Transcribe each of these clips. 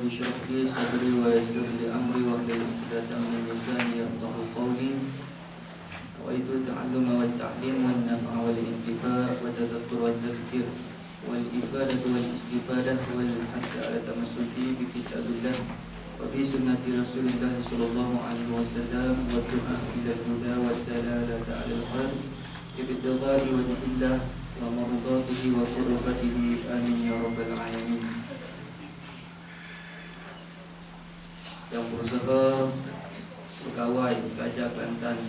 اشرح لي صدري ويسر لي أمري واحلل عقدة من لساني يفقهوا قولي نويت التعلم والتعليم والنفع والانتفاع والتذكر والتذكير والإفادة والاستفادة والحث على التمسك بكتاب الله وبسنة رسول الله صلى الله عليه وسلم والدعاء إلى الهدى والدلالة على الخير بابتغاء وجه الله ومرضاته وقربته آمين يا رب العالمين. Yang berusaha pegawai Gajah Kelantan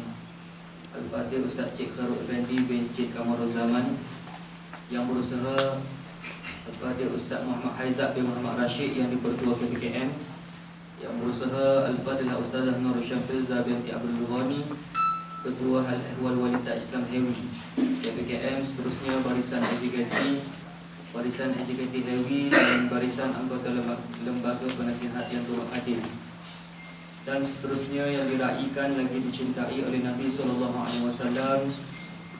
Al-Fatih Ustaz Cik Khairul Effendi bin Cik Kamarul Zaman, yang berusaha Al-Fatih Ustaz Muhammad Haizat bin Muhammad Rashid yang dipertua PPKM, yang berusaha Al-Fatihah Ustazah Nur Syafilza binti Abdul Ghani, Ketua Hal Ehwal Wanita Islam Hewi PPKM, seterusnya barisan AJKT Hewi dan barisan anggota lembaga penasihat yang turut adil, dan seterusnya yang diraikan lagi dicintai oleh Nabi SAW,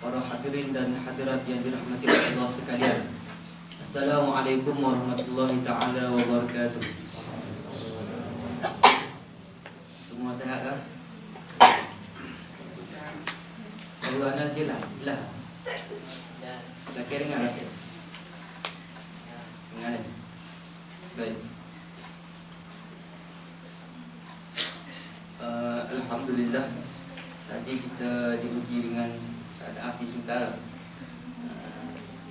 para hadirin dan hadirat yang dirahmati Allah sekalian. Assalamualaikum warahmatullahi ta'ala wabarakatuh. Semua sihat kah? Kalau anak je lah. Laki dengar laki. Dengar ni. Baik. Alhamdulillah, tadi kita diuji dengan tak ada api sementara.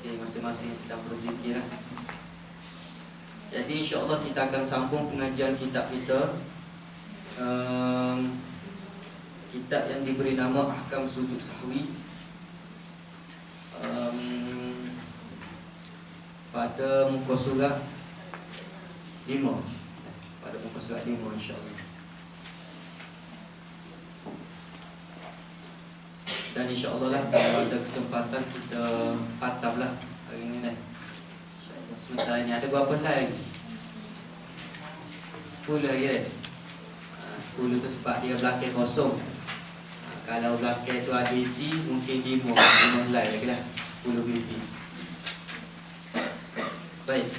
Masing-masing sedang berzikir. Jadi insya-Allah kita akan sambung pengajian kitab kita, kitab yang diberi nama Ahkam Sujud Sahwi, pada muka surat 5, pada muka surat 5 insya-Allah. Dan insya-Allah lah kalau ada kesempatan kita khatamlah hari ini dah. Sementara ni ada berapa slide lagi? 10 lagi dah. 10 tu sebab dia belakang kosong. Kalau belakang tu ada isi mungkin 5 slide lagi lah. 10 BT. Baik.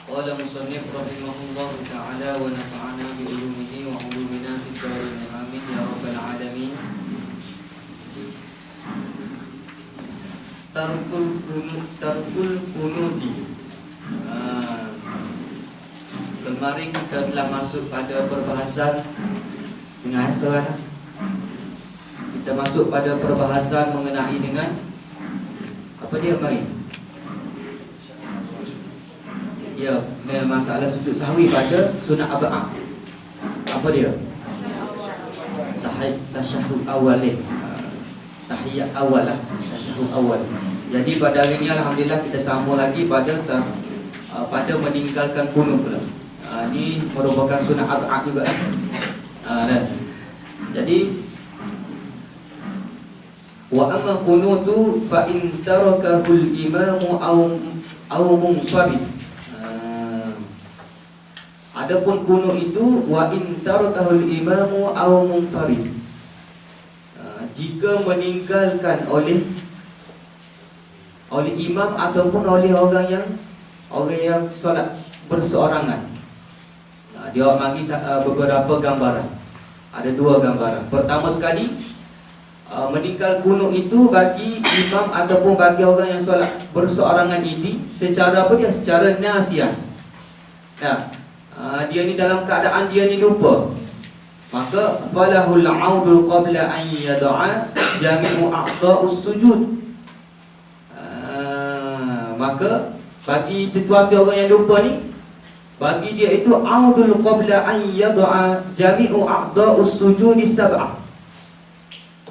Qala musannif rahimahullah ta'ala wa nafa'ana bi ulumihi wa ulumina fid darin amin ya rabbal alamin. Tarkul kunuti. Kemarin kita telah masuk pada perbahasan dengan suara. Kita masuk pada perbahasan mengenai dengan apa dia kemarin? Ya, masalah sujud sahwi pada sunat arba'ah. Apa dia? Tasyahud awal ni. Tahiyat awal lah. Tasyahud awal. Jadi pada hari ini alhamdulillah kita sambung lagi pada meninggalkan kunut pula. Ini merupakan sunat arba'ah juga. Jadi wa amma kunutu fa in tarakahul imamu aw munfarid. Adapun kunut itu wa in tarakahul imamu aw munfarid, jika meninggalkan oleh imam ataupun oleh orang yang solat berseorangan. Dia bagi beberapa gambaran. Ada 2 gambaran. Pertama sekali, meninggal kunut itu bagi imam ataupun bagi orang yang solat berseorangan ini secara apa dia? Secara nasiah. Dia ni dalam keadaan dia ni lupa, maka falahul audul qabla an yada'a jami'u a'dha'us sujud. Maka bagi situasi orang yang lupa ni, bagi dia itu audul qabla an yada'a jami'u a'dha'us sujud sab'ah.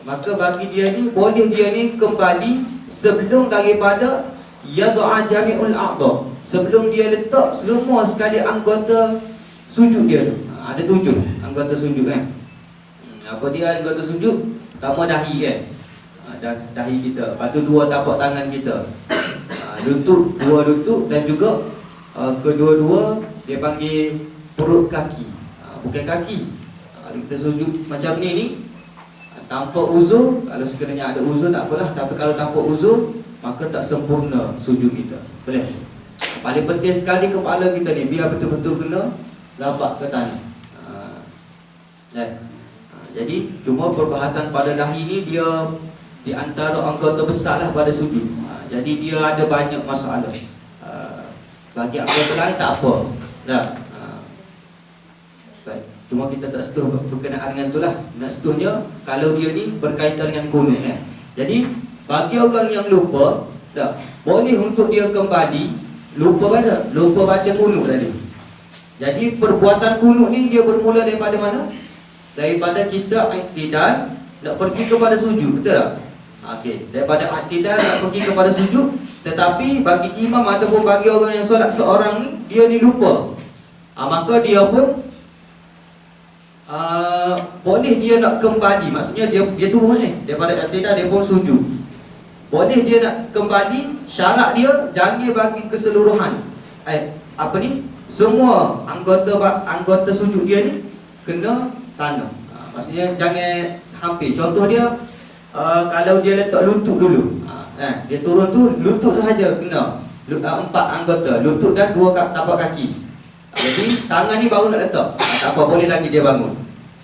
Maka bagi dia ni boleh dia ni kembali sebelum daripada yada'a jami'ul a'dha', sebelum dia letak semua sekali anggota sujud dia tu. Ada 7 anggota sujud kan. Apa dia anggota sujud? Pertama dahi kan. Dahi kita. Lepas tu 2 tapak tangan kita. Lutut, 2 lutut, dan juga kedua-dua dia panggil perut kaki. Bukan kaki. Kita sujud macam ni tanpa uzur. Kalau sekiranya ada uzur tak apalah, tapi kalau tanpa uzur maka tak sempurna sujud kita. Boleh? Paling penting sekali kepala kita ni biar betul-betul kena lapak ke tanah. Jadi cuma perbahasan pada dahi ni dia di antara anggota besar lah pada sujud. Jadi dia ada banyak masalah. Bagi anggota lain tak apa. Dah. Baik. Cuma kita tak setuh berkenaan dengan itulah. Nak setuhnya kalau dia ni berkaitan dengan kunut kan. Jadi bagi orang yang lupa, dah boleh untuk dia kembali lupa baca kunut tadi. Jadi perbuatan kunut ni dia bermula daripada mana? Daripada kita i'tidal nak pergi kepada sujud, betul tak? Okey, daripada i'tidal nak pergi kepada sujud, tetapi bagi imam ataupun bagi orang yang solat seorang ni, dia ni lupa. Maka dia pun boleh dia nak kembali, maksudnya dia turun ni daripada i'tidal dia pun sujud. Boleh dia nak kembali, syarat dia jangan bagi keseluruhan. Semua anggota sujud dia ni kena tanah. Maksudnya jangan hampir. Contoh dia kalau dia letak lutut dulu. Dia turun tu lutut sahaja kena. 4 anggota, lutut dan 2 tapak kaki. Jadi tangan ni baru nak letak. Tak apa, boleh lagi dia bangun.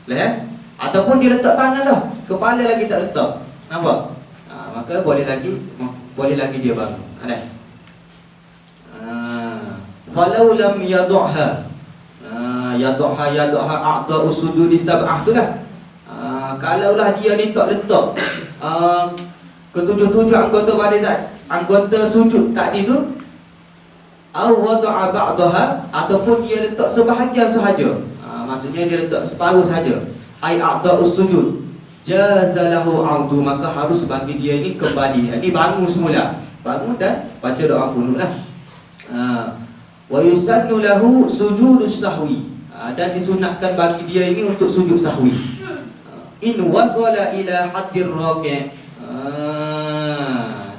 Boleh Ataupun dia letak tangan dah, kepala lagi tak letak. Nampak? Maka boleh lagi dia bangun. Ada. Falau lam yad'ha yad'ha a'dha'u sujudi sab'ah tu lah. Kalaulah dia ni tak letak ketujuh-tujuh anggota sujud tadi tu, au wada'a ba'daha, ataupun dia letak sebahagian sahaja. Maksudnya dia letak separuh sahaja. Ai a'dha'u sujud jazalahu 'audu, maka harus bagi dia ini kembali. Ini bangun semula. Bangun dan baca doa kunutlah. Wa yusannu lahu sujudus sahwi, dan disunatkan bagi dia ini untuk sujud sahwi. In wasala ila haddir raqi'.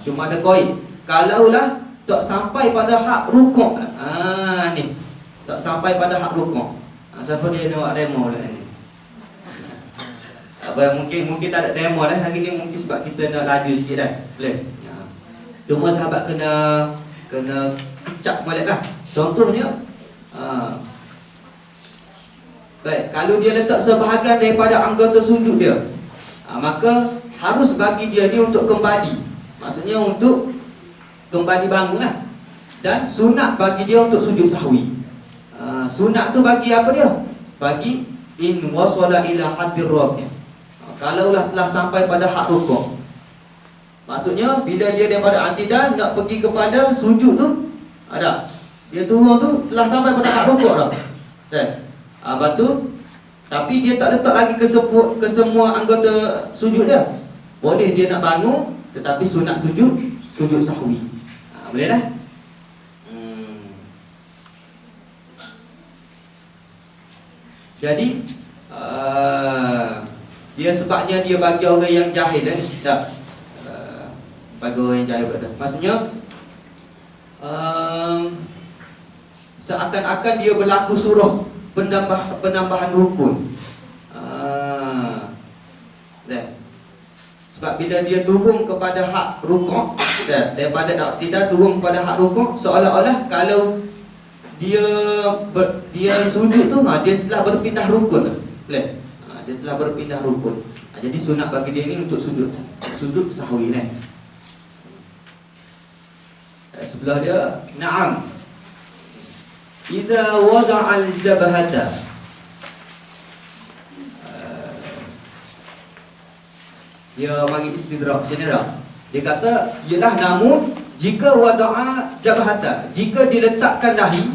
Cuma ada koi. Kalaulah tak sampai pada hak rukuk. Ni. Tak sampai pada hak rukuk. Siapa dia nak buat demo lah ni? Mungkin tak ada demo dah hari ni, mungkin sebab kita nak laju sikit dah. Boleh. Cuma sahabat kena kecap molek lah. Contohnya baik, kalau dia letak sebahagian daripada anggota sujud dia, maka harus bagi dia ni untuk kembali. Maksudnya untuk kembali bangun lah. Dan sunat bagi dia untuk sujud sahwi. Sunat tu bagi apa dia? Bagi in wasala ila haddir raqi'. Kalaulah telah sampai pada hak rukuk. Maksudnya bila dia daripada i'tidal nak pergi kepada sujud tu, ada. Dia turun tu telah sampai pada hak rukuk dah. Kan? Lepas tu tapi dia tak letak lagi ke semua anggota sujud dia. Boleh dia nak bangun, tetapi sunat sujud sahwi. Boleh dah? Jadi dia sebabnya dia bagi orang yang jahil ni. Tak. Bagi orang yang jahil pada. Maksudnya seakan-akan dia berlaku surah penambahan rukun. Sebab bila dia turun kepada hak rukuk, daripada i'tidal turun kepada hak rukuk, seolah-olah kalau dia sujud tu, dia telah berpindah rukun. Boleh? Dia telah berpindah rukun. Jadi sunat bagi dia ni untuk sujud sahwi ni. Sebelah dia, na'am. Idza wada'al jabhata, dia bagi istidrak sini dah. Dia kata ialah namun jika wada'a jabhata, jika diletakkan dahi,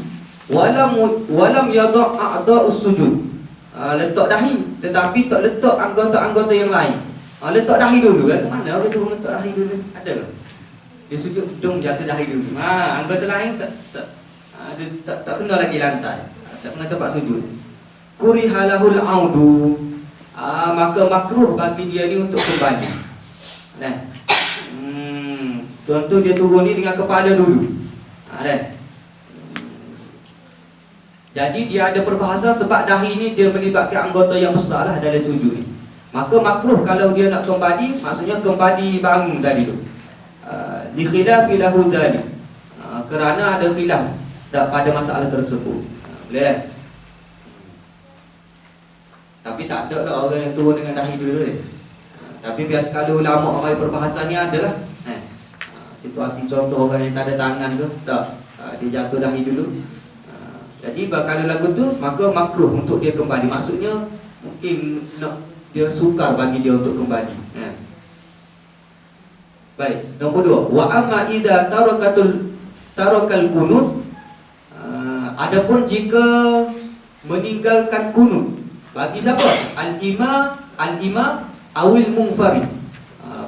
walam yada' a'dha'us sujud, letak dahi tetapi tak letak anggota-anggota yang lain. Letak dahi dulu kan? Mana orang tu letak dahi dulu? Ada ke? Dia sujud dong jatuh dahi dulu. Anggota lain tak kena lagi lantai. Tak kena tempat sujud. Kurihalahul audu, maka makruh bagi dia ni untuk kembali. Nah. Contoh dia turun ni dengan kepala dulu. Jadi dia ada perbahasan sebab dahi ni dia melibatkan anggota yang besar lah dalam sujud ni. Maka makruh kalau dia nak kembali, maksudnya kembali bangun tadi tu. Li khilafi lahu dhalik. kerana ada khilaf pada masalah tersebut. Boleh kan? Tapi tak ada dah orang yang turun dengan dahi dulu ni. Tapi biasa kalau ulama orang perbahasan ni adalah situasi contoh orang yang tak ada tangan tu, tak, dia jatuh dahi dulu. Jadi kalau lagu tu maka makruh untuk dia kembali. Maksudnya mungkin nak dia sukar bagi dia untuk kembali. Baik, nombor 2. Wa amma idza tarakal qunut. Adapun jika meninggalkan qunut bagi siapa? Al-imam awil munfarid.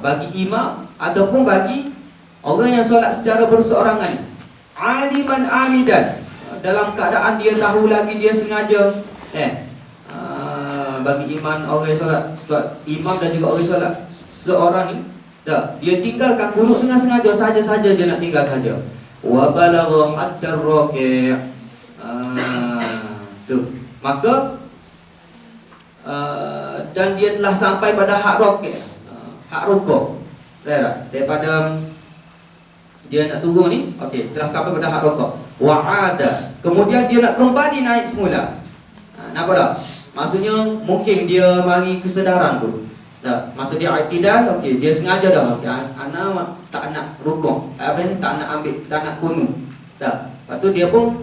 Bagi imam ataupun bagi orang yang solat secara berseorangan. Aliman amidan, dalam keadaan dia tahu lagi dia sengaja. Bagi iman orang solat imam dan juga orang solat seorang ni, dia tinggalkan qunut dengan sengaja, saja-saja dia nak tinggal saja. Wa balagha hatta ar-raki'. Maka dan dia telah sampai pada hak raki', hak rukuk. Daripada dia nak turun ni, okey, telah sampai pada hak rukuk. Wa'ada, kemudian dia nak kembali naik semula. Nampak tak? Maksudnya mungkin dia mari kesedaran tu. Maksud dia i'tidal, okey, dia sengaja dah, okey, ana tak nak rukuk. Tak nak ambil, tak nak qunut. Lepas tu dia pun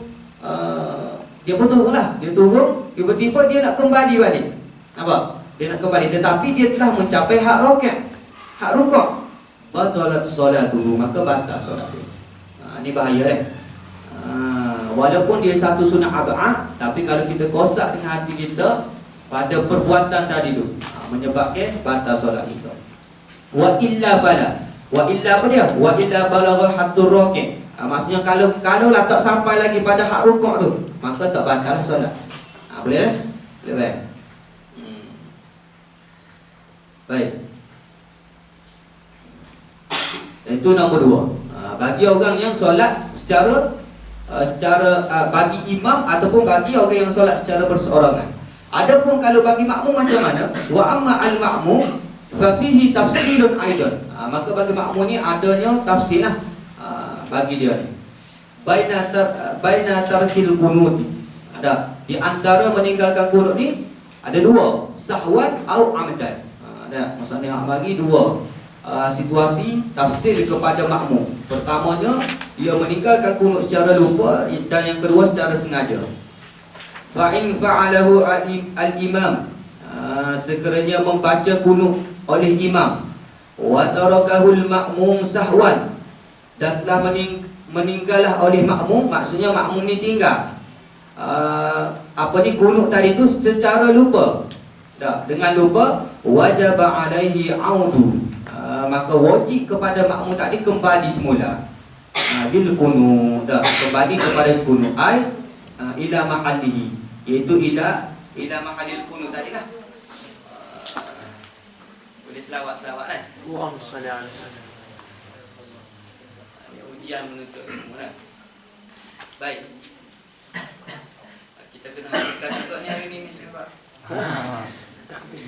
turunlah. Dia turun, tiba-tiba dia nak kembali balik. Nampak? Dia nak kembali, tetapi dia telah mencapai hak rukuk. Hak rukuk. Batalat solatuhu, maka batal solat dia. Ni bahaya kan? Walaupun dia satu sunnah ab'ah, tapi kalau kita kosak dengan hati kita pada perbuatan tadi tu, menyebabkan batal solat kita. Wa illa fala. Wa illa apa dia? Wa illa balaghal hatur raki'. Maksudnya kalau lah tak sampai lagi pada hak rukuk tu, maka tak batal solat. Boleh kan? Boleh. Baik. Itu nombor 2. Bagi orang yang solat secara bagi imam ataupun bagi orang yang solat secara berseorangan. Adapun kalau bagi makmum macam mana? Wa amma al-ma'mum fa fihi tafsilun aidan. Maka bagi makmum ni adanya tafsir lah bagi dia ni. Baina tarkil qunut. Ada di antara meninggalkan qunut ni ada 2, sahwan au amdan. Maksudnya bagi 2 situasi tafsir kepada makmum. Pertamanya, dia meninggalkan qunut secara lupa, dan yang kedua secara sengaja. Fa in fa'alahu al-imam, sekiranya membaca qunut oleh imam, wa tarakahu al-ma'mum sahwan, dan telah meninggallah oleh makmum, maksudnya makmum ni tinggal qunut tadi tu secara lupa. Dengan lupa, wajaba alaihi audu, maka wajib kepada makmum tadi kembali semula. Bil qunut, kembali kepada qunut ila mahallihi, iaitu ila mahallil qunut tadi lah. Boleh selawat-selawat kan? Allahumma salli ala sayyidina. Ujian menuntut ilmu kan? Baik. Kita kena habiskan juga ni hari ni sebab takbir.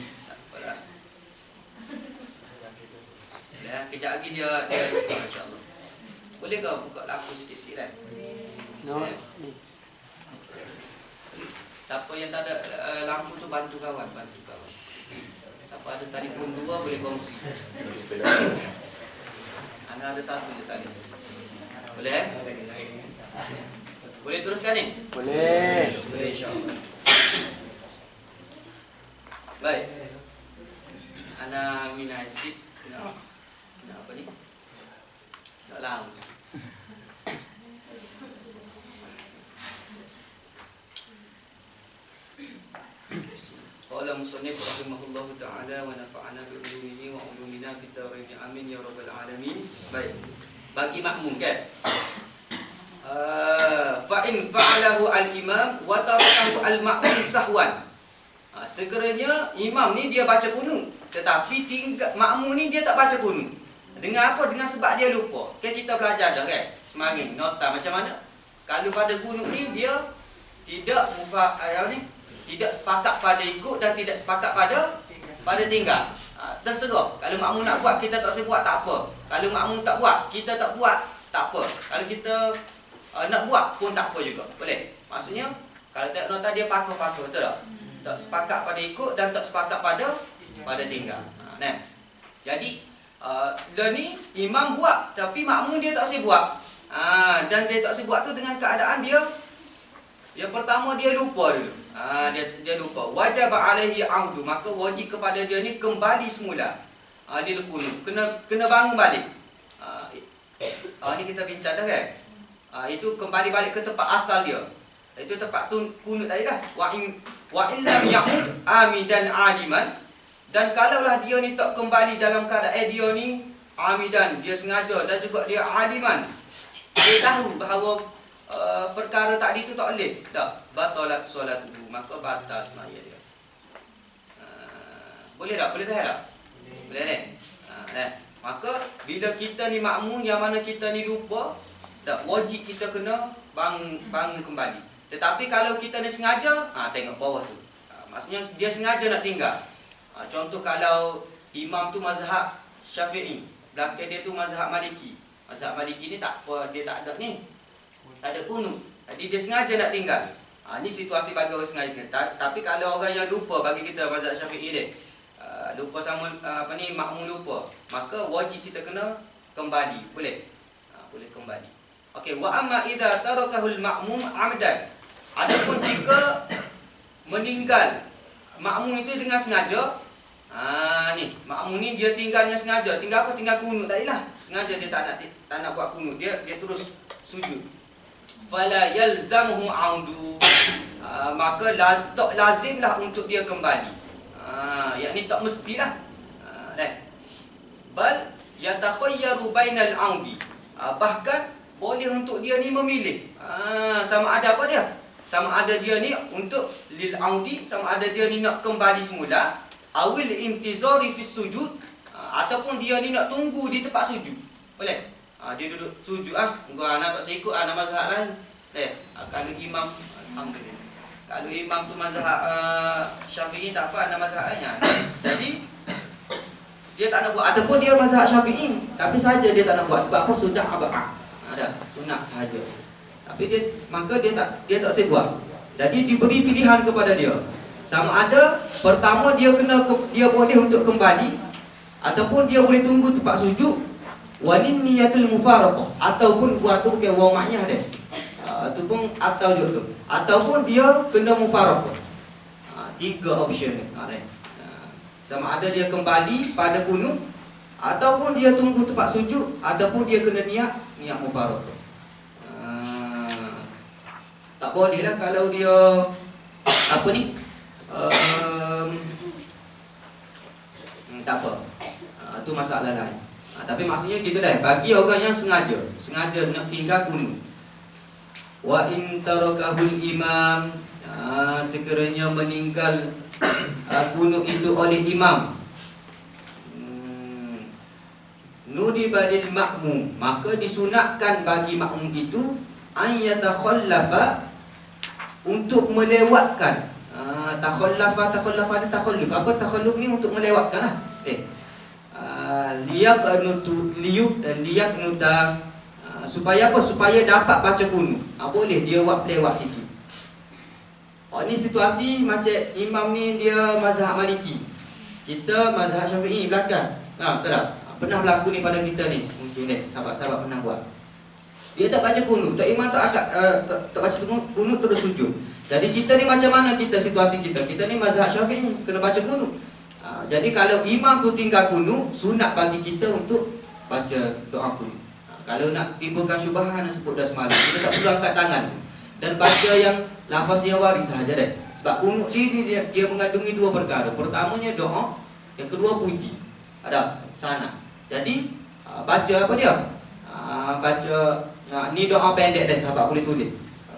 Kejap lagi dia cakap insya-Allah. Boleh ke buka lampu sikit-sikit kan? No. Siapa yang tak ada lampu tu bantu kawan. Siapa ada telefon 2 boleh kongsi. Ana ada 1 je tadi. Boleh eh? Boleh teruskan ni? Boleh. Boleh insya-Allah. Baik. Ana minat sikit. Apa ni? Tak lama. Qala musannif rahimahullahu ta'ala wa nafa'ana bi ulumihi wa ulumina fid dharain amin ya rabbal alamin. Baik. Bagi makmum kan? Fa in fa'alahu al-imam wa tarakahu al-ma'mum sahwan. Sekiranya imam ni dia baca qunut, tetapi makmum ni dia tak baca qunut. Dengan apa? Dengan sebab dia lupa. Kan kita belajar dah kan? Semarin nota macam mana? Kalau pada qunut ni dia tidak tidak sepakat pada ikut dan tidak sepakat pada tinggal. Terserah. Kalau makmum nak buat, kita tak usah buat, tak apa. Kalau makmum tak buat, kita tak buat, tak apa. Kalau kita nak buat pun tak apa juga. Boleh. Maksudnya kalau tak nota dia pakar-pakar, betul tak? Tak sepakat pada ikut dan tak sepakat pada tinggal. Nah. Jadi ni imam buat tapi makmum dia tak boleh buat. Dan dia tak boleh buat tu dengan keadaan dia yang pertama dia lupa dulu. Dia lupa. Wajib alaihi audu, maka wajib kepada dia ni kembali semula. Dia kunut. Kena bangun balik. Ni kita bincang dah kan. Itu kembali balik ke tempat asal dia. Itu tempat kunut tadi dah. Wa illam ya'ud amidan aliman. Dan kalaulah dia ni tak kembali dalam keadaan dia ni amidan, dia sengaja dan juga dia aliman. Dia tahu bahawa perkara tadi tu tak boleh. Tak, batalat solatuhu, maka batal semaya dia. Boleh tak? Boleh dah tak? Boleh ni. Maka bila kita ni makmum yang mana kita ni lupa, tak wajib kita kena bangun kembali. Tetapi kalau kita ni sengaja, tengok bawah tu. Maksudnya dia sengaja nak tinggal. Contoh kalau imam tu mazhab Syafi'i, belakang dia tu mazhab Maliki. Mazhab Maliki ni tak apa, dia tak ada ni. Tak ada kunut. Jadi dia sengaja nak tinggal. Ni situasi bagi orang sengaja. Tapi kalau orang yang lupa, bagi kita mazhab Syafi'i dia, lupa sama makmum lupa, maka wajib kita kena kembali. Boleh? Boleh kembali. Okey, wa amma idza tarakahul ma'mum amdan. Adapun jika meninggal makmum itu dengan sengaja, ni makmum ni dia tinggal dengan sengaja. Tinggal apa? Tinggal kunut tadilah. Sengaja dia tak nak buat kunut. Dia terus sujud. Fala yalzamuhu audu. Maka tak lazimlah untuk dia kembali. Yakni tak mestilah. Bal yatakhayyaru bainal audi. Bahkan boleh untuk dia ni memilih. Sama ada apa dia? Sama ada dia ni untuk lil audi, sama ada dia ni nak kembali semula, awil intizari fi sujud, ataupun dia ni nak tunggu di tempat sujud. Boleh? Dia duduk sujud gua anak tak ikut anak mazhab lain. Kalau imam, alhamdulillah. Kalau imam tu mazhab Syafi'i tak apa, anak mazhab lainnya. Jadi dia tak nak buat, ataupun dia mazhab Syafi'i tapi saja dia tak nak buat sebab apa? Sunnah abah. Ada sunnah sahaja. Tapi maka dia tak boleh buat. Jadi diberi pilihan kepada dia. Sama ada pertama dia boleh untuk kembali, ataupun dia boleh tunggu tempat sujud, walin niyatul mufaraqah, ataupun buat tu bukan wa ma'iyah dia. Ataupun ataupun dia kena mufaraqah. Tiga option ni. Sama ada dia kembali pada kunut, ataupun dia tunggu tempat sujud, ataupun dia kena niat mufaraqah. Tak boleh lah kalau dia apa ni tak apa. Itu masalah lain. Tapi maksudnya gitu dah. Bagi orang yang sengaja nak tinggal kunut. Wa in tarakahul imam, sekiranya meninggal kunut itu oleh imam, nudiba lil makmum, maka disunatkan bagi makmum itu an yatakhallafa, untuk melewatkan. Takhallafa ni takhalluf. Apa takhalluf ni? Untuk melewatkan lah. Liyaqnuta, supaya apa? Supaya dapat baca kunut. Boleh dia buat lewat sikit. Ni situasi macam imam ni dia mazhab Maliki, kita mazhab Syafi'i belakang. Betul tak? Pernah berlaku ni pada kita ni. Mungkin ni sahabat-sahabat pernah buat. Dia tak baca kunut, tak imam tak baca kunut terus sujud. Jadi kita ni macam mana situasi kita? Kita ni mazhab Syafi'i, kena baca kunut. Jadi kalau imam tu tinggal kunut, sunat bagi kita untuk baca doa kunut. Kalau nak timbulkan syubhat yang sebut dah semalam, kita tak perlu angkat tangan dan baca yang lafaz yang warid sahaja dah. Sebab kunut ni dia mengandungi dua perkara. Pertamanya doa, yang kedua puji. Ada sana. Jadi baca apa dia? Baca ni doa pendek dah, sahabat boleh tulis.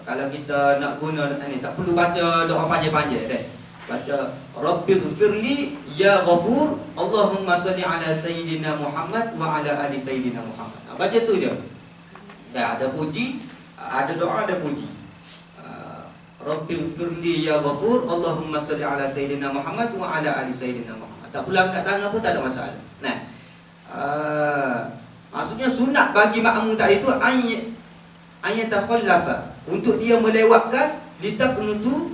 Kalau kita nak guna ni, tak perlu baca doa panjang-panjang dah. Baca Rabbighfirli ya Ghafur, Allahumma salli ala Sayyidina Muhammad wa ala ali Sayyidina Muhammad. Baca tu je. Ada puji, ada doa, ada puji. Rabbighfirli ya Ghafur, Allahumma salli ala Sayyidina Muhammad wa ala ali Sayyidina Muhammad. Tak perlu angkat tangan pun tak ada masalah. Maksudnya sunat bagi makmum tadi tu ayatakhallafa, untuk dia melewatkan litakunutu,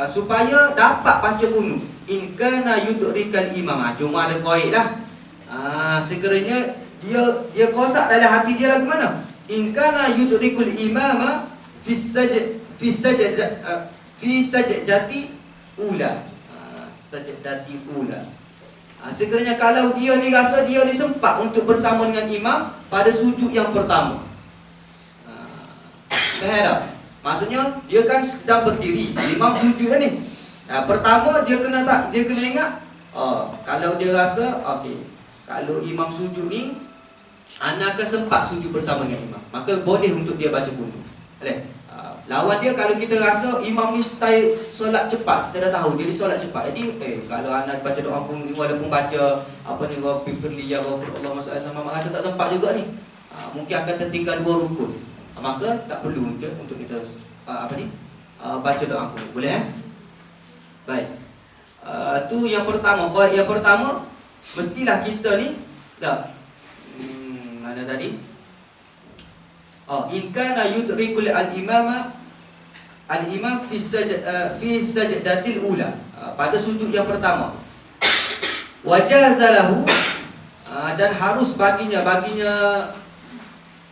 supaya dapat baca kunut. In kana yudrikal imam. Cuma ada qaid lah. Sekiranya dia kosak dalam hati dia lagu mana? In kana yudrikul imama fi sajdati ula. Sajdati ula. Sekiranya kalau dia ni rasa dia ni sempat untuk bersama dengan imam pada sujud yang pertama. Faham tak? Maksudnya dia kan sedang berdiri, imam sujud kan ni. Pertama dia kena ingat, kalau dia rasa okey, kalau imam sujud ni ana akan sempat sujud bersama dengan imam, maka boleh untuk dia baca kunut. Lawan dia, kalau kita rasa imam ni style solat cepat, kita dah tahu dia ni solat cepat. Jadi kalau ana baca doa kunut ni walaupun baca apa ni Rabbi firli ya ghafur Allah masya sama, rasa tak sempat juga ni, mungkin akan tertinggal 2 rukun. Maka tak perlu untuk kita baca doa kunut. Boleh Baik. Tu yang pertama. Yang pertama, mestilah kita ni mana tadi? In kana yudrikul al-imam fi sajdatil ula, pada sujud yang pertama. Wajazalahu, dan harus baginya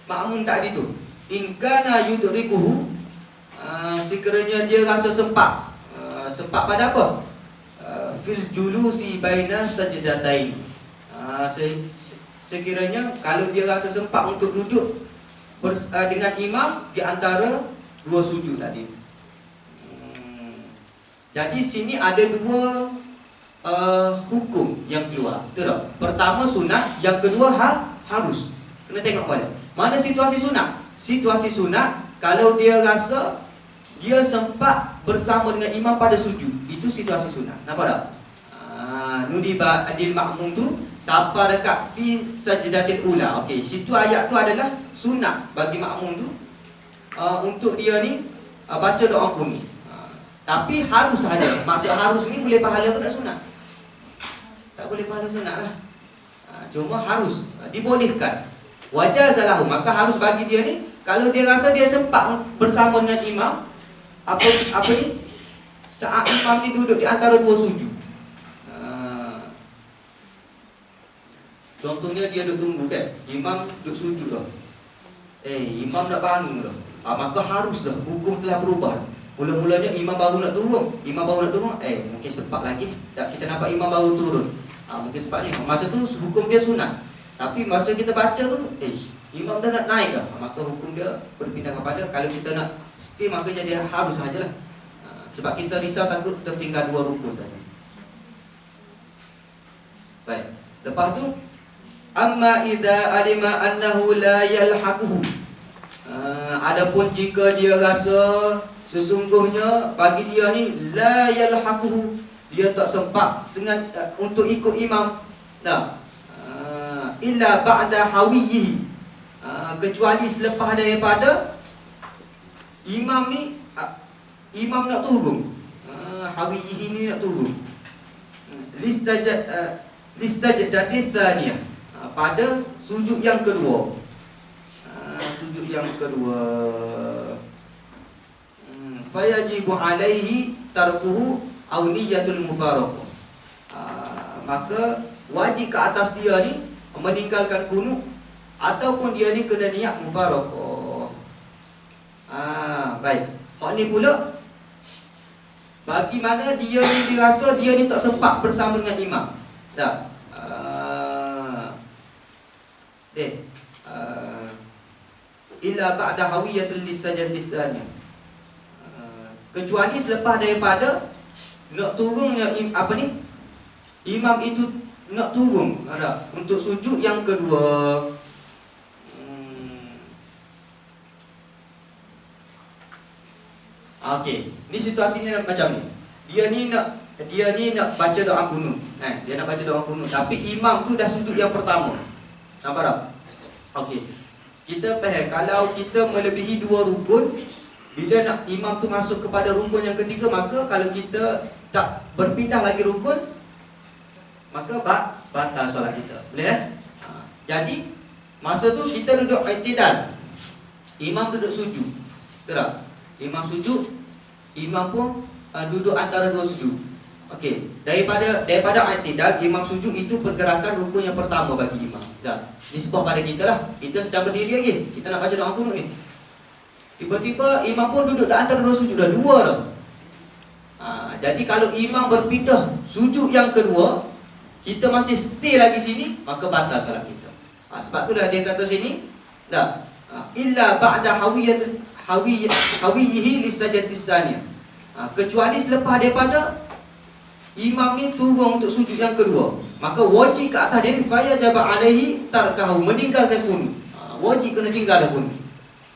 makmum tadi tu. In kana yudrikuhu, sekiranya dia rasa sempat pada apa? Fil julusi baina sajdatain. Sekiranya kalau dia rasa sempat untuk duduk dengan imam di antara 2 sujud tadi. Jadi sini ada 2 hukum yang keluar. Betul tak? Pertama sunat, yang kedua harus. Kena tengok mana situasi sunat. Situasi sunat, kalau dia rasa dia sempat bersama dengan imam pada sujud, itu situasi sunat. Nampak tak? Nudiba adil makmum tu siapa dekat fi sajdatil ula. Okey, situ ayat tu adalah sunat bagi makmum tu untuk dia ni baca doa kunut. Tapi harus saja. Maksud harus ni boleh pahala ke tak sunat? Tak boleh pahala sunat lah. Cuma harus dibolehkan. Wajazalahu, maka harus bagi dia ni, kalau dia rasa dia sempat bersama dengan imam, apa ni? Saat imam ni duduk di antara 2 sujud. Contohnya dia duduk tunggu kan, imam duduk sujud dah. Imam nak bangun dah. Maka harus dah, hukum telah berubah. Mula-mulanya imam baru nak turun, mungkin sempat lagi tak, kita nampak imam baru turun. Mungkin sempatnya. Masa tu hukum dia sunat. Tapi masa kita baca tu, imam dah nak naik dah. Maka hukum dia berpindah kepada, kalau kita nak stay, maka jadi harus sajalah. Sebab kita risau takut tertinggal 2 rukun tadi. Baik. Lepas tu, amma idza alima annahu la yalhaquhu. Adapun jika dia rasa sesungguhnya bagi dia ni la yalhaquhu, dia tak sempat dengan untuk ikut imam. Illa ba'da hawiyihi, kecuali selepas daripada imam ni imam nak turun. Hawiyihi ni nak turun. Lisajdatis tsaniyah, pada sujud yang kedua. Sujud yang kedua. Fayajibu alaihi tarkuhu aw niyatul mufaraqah. Maka wajib ke atas dia ni meninggalkan kunut, ataupun dia ni kena niat mufaraqah. Baik. Hak ni pula bagi mana dia ni dirasa dia ni tak sempat bersama dengan imam. Tak. Illa ba'da hawiyatul lisajdatis tsaniyah. Kecuali selepas daripada nak turunnya imam itu nak turun untuk sujud yang kedua. Okey, ni situasinya macam ni. Dia ni nak baca doa kunut. Dia nak baca doa kunut, tapi imam tu dah sujud yang pertama. Nampak tak? Okey. Kita faham, kalau kita melebihi 2 rukun, bila nak imam tu masuk kepada rukun yang ketiga, maka kalau kita tak berpindah lagi rukun, maka batal solat kita. Boleh Jadi masa tu kita duduk i'tidal. Imam duduk sujud. Betul tak? Imam sujud, imam pun duduk antara dua sujud. Okey, daripada i'tidal, imam sujud itu pergerakan rukun yang pertama bagi imam. Dah. Nisbah pada kita lah. Kita sedang berdiri lagi. Kita nak baca doa kunut ni. Tiba-tiba imam pun duduk di antara dua sujud, dah dua dah. Jadi kalau imam berpindah sujud yang kedua, kita masih stay lagi sini, maka batal solat kita. Sebab itulah dia kata sini, dah, illa ba'da hawiyihi lisajdatis tsaniyah. Kecuali selepas daripada imam ni turun untuk sujud yang kedua, maka wajib ke atas dia ni faya jaba alaihi tarkahu, meninggalkan kunut. Wajib kena tinggal kunut.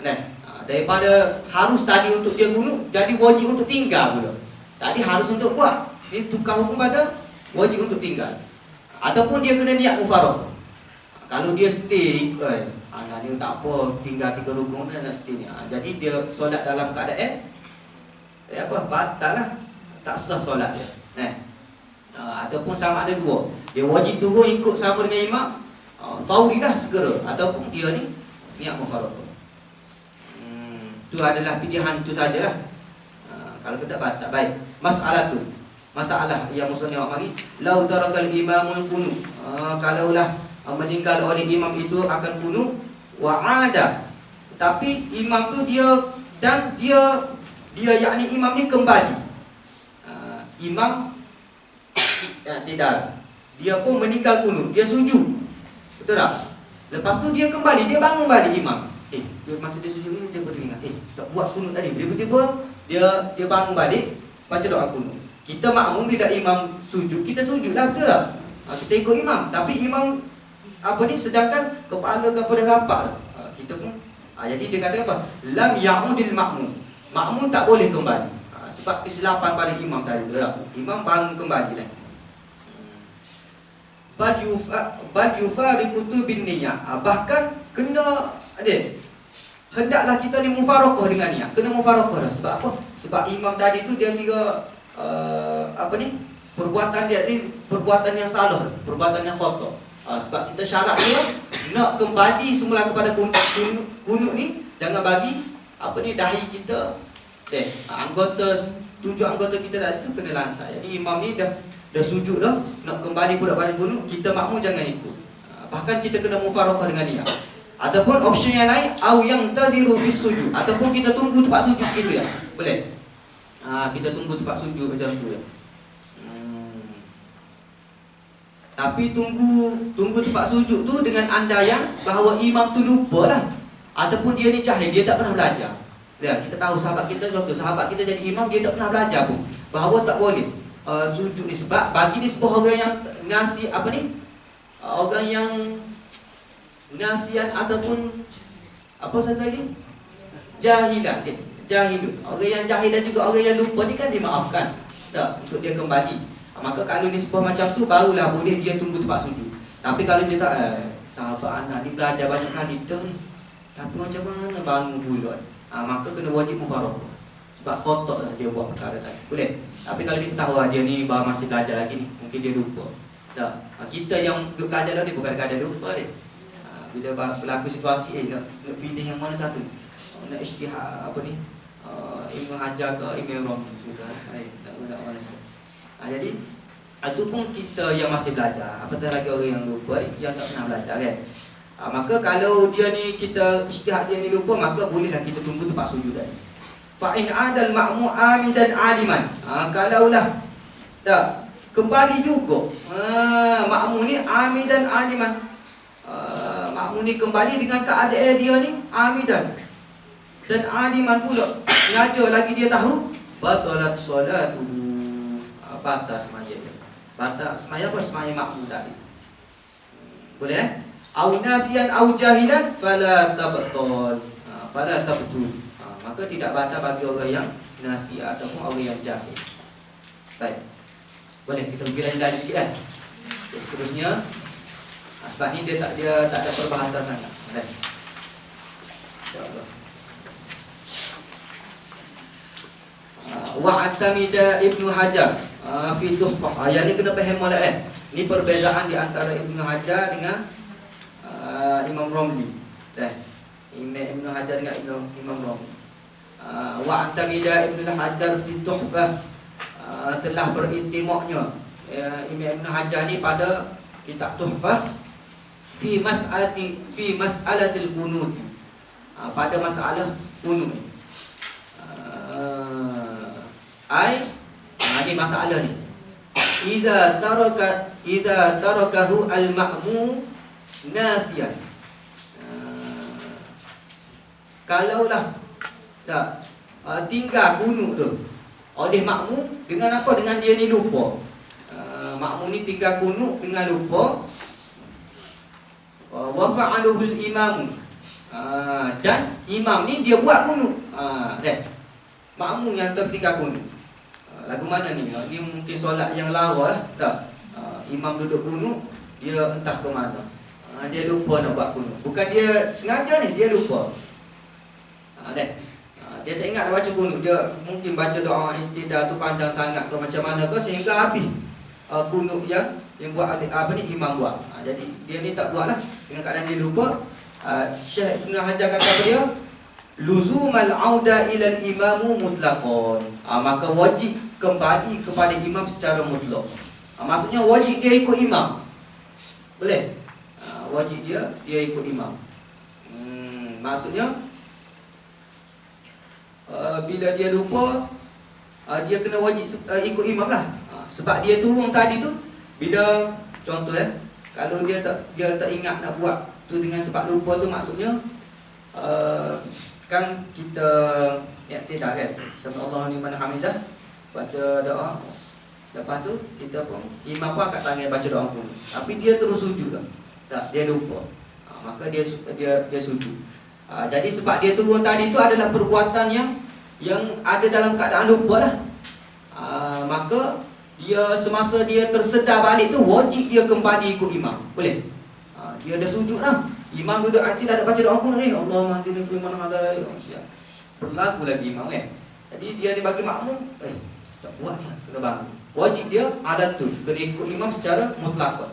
Kan? Daripada harus tadi untuk dia kunut, jadi wajib untuk tinggal pula. Tadi harus untuk buat, dia tukar hukum pada wajib untuk tinggal. Ataupun dia kena niat mufaraqah. Kalau dia stay, ni tak apa, tinggal 3 rukun nak stay ni. Jadi dia solat dalam keadaan batal lah, tak sah solat dia. Ataupun sama ada dua, dia wajib turun ikut sama dengan imam, faurilah segera, ataupun dia ni niat mufaraqah. Itu adalah pilihan tu sajalah. Kalau tidak batal. Baik. Masalah yang musnad mari, lau tarakal imamul kunut. Kalaulah meninggal oleh imam itu akan kunut wa ada. Tapi imam tu dia yakni imam ni kembali. Imam tidak. Dia pun meninggal kunut, dia sujud. Betul tak? Lepas tu dia kembali, dia bangun balik imam. Dia masa dia sujud ni dia teringat, tak buat kunut tadi. Tiba-tiba dia bangun balik, baca doa kunut. Kita makmum bila imam sujud, kita sujudlah, betul tak? Kita ikut imam, tapi imam sedangkan kepala kepada rapat. Kita pun jadi dia kata apa? Lam ya'udil makmum. Makmum tak boleh kembali. Sebab kesilapan pada imam tadi, betul tak? Imam bangun kembali dah. Bal yufariqutu bin niyyah. Bahkan kena hendaklah kita ni mufaraqah dengan niat. Kena mufaraqah dah. Sebab apa? Sebab imam tadi tu dia kira perbuatan dia ni perbuatan yang salah, perbuatan yang khata. Sebab kita syarat dia nak kembali semula kepada kunut ni, jangan bagi dahi kita tujuh anggota kita tadi tu kena lantai. Jadi imam ni dah sujud dah, nak kembali pula pada kunut, kita makmum jangan ikut. Bahkan kita kena mufaraqah dengan niat. Ataupun option yang lain, au yang taziru fis sujud, ataupun kita tunggu tempat sujud gitu ya. Boleh? Kita tunggu tempat sujud macam tu ya. Tapi tunggu tempat sujud tu dengan andaian bahawa imam tu lupa lah, ataupun dia ni jahil, dia tak pernah belajar. Ya, kita tahu sahabat kita, contoh sahabat kita jadi imam, dia tak pernah belajar pun bahawa tak boleh sujud ni. Sebab bagi ni sebuah orang yang orang yang nasian ataupun apa satu lagi? Jahilan. Jahil. Orang yang jahil dan juga orang yang lupa ni kan dimaafkan tak, untuk dia kembali. Maka kalau ni sebuah macam tu, barulah boleh dia tunggu tempat sujud. Tapi kalau dia tak, sahabat anak ni belajar banyak kali dah ni, tapi macam mana bangun pula, maka kena wajib mufaraqah. Sebab khotok lah dia buat perkara tadi. Boleh? Tapi kalau kita tahu dia ni masih belajar lagi ni, mungkin dia lupa. Tak. Kita yang belajar dah ni bukan kadang lupa ni. Bila berlaku situasi, nak pilih yang mana satu? Nak ijtihad Ibnu Hajar ke Ibnu Romli sudah. Nak mana satu? Jadi itu pun kita yang masih belajar. Apatah lagi orang yang lupa, yang tak pernah belajar kan. Maka kalau dia ni kita ijtihad dia ni lupa, maka bolehlah kita tunggu tempat sujud tadi. Fa in adal ma'mu amidan aliman. Kalaulah dah kembali juga makmum ni amidan aliman. Makmum ni kembali dengan keadaan dia ni amidan dan aliman pula, sengaja lagi dia tahu, batalat solatuhu, batal semaya dia. Batal semaya apa? Semaya makmum tadi. Boleh au nasian au jahilan fala tabtul, fala tabtul. Maka tidak batal bagi orang yang nasi ataupun orang yang jahil. Baik. Boleh kita pergi lain sikit kan. Seterusnya, sebab ni dia tak ada perbahasa sangat. Baik. InsyaAllah. Wa'tamida Ibnu Hajar fi Tuhfah. Yang ni kena faham molek kan. Ni perbezaan di antara Ibnu Hajar dengan Imam Romli. Imam Ibn Hajar dengan Imam Nawawi. Wa antamida Ibn Hajar fi Tuhfah, telah berintimaknya Imam Ibn Hajar ni pada kitab Tuhfah fi mas'alatil qunut, pada masalah qunut. Ini masalah ni. Idza tarakahu al-ma'mum nasiyan. Kalaulah tinggal qunut tu oleh makmum dengan apa? Dengan dia ni lupa. Makmum ni tinggal qunut dengan lupa. Wa fa'aluhu al-imam. Dan imam ni dia buat qunut. Makmum yang tertinggal qunut. Lagu mana ni? Dia mungkin solat yang lawa lah. Tak. Imam duduk qunut, dia entah ke mana. Dia lupa nak buat qunut. Bukan dia sengaja ni, dia lupa. Dia tak ingat nak baca qunut. Dia mungkin baca doa intidah tu panjang sangat ke macam mana ke sehingga habis qunut yang buat imam buat. Jadi dia ni tak buat lah. Dengan keadaan dia lupa. Syekh Ibn Hajar kata apa dia? Luzumal auda ilal imamu mutlaqan. Maka wajib kembali kepada imam secara mutlak. Maksudnya wajib dia ikut imam. Boleh? Wajib dia ikut imam. Maksudnya bila dia lupa, dia kena wajib ikut imam lah. Sebab dia turun tadi tu, bila contoh kalau dia tak ingat nak buat tu dengan sebab lupa tu, maksudnya kan kita i'tidah kan, subhanallah liman hamidah, baca doa, lepas tu kita pun imam pun angkat tangan baca doa pun, tapi dia terus sujud tak, dia lupa. Maka dia sujud. Jadi sebab dia turun tadi tu adalah perbuatan yang ada dalam keadaan lupa lah. Maka dia semasa dia tersedar balik tu, wajib dia kembali ikut imam. Boleh? Dia dah sujud lah. Imam duduk hati dah ada baca doa pun ni. Allahumma hdini fi man hadayt. Berlagu lagi imam kan. Jadi dia bagi makmum, tak buat ni, kena bangun. Wajib dia ada tu, kena ikut imam secara mutlak.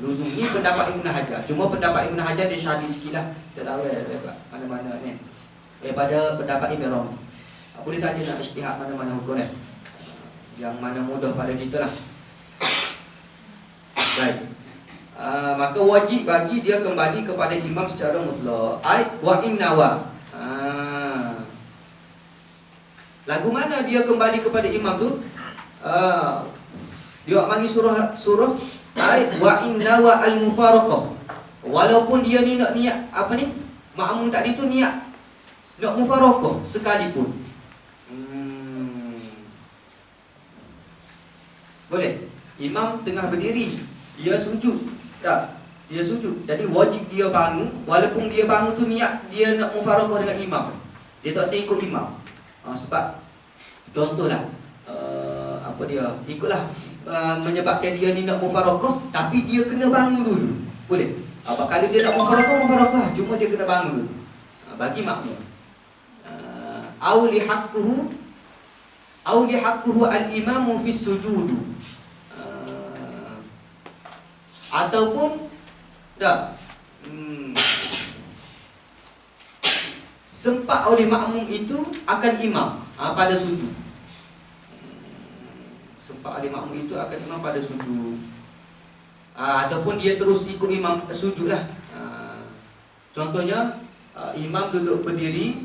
Luzum ni pendapat Ibn Hajar. Cuma pendapat Ibn Hajar dia syahid sikit lah. Dia tahu mana-mana ni daripada pendapat Ibn Romli. Boleh saja nak ijtihad mana-mana hukum ni, yang mana mudah pada kita lah. Baik. Maka wajib bagi dia kembali kepada imam secara mutlak. Wa in nawa. Lagu mana dia kembali kepada imam tu? Dia mari surah wa in nawa al-mufaraqah. Walaupun dia ni nak niat makmum tadi tu niat nak mufaraqah sekalipun. Boleh. Imam tengah berdiri, dia sujud. Tak, dia sujud. Jadi wajib dia bangun. Walaupun dia bangun tu niat dia nak mufaraqah dengan imam, dia tak usah ikut imam. Sebab contohlah ikutlah menyebabkan dia ni nak mufaraqah, tapi dia kena bangun dulu. Boleh. Kalau dia nak mufaraqah, cuma dia kena bangun dulu. Bagi makmum. Au li haqquhu al-imamu fi sujud. Ataupun sempat oleh makmum itu akan imam pada sujud. Sempat oleh makmum itu akan imam pada sujud. Ataupun dia terus ikut imam sujud lah. Contohnya imam duduk berdiri,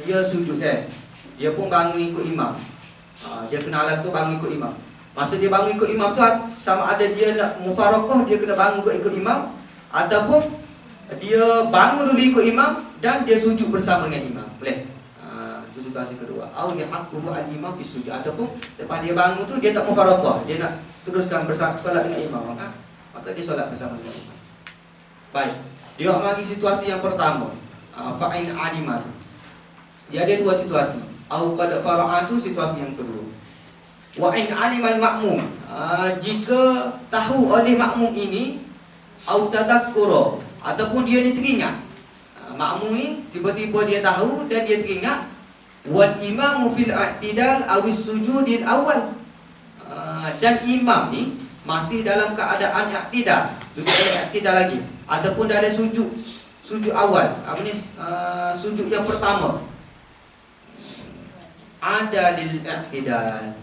dia sujud dia pun bangun ikut imam. Dia kena alat tu bangun ikut imam. Masa dia bangun ikut imam tu, sama ada dia nak mufaraqah, dia kena bangun ikut imam, ataupun dia bangun dulu ikut imam dan dia sujud bersama dengan imam. Boleh? Itu situasi kedua. Au yahaqquhu al-imam fi sujud. Ataupun lepas dia bangun tu dia tak mufaraqah, dia nak teruskan solat dengan imam, maka dia solat bersama dengan imam. Baik. Dia bagi situasi yang pertama, fa'in aliman. Dia ada dua situasi. Au qad fara'atu, situasi yang kedua. Wa in alimal makmum, jika tahu oleh makmum ini, au tadakkura, ataupun dia ni teringat. Makmum ni tiba-tiba dia tahu dan dia teringat, wal imamu fil i'tidal awis sujudil awal. Dan imam ni masih dalam keadaan i'tidal, duduk dalam i'tidal lagi, ataupun dah ada sujud sujud awal, apa ni, sujud yang pertama, ada lil i'tidal,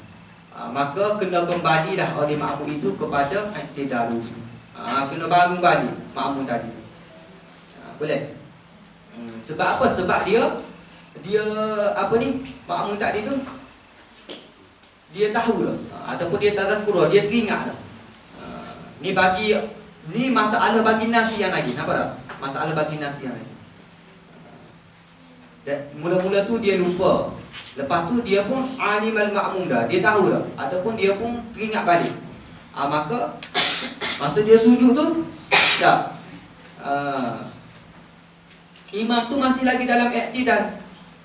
maka kena kembalilah oleh makmum itu kepada i'tidal dulu. Kena bangun balik makmum tadi. Boleh? Sebab apa? Sebab dia apa ni, makmum tadi tu dia tahu dah, ataupun dia tazakkur, dia teringat dah. Ni masalah bagi nasi yang lagi. Nampak tak? Masalah bagi nasi yang lagi. Dan mula-mula tu dia lupa. Lepas tu dia pun alimal makmum dah. Dia tahu dah. Ataupun dia pun teringat balik. Maka masa dia sujud tu tak. Imam tu masih lagi dalam i'tidal.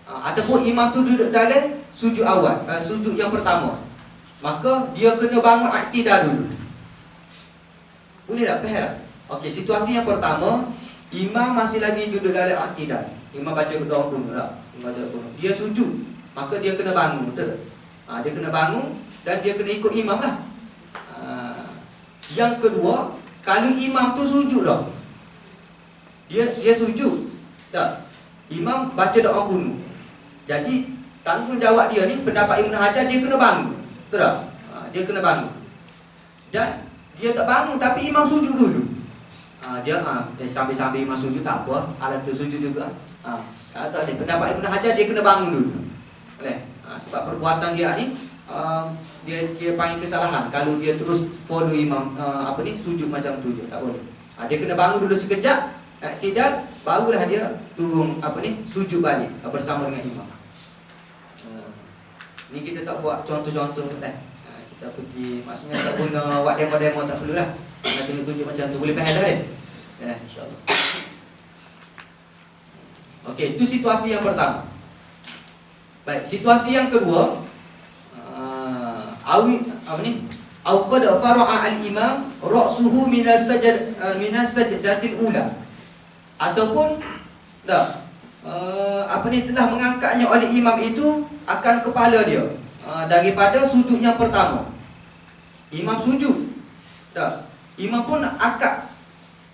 Ataupun imam tu duduk dalam sujud awal, sujud yang pertama. Maka dia kena bangun i'tidal dulu. Boleh tak? Faham tak? Okey, situasi yang pertama, imam masih lagi duduk dalam i'tidal. Imam baca doa dulu tak? Dia sujud, maka dia kena bangun, betul tak? Dia kena bangun dan dia kena ikut imam lah. Yang kedua, kalau imam tu sujud dah, dia sujud tak? Imam baca doa kuno. Jadi tanggungjawab dia ni, pendapat Ibn Hajar, dia kena bangun, betul tak? Dia kena bangun. Dan dia tak bangun tapi imam sujud dulu. Dia sambil-sambil imam sujud tak apa, alat tu sujud juga. Tak boleh. Pendapat Ibn Hajar, dia kena bangun dulu. Boleh? Sebab perbuatan dia ni dia panggil kesalahan kalau dia terus follow imam sujud macam tu je, tak boleh. Dia kena bangun dulu sekejap, i'tidal, barulah dia turun sujud balik bersama dengan imam. Ni kita tak buat contoh-contoh kan. Kita pergi, maksudnya tak guna buat demo-demo, tak perlulah. Nak tunjuk-tunjuk macam tu, boleh faham tak kan? Ya, insya-Allah. Okey, itu situasi yang pertama. Baik, situasi yang kedua, au qad fara'a al-imam ra'suhu min as-sajdatil ula. Ataupun telah mengangkatnya oleh imam itu akan kepala dia daripada sujud yang pertama. Imam sujud, tak? Imam pun angkat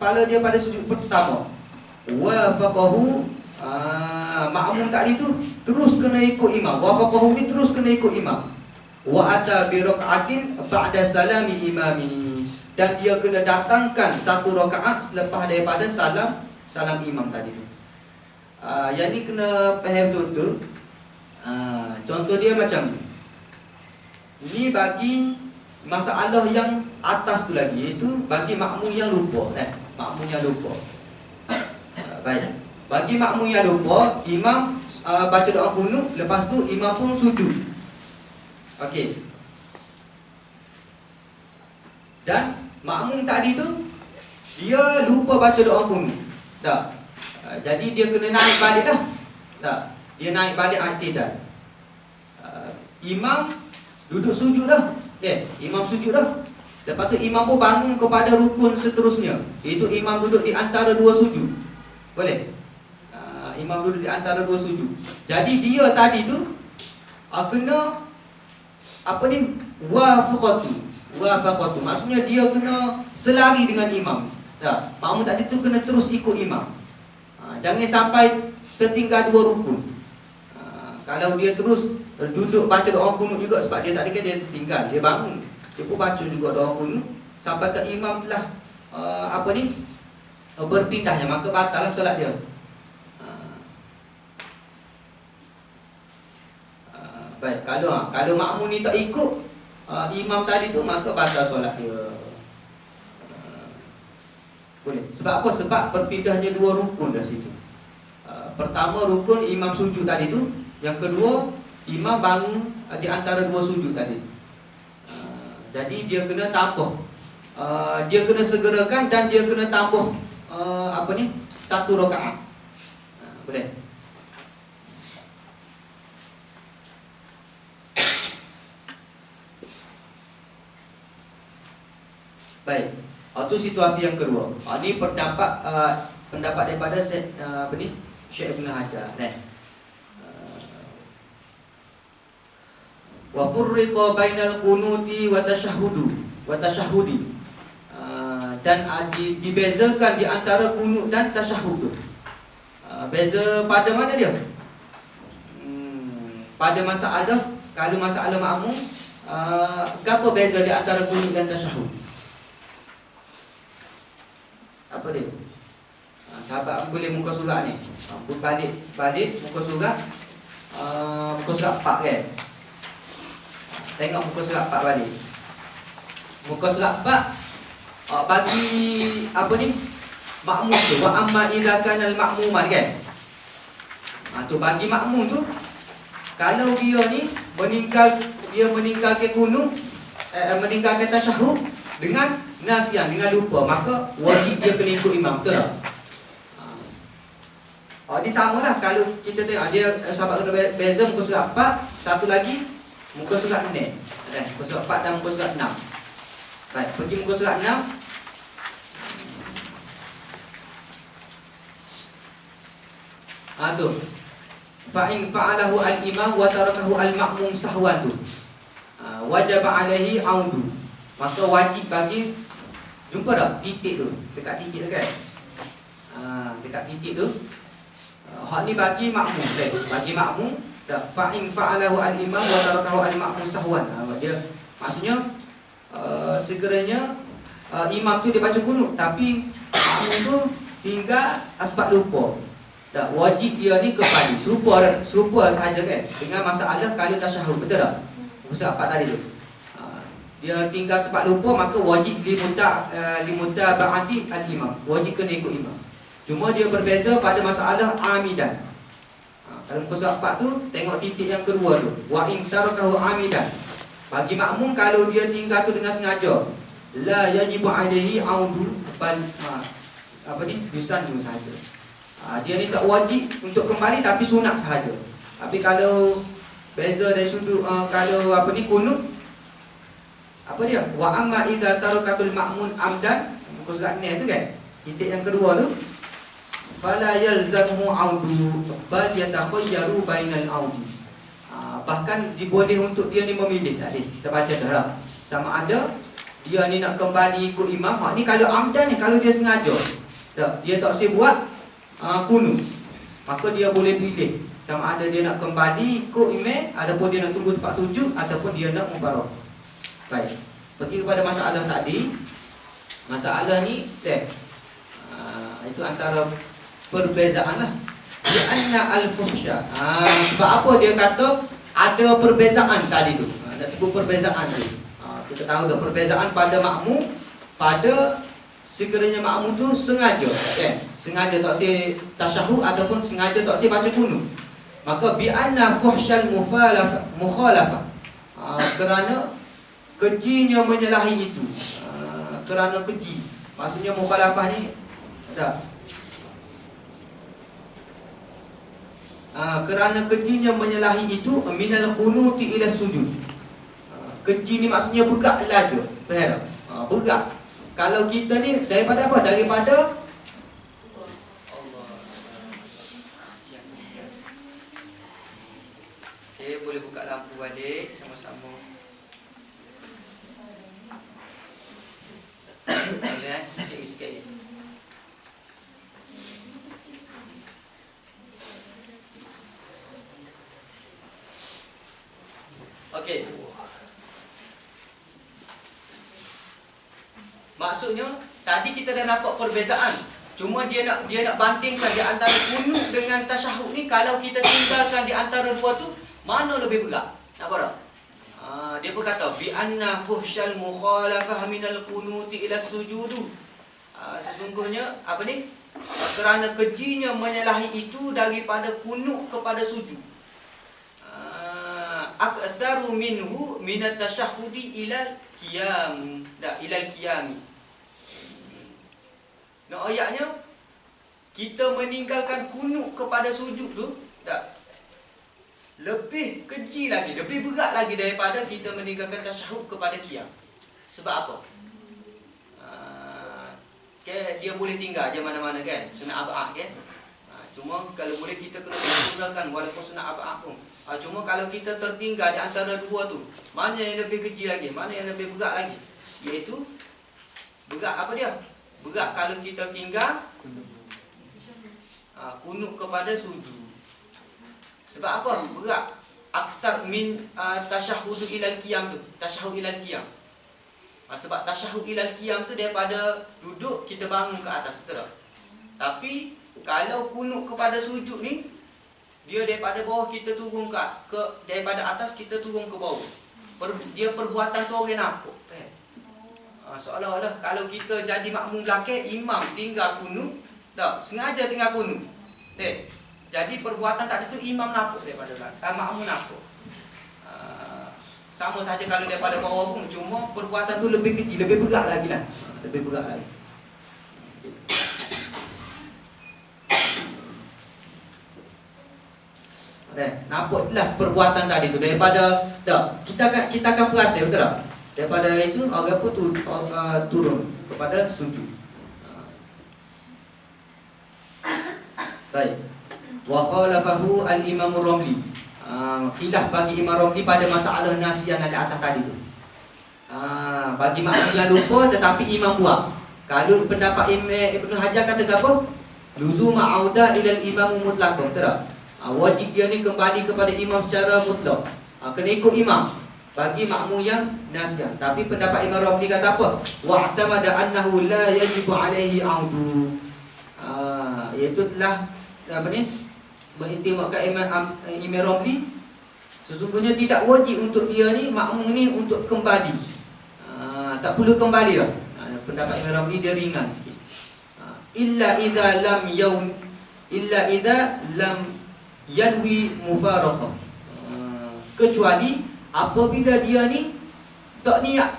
kepala dia pada sujud pertama. Wafaqahu, makmum tadi tu terus kena ikut imam. Wafaqahu ni terus kena ikut imam. Wa ata bi raka'atin ba'da salami imami, dan dia kena datangkan satu rakaat selepas daripada salam imam tadi tu. Yang ni kena faham betul-betul. Contoh dia macam ni. Ni bagi masalah yang atas tu lagi, iaitu bagi makmum yang lupa. Makmum yang lupa. Baik. Bagi makmum yang lupa, imam baca doa qunut, lepas tu imam pun sujud. Okey. Dan makmum tadi tu dia lupa baca doa qunut. Tak. Jadi dia kena naik balik dah. Tak. Dia naik balik i'tidal. Imam duduk sujud dah. Imam sujud dah. Lepas tu imam pun bangun kepada rukun seterusnya, iaitu imam duduk di antara dua sujud. Boleh? Imam duduk di antara dua sujud. Jadi dia tadi tu kena wafaqatu. Maksudnya dia kena selari dengan imam. Makmum tadi tu kena terus ikut imam. Jangan sampai tertinggal dua rukun. Kalau dia terus duduk baca doa qunut juga, sebab dia tadi kan dia tertinggal, dia bangun, dia pun baca juga doa qunut sampai ke imam telah berpindahnya, maka batallah solat dia. Baik, kalau makmum ni tak ikut imam tadi tu, maka batal solat dia. Boleh. Sebab apa? Sebab berpindahnya dua rukun dah situ. Pertama rukun imam sujud tadi tu, yang kedua imam bangun di antara dua sujud tadi. Jadi dia kena tambah, dia kena segerakan dan dia kena tambah satu rakaat. Boleh. Baik. Itu situasi yang kedua. Ini pendapat daripada Syekh Ibn Hajar. Wa furriqa bainal qunuti wa tashahhudi. Dan dibezakan di antara qunut dan tasyahhud. Beza pada mana dia? Pada masalah, kalau masalah makmum, apa beza di antara kunut dan tasyahud? Apa dia? Sahabat boleh muka surat ni. Balik muka surat. Muka surat 4 kan? Tengok muka surat 4 balik. Muka surat 4 bagi apa ni? Makmum tu, wa amma idza kana al-ma'muman kan? Tu bagi makmum tu, kalau dia ni meninggalkan kunut, meninggalkan tasyahud dengan nasyan, dengan lupa, maka wajib dia kena ikut imam, betul tak? Ini samalah kalau kita tengok dia sahabat kena beza muka surat 4, satu lagi muka surat 6. Muka surat 4 dan muka surat 6. Baik, pergi muka surat 6. Tu. Fa in fa'alahu al-imam wa tarakahu al-ma'mum sahwan tu. Wajib alaihi audu. Maka wajib bagi, jumpa tak titik tu? Dekat titik tu kan? Dekat titik tu. Hak ni bagi makmum, bagi makmum. Fa in fa'alahu al-imam wa tarakahu al-ma'mum sahwan. Dia maksudnya sekiranya imam tu dia baca kunut tapi makmum tu tinggal sebab lupa. Tak, wajib dia ni kembali serupa sahaja kan dengan masalah kalau tasyahud, betul tak? Muka apa tadi tu? Dia tinggal sebab lupa, maka wajib limutaba'ati al-imam, wajib kena ikut imam. Cuma dia berbeza pada masalah amidan. Kalau muka surat 4 tu, tengok titik yang kedua tu, wa in tarakahu amidan. Bagi makmum kalau dia tinggal tu dengan sengaja, la yajibu alaihi audu bal apa ni? Yusannu sahaja. Dia ni tak wajib untuk kembali tapi sunat sahaja. Tapi kalau beza dari sudut kalau apa ni kunut, apa dia? Wa amma idza tarakatul ma'mun amdan, muka surat ni tu kan. Titik yang kedua tu, fala yalzamuhu audu bal yatakhayyaru bainal audi. Bahkan diboleh untuk dia ni memilih tadi. Kita baca dah lah. Sama ada dia ni nak kembali ikut imam. Hak ni kalau amdan ni, kalau dia sengaja. Dia tak usah buat kunut, maka dia boleh pilih sama ada dia nak kembali ikut imam ataupun dia nak tunggu tempat sujud ataupun dia nak mubarak. Baik, pergi kepada masalah tadi. Masalah ni itu antara perbezaan lah. Di anna al-fuhsya. Sebab apa dia kata ada perbezaan tadi tu? Nak sebut perbezaan tadi. Kita tahu dah perbezaan pada makmum, pada sekiranya makmum tu sengaja, kan? Sengaja tak si tasyahud ataupun sengaja tak si baca kunut. Maka bi anna fuhsyal mukhalafah. Kerana kejinya menyalahi itu. Kerana keji. Maksudnya mukhalafah ni tak. Kerana kejinya menyalahi itu minal qunuti ila sujud. Keji ni maksudnya begak laju. Faham? Begak. Kalau kita ni daripada apa? Daripada okay, boleh buka lampu balik sama-sama. Boleh sikit-sikit. Okey. Maksudnya tadi kita dah nampak perbezaan. Cuma dia nak bandingkan di antara kunut dengan tasyahud ni. Kalau kita tinggalkan di antara dua tu, mana lebih berat? Nampak tak? Dia berkata bi anna fuhsyal mukhalafah minal qunuti ila sujudu. Sesungguhnya apa ni? Kerana kejinya menyalahi itu daripada kunut kepada sujud. Aktsaru minhu minat tasyahudi ilal qiyam. Ilal qiyami. Nah, ayatnya kita meninggalkan kunut kepada sujud tu tak, lebih keji lagi, lebih berat lagi daripada kita meninggalkan tasyahud kepada qiyam. Sebab apa? Dia boleh tinggal je mana-mana kan, sunat ab'ad kan. Cuma kalau boleh kita kena sempurnakan walaupun sunat ab'ad pun. Cuma kalau kita tertinggal di antara dua tu, mana yang lebih keji lagi, mana yang lebih berat lagi? Iaitu berat apa dia? Berat kalau kita tinggal kunut kepada sujud. Sebab apa? Berat. Aksar min tasyahud ilal qiyam tu. Tasyahud ilal qiyam. Sebab tasyahud ilal qiyam tu daripada duduk kita bangun ke atas, betul tak? Tapi kalau kunut kepada sujud ni, dia daripada bawah kita turun ke daripada atas kita turun ke bawah. Dia perbuatan tu orang nampak. Seolah-olah kalau kita jadi makmum belakang, imam tinggal kunut, tak sengaja tinggal kunut. Jadi perbuatan tadi tu imam nampak daripada belakang, makmum nampak. Sama saja kalau daripada bawah pun, cuma perbuatan tu lebih kecil, lebih berat lagi lah. Lebih berat lagi. Nampak jelas perbuatan tadi tu daripada tak, kita akan perasan, betul tak? Daripada itu orang pun turun kepada sujud. Baik. Wa khalafahu al-Imam Ramli. Khilaf bagi Imam Ramli pada masalah nasiyan yang di atas tadi tu. Bagi makmum yang lupa tetapi imam buat. Kalau pendapat Ibn Hajar kata apa? Luzuma auda ilal imam mutlaqan, betul tak? Wajib dia ni kembali kepada imam secara mutlak. Kena ikut imam bagi makmum yang nasiyan. Tapi pendapat Imam Ramli kata apa? Wa'tamada annahu la yajibu alaihi audu. Iaitu telah apa ni? Mengiktimakkan Imam Ramli, sesungguhnya tidak wajib untuk dia ni, makmum ni untuk kembali. Tak perlu kembali dah. Pendapat Imam Ramli dia ringan sikit. Illa idza lam yanwi mufaraqah. Kecuali apabila dia ni tak niat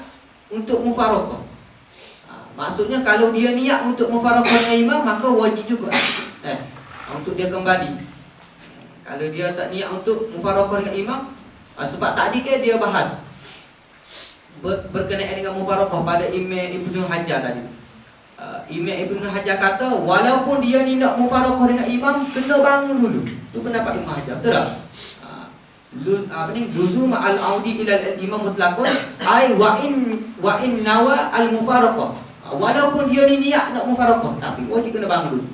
untuk mufaraqah. Maksudnya kalau dia niat untuk mufaraqah dengan imam, maka wajib juga untuk dia kembali. Kalau dia tak niat untuk mufaraqah dengan imam, sebab tadi kan dia bahas berkenaan dengan mufaraqah pada Imam Ibn Hajar tadi. Imam Ibn Hajar kata walaupun dia ni nak mufaraqah dengan imam, kena bangun dulu. Itu pendapat Ibn Hajar, betul tak? Luzum al-audi ila al-imam mutlaqan ai wa in nawa al-mufaraqah. Walaupun dia ni niat nak mufaraqah, tapi wajib kena bangun dulu.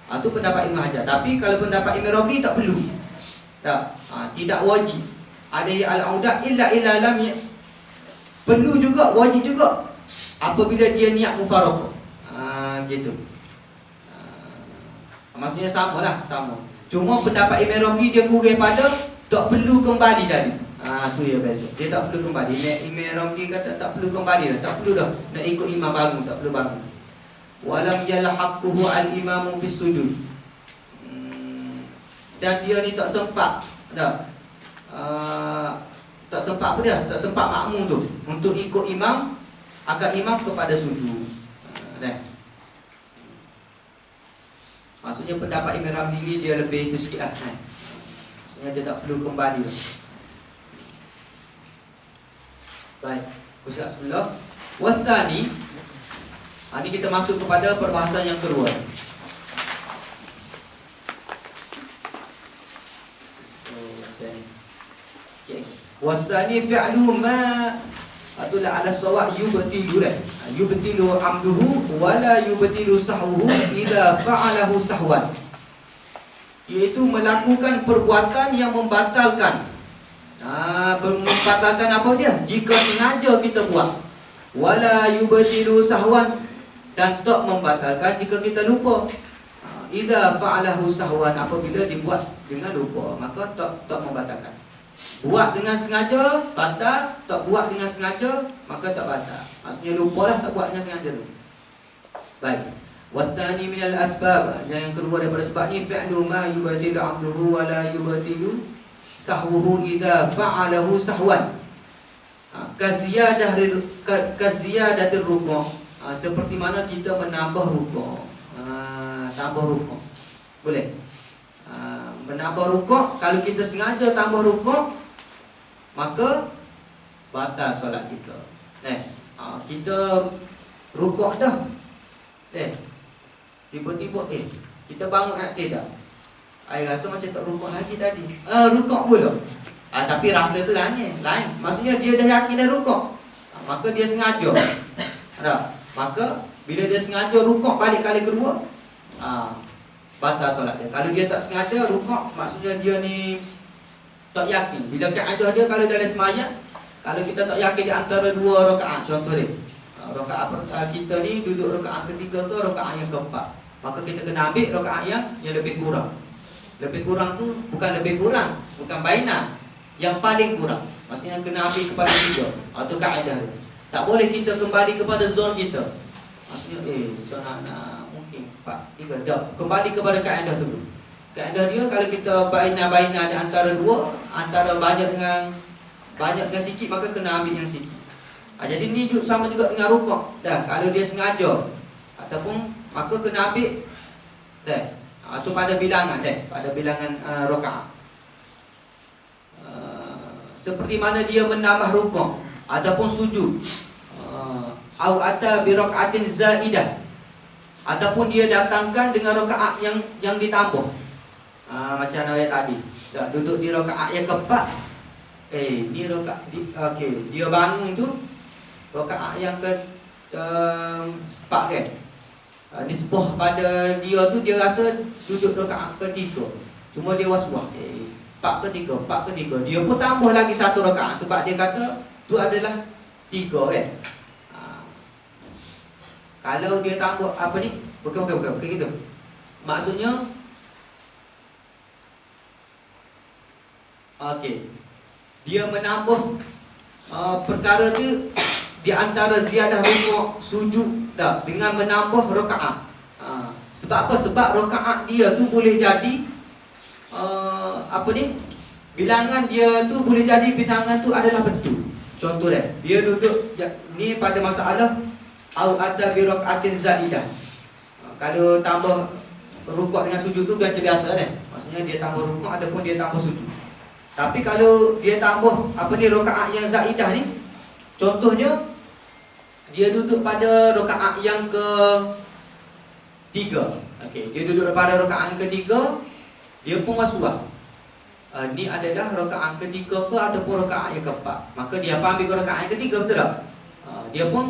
Itu pendapat Ibn Hajar. Tapi kalau pendapat Imam Ramli tak perlu. Tak, tidak wajib. Ada al-auda illa lam perlu juga, wajib juga apabila dia niat mufaraqah. Gitu. Maksudnya samalah, sama. Cuma pendapat Imam Ramli dia kurang pada tak perlu kembali tadi. Tu ya beza. Dia tak perlu kembali. Imam Ramli kata tak perlu kembali dah, tak perlu dah nak ikut imam bangun, tak perlu bangun. Walam yalhaquhu al-imamu fi sujud. Dan dia ni tak sempat dah. Tak sempat apa dia? Tak sempat makmum tu untuk ikut imam, agar imam kepada sujud. Maksudnya pendapat Imam Ramli ni dia lebih itu sikit lah. Maksudnya dia tak perlu kembali lah. Baik, usaha sebelah. Wathani, ini kita masuk kepada perbahasan yang kedua. Wasani fi'lu ma atulah ala sawab yubtilu amduhu wala yubtilu sahwuhu idza fa'alahu sahwan. Iaitu melakukan perbuatan yang membatalkan. Membatalkan apa dia? Jika sengaja kita buat. Wala yubtilu sahwan, dan tak membatalkan jika kita lupa. Idza fa'alahu sahwan, apabila dibuat dengan lupa, maka tak membatalkan. Buat dengan sengaja batal, tak buat dengan sengaja maka tak batal. Maksudnya lupalah, tak buat dengan sengaja tu. Baik. Wathani minal asbab, yang kedua daripada sebab ni, fi'lu ma yubtilu 'amduhu wa la yubtilu sahwuhu idza fa'alahu sahwan. Kaziyadatir ruku', seperti mana kita menambah ruku'. Tambah ruku'. Boleh. Menambah rukuk, kalau kita sengaja tambah rukuk, maka batal solat kita. Kita rukuk dah. Tiba-tiba kita bangun tidak. Rasa macam tak rukuk lagi tadi. Rukuk pula. Tapi rasa tu lain. Maksudnya dia dah yakin dah rukuk. Maka dia sengaja. Maka bila dia sengaja rukuk balik kali kedua, batal solat dia. Kalau dia tak sengaja rukuk, maksudnya dia ni tak yakin. Bila kaedah dia kalau dalam semayang, kalau kita tak yakin di antara dua rakaat, contoh dia, rakaat kita ni duduk rakaat ketiga ke rakaat yang keempat, maka kita kena ambil rakaat yang lebih kurang. Lebih kurang tu bukan lebih kurang, bukan baina, yang paling kurang. Maksudnya kena ambil kepada tiga. Itu kaedah dia. Tak boleh kita kembali kepada zon kita. Maksudnya zon anak mungkin 4, 3, tak. Kembali kepada kaedah tu. Kaedah dia kalau kita baina-baina di antara dua, antara banyak dengan sikit, maka kena ambil yang sikit. Jadi ni sama juga dengan rukuk. Dah, kalau dia sengaja ataupun maka kena ambil dah. Itu pada bilangan pada bilangan rakaat. Seperti mana dia menambah rukuk ataupun sujud. Au ata bi rakaatin zaidah. Ataupun dia datangkan dengan rakaat yang ditambah. Macam ayat tadi. Dah duduk di rakaat yang keempat. Ni rakaat okey, dia bangun tu rakaat yang keempat kan. Nisbah pada dia tu dia rasa duduk rakaat ketiga. Cuma dia was-was. 4 ke 3, 4 ke 3. Dia pun tambah lagi satu rakaat sebab dia kata tu adalah 3 kan. Kalau dia tambah apa ni? Bukan gitu. Maksudnya okey. Dia menambah perkara tu di antara ziyadah rukuk, sujud dengan menambah rakaat. Sebab apa? Sebab rakaat dia tu boleh jadi bilangan dia tu boleh jadi bilangan tu adalah betul. Contoh dia duduk ni pada masalah au ada bi rakaatin zaidah. Kalau tambah rukuk dengan sujud tu macam biasa kan. Maksudnya dia tambah rukuk ataupun dia tambah sujud. Tapi kalau dia tambah rakaat yang zaidah ni, contohnya dia duduk pada rakaat yang ke-3. Okey, dia duduk pada rakaat yang ke-3, dia pun was-was. Ni adalah rakaat ketiga ke ataupun rakaat yang keempat. Maka dia apa ambil rakaat yang ketiga, betul tak? Dia pun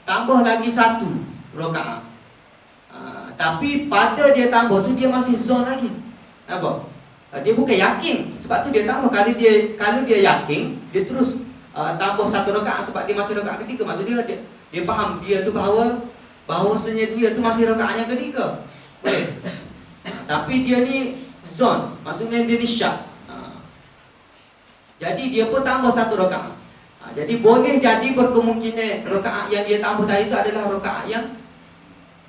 tambah lagi satu rakaat. Tapi pada dia tambah tu dia masih zon lagi. Apa? Dia bukan yakin. Sebab tu dia tambah. Kalau dia yakin, dia terus tambah satu rakaat sebab dia masih rakaat ketiga. Maksudnya dia faham dia tu bahawasanya dia tu masih rakaat yang ketiga. Boleh. Tapi dia ni zon, maksudnya dia ni syak. Jadi dia pun tambah satu rakaat. Jadi boleh jadi berkemungkinan rakaat yang dia tambah tadi itu adalah rakaat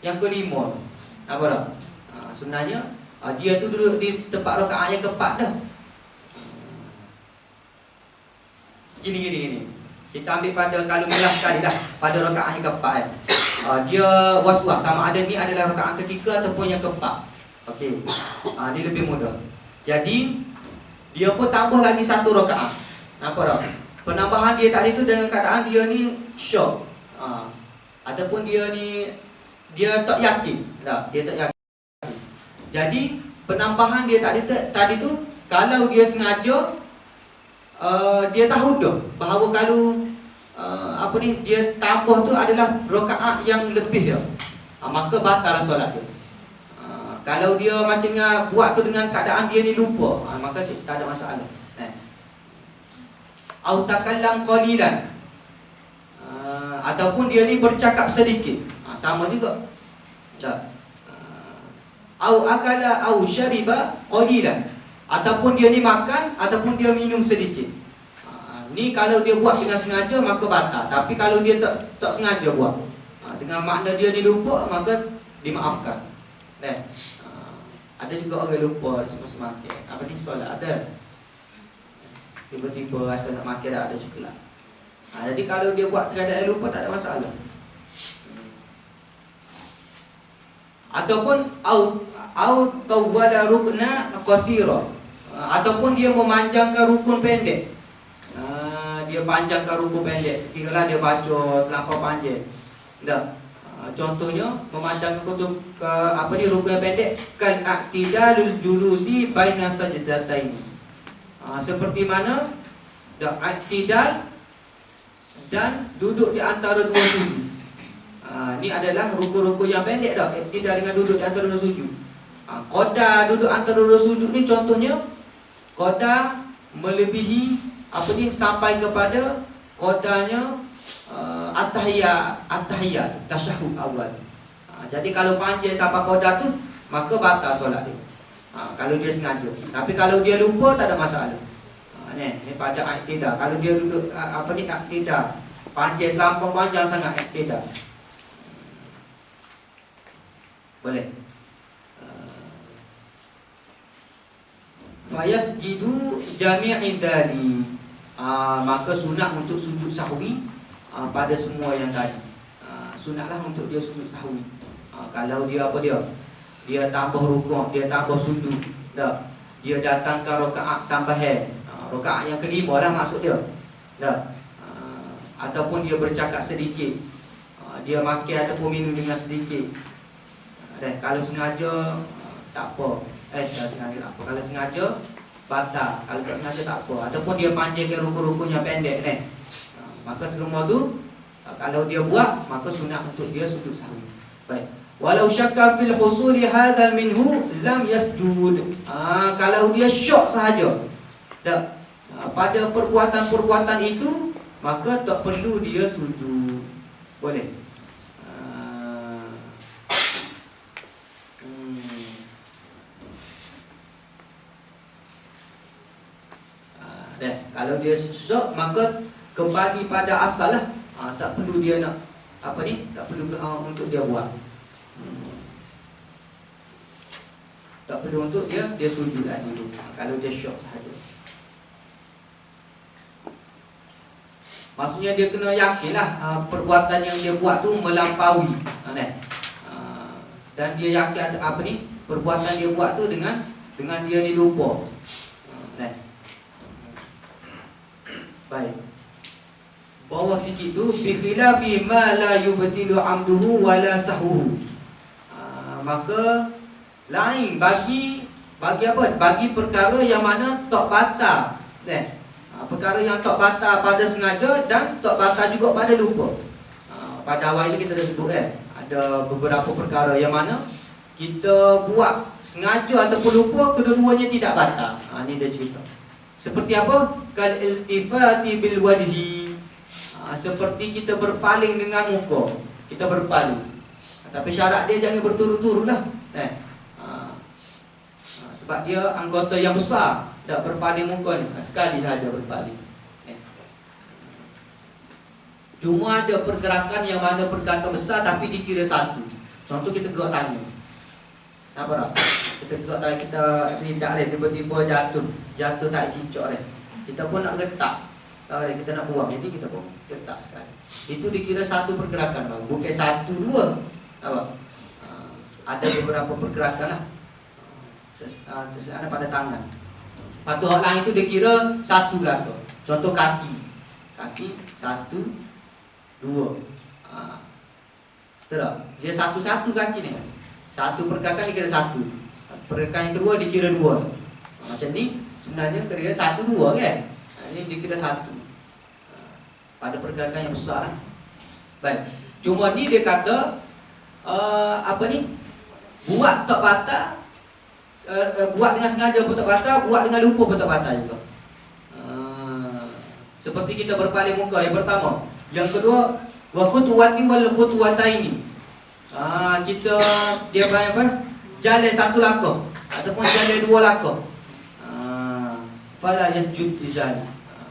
yang kelima. Apa tak? Sebenarnya dia tu duduk di tempat rakaat yang keempat dah. Gini. Kita ambil pada kalau mudah sekali lah pada rakaat yang keempat dia was-was sama ada ni adalah rakaat ketiga ataupun yang keempat. Okey. Ni lebih mudah. Jadi dia pun tambah lagi satu rakaat. Nampak tak? Penambahan dia tadi tu dengan keadaan dia ni syok. Ataupun dia tak yakin. Tak, dia tak yakin. Jadi penambahan dia tadi tu kalau dia sengaja dia tahu dah bahawa kalau dia tambah tu adalah rakaat yang lebih dah. Maka batal solat dia. Kalau dia macam buat tu dengan keadaan dia ni lupa, maka tak ada masalah. Au takallam qalilan. Ataupun dia ni bercakap sedikit. Sama juga. Au akala au syariba qalilan. Ataupun dia ni makan ataupun dia minum sedikit. Ni kalau dia buat dengan sengaja maka batal. Tapi kalau dia tak sengaja buat, dengan makna dia ni lupa, maka dimaafkan. Ada juga orang lupa semasa makan. Solat ada. Tiba-tiba rasa nak makan dah ada coklat. Jadi kalau dia buat terhadap lupa tak ada masalah. Ataupun au tawwala rukna qathira. Ataupun dia memanjangkan rukun pendek. Dia panjangkan rukun pendek. Kiralah dia baca terlampau panjang. Dah. Contohnya memandangkan kutub rukun yang pendek kan aqtidalul julusi baina sajdataini. Seperti mana aqtidal dan duduk di antara dua sujud. Ini adalah rukun-rukun yang pendek dah. Aqtidal dengan duduk di antara dua sujud. Qadar duduk antara dua sujud ni contohnya qadar melebihi apa ni sampai kepada qadarnya at-tahiyat tasyahud awal. Jadi kalau panjang sampai qadar tu maka batal solat dia. Kalau dia sengaja. Tapi kalau dia lupa tak ada masalah. Ni pada i'tidal. Kalau dia duduk apa ni i'tidal, panjang terlampau panjang sangat i'tidal. Boleh. Fayasjidu jami'i dzali. Maka sunat untuk sujud sahwi pada semua yang tadi. Sunatlah untuk dia sujud sahwi. Kalau dia apa dia? Dia tambah rukuk, dia tambah sujud. Tak. Dia datangkan rakaat tambahan. Rakaat yang kelima lah maksud dia. Tak. Ataupun dia bercakap sedikit. Dia makan ataupun minum dengan sedikit. Kalau sengaja tak apa. Kalau sengaja tak apa. Kalau sengaja batal. Kalau tak sengaja tak apa. Ataupun dia panjangkan rukun-rukun yang pendek ni. Maka semua tu kalau dia buat maka sunat untuk dia sujud sahwi. Baik. Walau syakka fil husuli hadzal minhu lam yasjud. Kalau dia syok sahaja. Tak. Pada perbuatan-perbuatan itu maka tak perlu dia sujud. Boleh. Kalau dia syok maka kembali pada asal lah. Tak perlu dia nak apa ni? Tak perlu untuk dia buat. Tak perlu untuk dia sujud lah dulu. Kalau dia syok sahaja. Maksudnya dia kena yakinlah perbuatan yang dia buat tu melampaui. Dan dia yakin apa ni? Perbuatan dia buat tu dengan dia ni lupa. Baik. Bawah sikit tu bi khilafi ma la yubtilu amduhu wala sahwuhu. Maka lain bagi apa? Bagi perkara yang mana tak batal. Perkara yang tak batal pada sengaja dan tak batal juga pada lupa. Pada awal itu kita dah sebut ada beberapa perkara yang mana kita buat sengaja ataupun lupa, kedua-duanya tidak batal. Ini dia cerita. Seperti apa? Kal iltifati bil wajhi. Seperti kita berpaling dengan muka. Kita berpaling. Tapi syarat dia jangan berturut-turut lah. Sebab dia anggota yang besar. Tak berpaling muka ni. Sekali saja berpaling. Cuma ada pergerakan yang mana pergerakan besar tapi dikira satu. Contoh kita gerak tangan. Apa tak? Kita gerak tangan, kita tidak boleh tiba-tiba jatuh tak cincok ni. Kita pun nak letak. Kita nak buang, jadi kita pun letak sekali. Itu dikira satu pergerakan bang. Bukan satu dua. Apa? Ada beberapa pergerakan lah. Terus ada pada tangan. Patu hak lain itu dikira satu belakang. Contoh kaki. Kaki satu, dua. Betul tak? Dia satu-satu kaki ni. Satu pergerakan dikira satu. Pergerakan yang kedua dikira dua. Macam ni sebenarnya kira satu dua kan? Ini dikira satu. Pada pergerakan yang besar. Baik. Cuma ni dia kata apa ni? Buat tak batal. Buat dengan sengaja pun tak batal, buat dengan lupa pun tak batal juga. Seperti kita berpaling muka yang pertama. Yang kedua, wa khutwati wal khutwataini. Kita dia apa? Jalan satu langkah ataupun jalan dua langkah. Fala yasjud izal.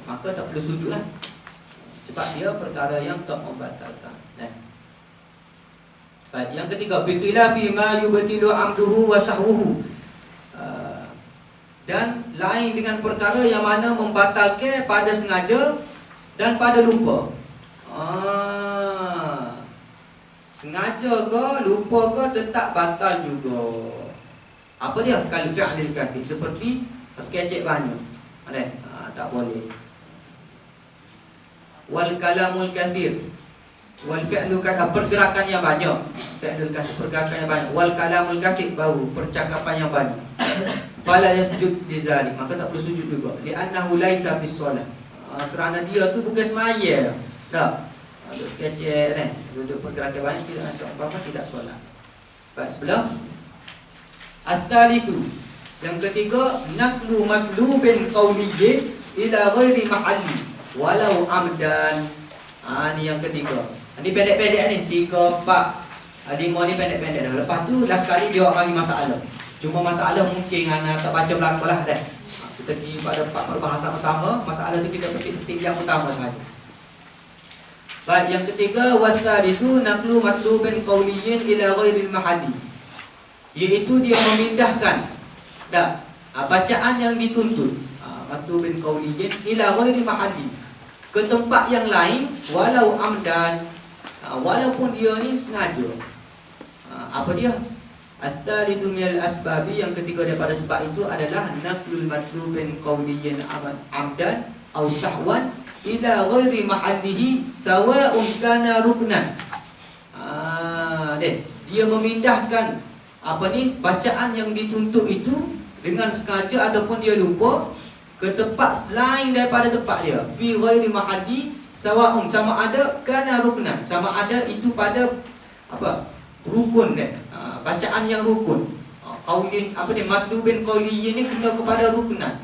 Maka tak perlu sujudlah. Sebab dia perkara yang tak membatalkan. Baik, yang ketiga, bi khilafi ma yubtilu amduhu wa sahwuhu. Dan lain dengan perkara yang mana membatalkan pada sengaja dan pada lupa. Sengaja ke, lupa ke, tetap batal juga. Apa dia? Kal fi'lil kathir. Seperti kecek banyak. Tak boleh. Wal kalamul kathir. Wal fi'lu kathir. Pergerakan yang banyak. Fi'lul kathir. Pergerakan yang banyak. Wal kalamul kathir. Baru percakapan yang banyak. Fala yasjud lizalik. Maka tak perlu sujud juga. Li'annahu laisa fis solah. Kerana dia tu bukan semaya. Tak. Duduk kecek ni. Duduk pergerakan banyak. Tidak masuk apa-apa. Tidak solat. Baik, sebelah. As-salisu, yang ketiga, naqlu matlubin qawliyyin ila ghairi mahalli walau amdan. Ni yang ketiga. Ni pendek-pendek ni, 3, 4, 5 ni pendek-pendek dah. Lepas tu last kali dia bagi masalah. Cuma masalah mungkin anak tak baca belakang lah dah. Kita pergi pada perbahasan pertama, masalah tu kita petik yang pertama sahaja. Baik, yang ketiga, wasalisu naqlu matlubin qawliyyin ila ghairi mahalli, iaitu dia memindahkan bacaan yang dituntut, matlubin qawliyyin ila ghairi mahalli, ke tempat yang lain walau amdan, walaupun dia ni sengaja. Apa dia? As-salisu minal asbabi, yang ketiga daripada sebab itu adalah naqlul matlubin qawliyyin amdan aw sahwan ila ghairi mahallihi sawa'un kana ruknan. Dia memindahkan bacaan yang dituntut itu dengan sengaja ataupun dia lupa ke tempat selain daripada tempat dia. Fi ghairi mahalli sawa'un, sama ada kana ruknan, sama ada itu pada rukun bacaan yang rukun. Qaulin matlubin qauliyyin ni kena kepada ruknan.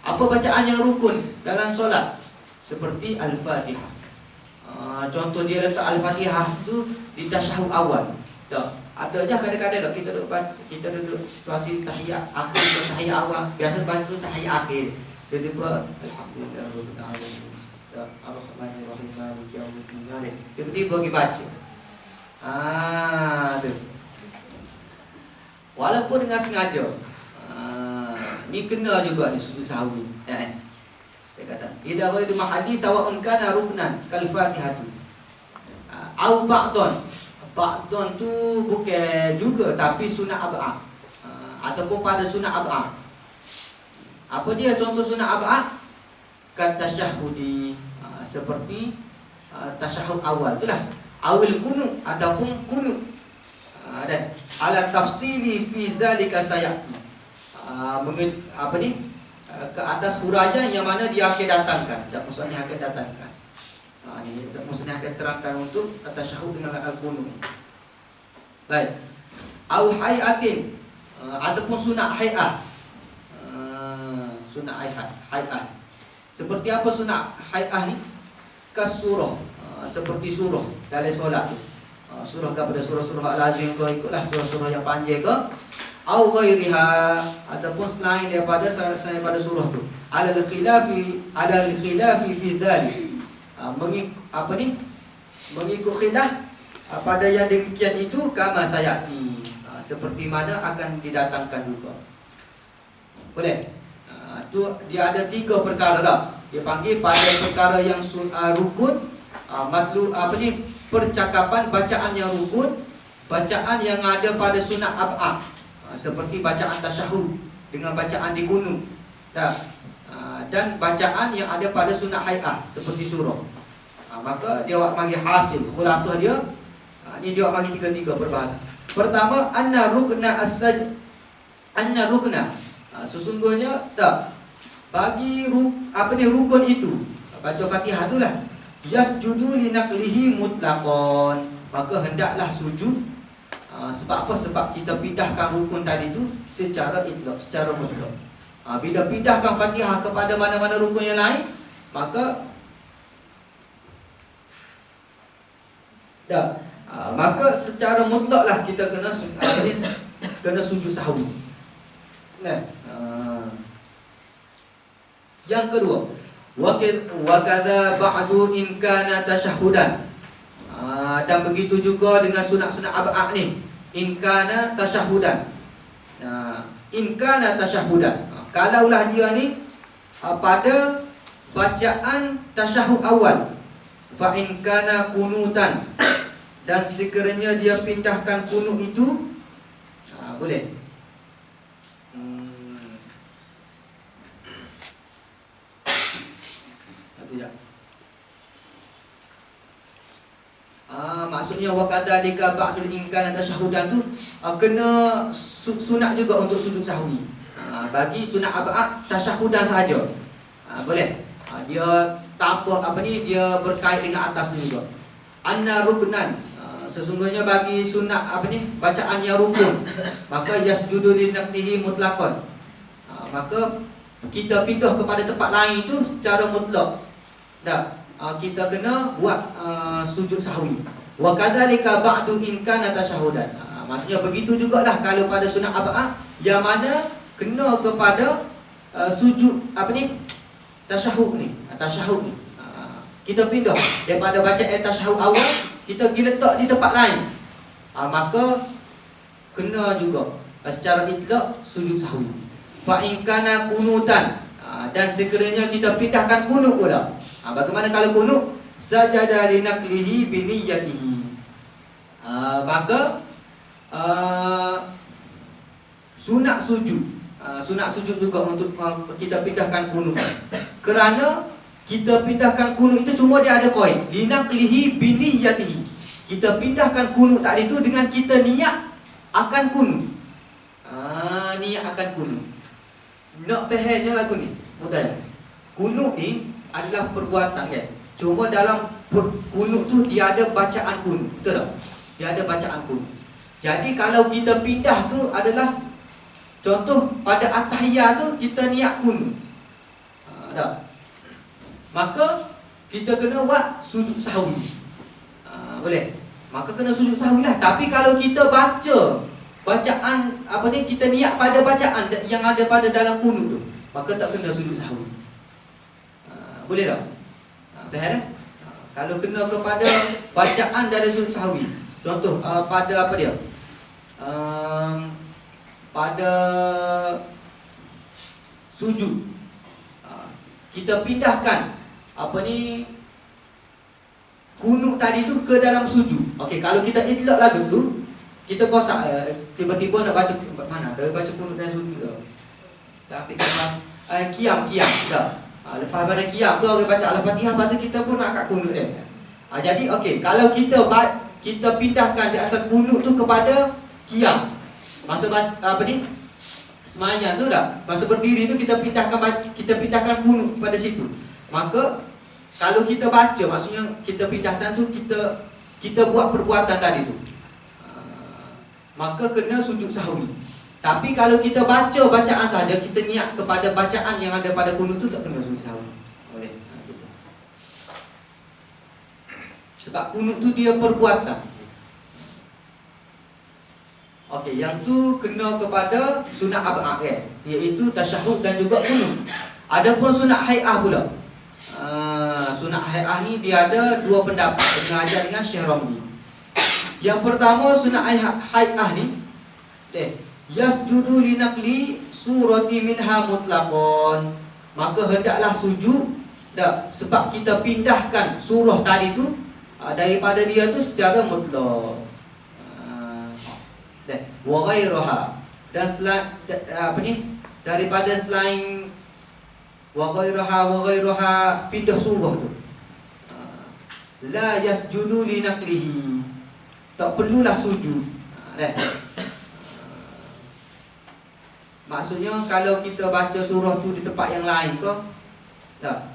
Apa bacaan yang rukun dalam solat? Seperti Al-Fatihah. Contoh dia letak Al-Fatihah tu di tasyahud awal. Ada je kadang-kadang kita duduk situasi tahiyat akhir atau tahiyat awal. Biasa baca tahiyat akhir. Tiba-tiba alhamdulillah rabbil alamin. Ar-Rahmanir Rahim Maliki Yaumiddin. Tiba-tiba pergi baca. Tu. Walaupun dengan sengaja. Ni kena juga ni sujud sahwi. Dia kata, "Ila ghairi mahalli sawa'un kana ruknan kal Fatihatu." Au ba'dun. Ba'dun tu bukan juga tapi sunat ab'ad. Ataupun pada sunat ab'ad. Apa dia contoh sunat ab'ad? Kat tasyahudi, seperti tasyahud awal itulah. Awil kunut ataupun kunut. Dan ala tafsili fi zalika sayati. Ke atas huraian yang mana dia akan datangkan. Tak maksudnya akan datangkan. Ini tak maksudnya akan terangkan untuk tasyahud dengan al-qunut. Baik. Au hayatin, ataupun sunat hay'ah. Sunat hay'ah. Seperti apa sunat hay'ah ni? Kas surah. Seperti surah dalam solat tu. Surah kepada surah-surah al-azim ke, ikutlah surah-surah yang panjang ke. Au ghairiha, ataupun selain daripada surah tu. Alal khilafi fi dzalik. Mengikut khilaf pada yang demikian itu kama sayati, seperti mana akan didatangkan juga. Boleh? Tu dia ada 3 perkara dah. Dia panggil pada perkara yang rukun, percakapan bacaan yang rukun, bacaan yang ada pada sunat ab'ad. Seperti bacaan tasyahud dengan bacaan di kunut. Dan bacaan yang ada pada sunat hay'ah seperti surah. Maka dia awak bagi hasil khulasah dia. Ni dia awak bagi 3 perbahasan. Pertama, anna rukna sesungguhnya bagi rukun itu, baca Fatihah itulah, yasjudu li naqlihi mutlaqan, maka hendaklah sujud. Sebab apa? Sebab kita pindahkan rukun tadi tu secara itlaq, secara mutlak. Bila pindahkan Fatihah kepada mana-mana rukun yang lain, maka maka secara mutlaklah kita kena sujud sahwi. Yang kedua, wa kadza ba'du in kana tasyahudan. Dan begitu juga dengan sunat-sunat ab'ad ni, in kana tasyahudan. In kana tasyahudan, kalaulah dia ni pada bacaan tasyahud awal, fa in kana kunutan, dan sekiranya dia pindahkan kunut itu, boleh. Maksudnya wakadzalika ba'dul imkan tasyahudan tu kena sunat juga untuk sujud sahwi. Bagi sunat ab'ad tasyahudan sahaja. Boleh. Dia tanpa dia berkait dengan atas tu juga. Anna ruknan, Sesungguhnya bagi sunat bacaan yang rukun, maka yasjudu li naqlihi mutlaqan. Maka kita pindah kepada tempat lain itu secara mutlak. Kita kena buat sujud sahwi. Wa kadzalika ba'du in kana tasyahudan. Maksudnya begitu jugalah kalau pada sunat arba'ah yang mana kena kepada sujud tasyahud ni. Kita pindah daripada bacaan tasyahud awal, kita pergi letak di tempat lain. Maka kena juga secara itlaq sujud sahwi. Fa in kana kunutan, dan sekiranya kita pindahkan kunut pula. Bagaimana kalau kunut? Sajada li naqlihi bi niyyatihi. Maka sunat sujud juga untuk kita pindahkan kunut. Kerana kita pindahkan kunut itu cuma dia ada qaid li naqlihi bi niyyatihi. Kita pindahkan kunut tadi itu dengan kita niat akan kunut. Niat akan kunut. Nak fahamnya lagu ni mudah. Kunut ni adalah perbuatan kan. Cuma dalam kunut tu dia ada bacaan kunut. Betul tak? Dia ada bacaan kunut. Jadi kalau kita pindah tu adalah contoh pada at-tahiyat tu kita niat kunut. Tak? Maka kita kena buat sujud sahwi. Boleh? Maka kena sujud sahwi lah. Tapi kalau kita baca bacaan kita niat pada bacaan yang ada pada dalam kunut tu, maka tak kena sujud sahwi. Boleh tak? Faham tak? Kalau kena kepada bacaan dari sujud sahwi. Contoh pada pada sujud, kita pindahkan kunut tadi tu ke dalam sujud. Okey, kalau kita itlaq lagu tu, kita kosak tiba-tiba nak baca mana? Dah baca kunut dan sujud dah. Tapi kalau qiyam dah. Lepas pada qiyam tu orang baca Al-Fatihah, lepas tu kita pun nak kat kunut dia. Jadi okey, kalau kita pindahkan di atas kunut tu kepada qiyam. Masa semayang tu dah. Masa berdiri tu kita pindahkan kunut pada situ. Maka kalau kita baca, maksudnya kita pindahkan tu kita buat perbuatan tadi tu. Maka kena sujud sahwi. Tapi kalau kita baca bacaan saja, kita niat kepada bacaan yang ada pada kunut tu, tak kena sujud sahwi. Boleh. Gitu. Sebab kunut tu dia perbuatan. Okey, yang tu kena kepada sunat arba'ah kan, iaitu tasyahud dan juga kunut. Adapun sunat hai'ah pula. Sunat hai'ah ni dia ada dua pendapat Ibn Hajar dengan Syekh Ramli. Yang pertama sunat hai'ah ni yasjudu li naqli surati minha mutlaqan. Maka hendaklah sujud sebab kita pindahkan surah tadi tu daripada dia tu secara mutlak. Wa ghairuha, dan daripada selain wa ghairuha pindah surah tu. La yasjudu li naqlihi, tak perlulah sujud. Maksudnya kalau kita baca surah tu di tempat yang lain ke, tak.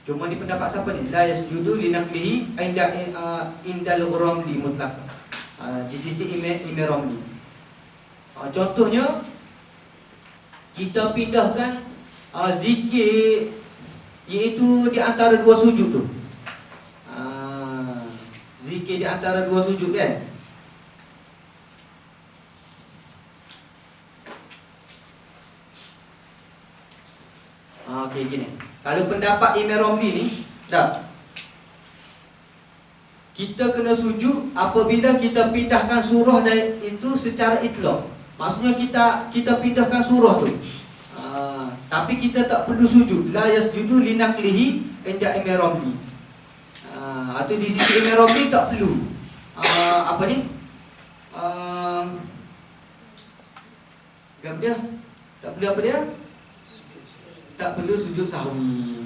Cuma di pendapat siapa ni? La yasjudu li naqlihi indal Ramli mutlaq. Di sisi Imam Ramli. Contohnya kita pindahkan zikir, iaitu di antara dua sujud tu. Zikir di antara dua sujud kan. Okey, gini. Kalau pendapat Imam Ramli ni, kita kena sujud apabila kita pindahkan surah dari itu secara itlaq. Maksudnya kita pindahkan surah tu. Tapi kita tak perlu sujud. La yasjudu li naqlihi inda Imam Ramli. Atau di sisi Imam Ramli tak perlu. Dia tak perlu apa dia? Tak perlu sujud sahwi.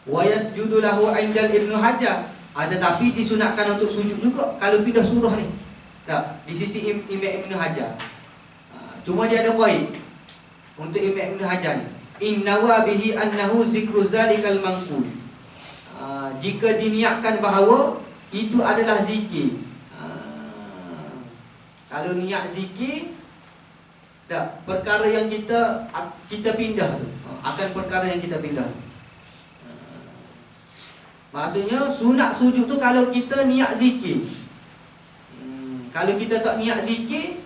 Wa yasjudu lahu indal Ibnu Hajar. Tetapi disunatkan untuk sujud juga kalau pindah surah ni. Tak, di sisi Imam Ibnu Hajar. Cuma dia ada qaid untuk Imam Ibnu Hajar ni. Inna wa bihi annahu zikru zalikal manqul. jika diniatkan bahawa itu adalah zikir. Kalau niat zikir, perkara yang kita pindah tu, akan perkara yang kita pindah. Maksudnya sunat sujud tu kalau kita niat zikir. Kalau kita tak niat zikir,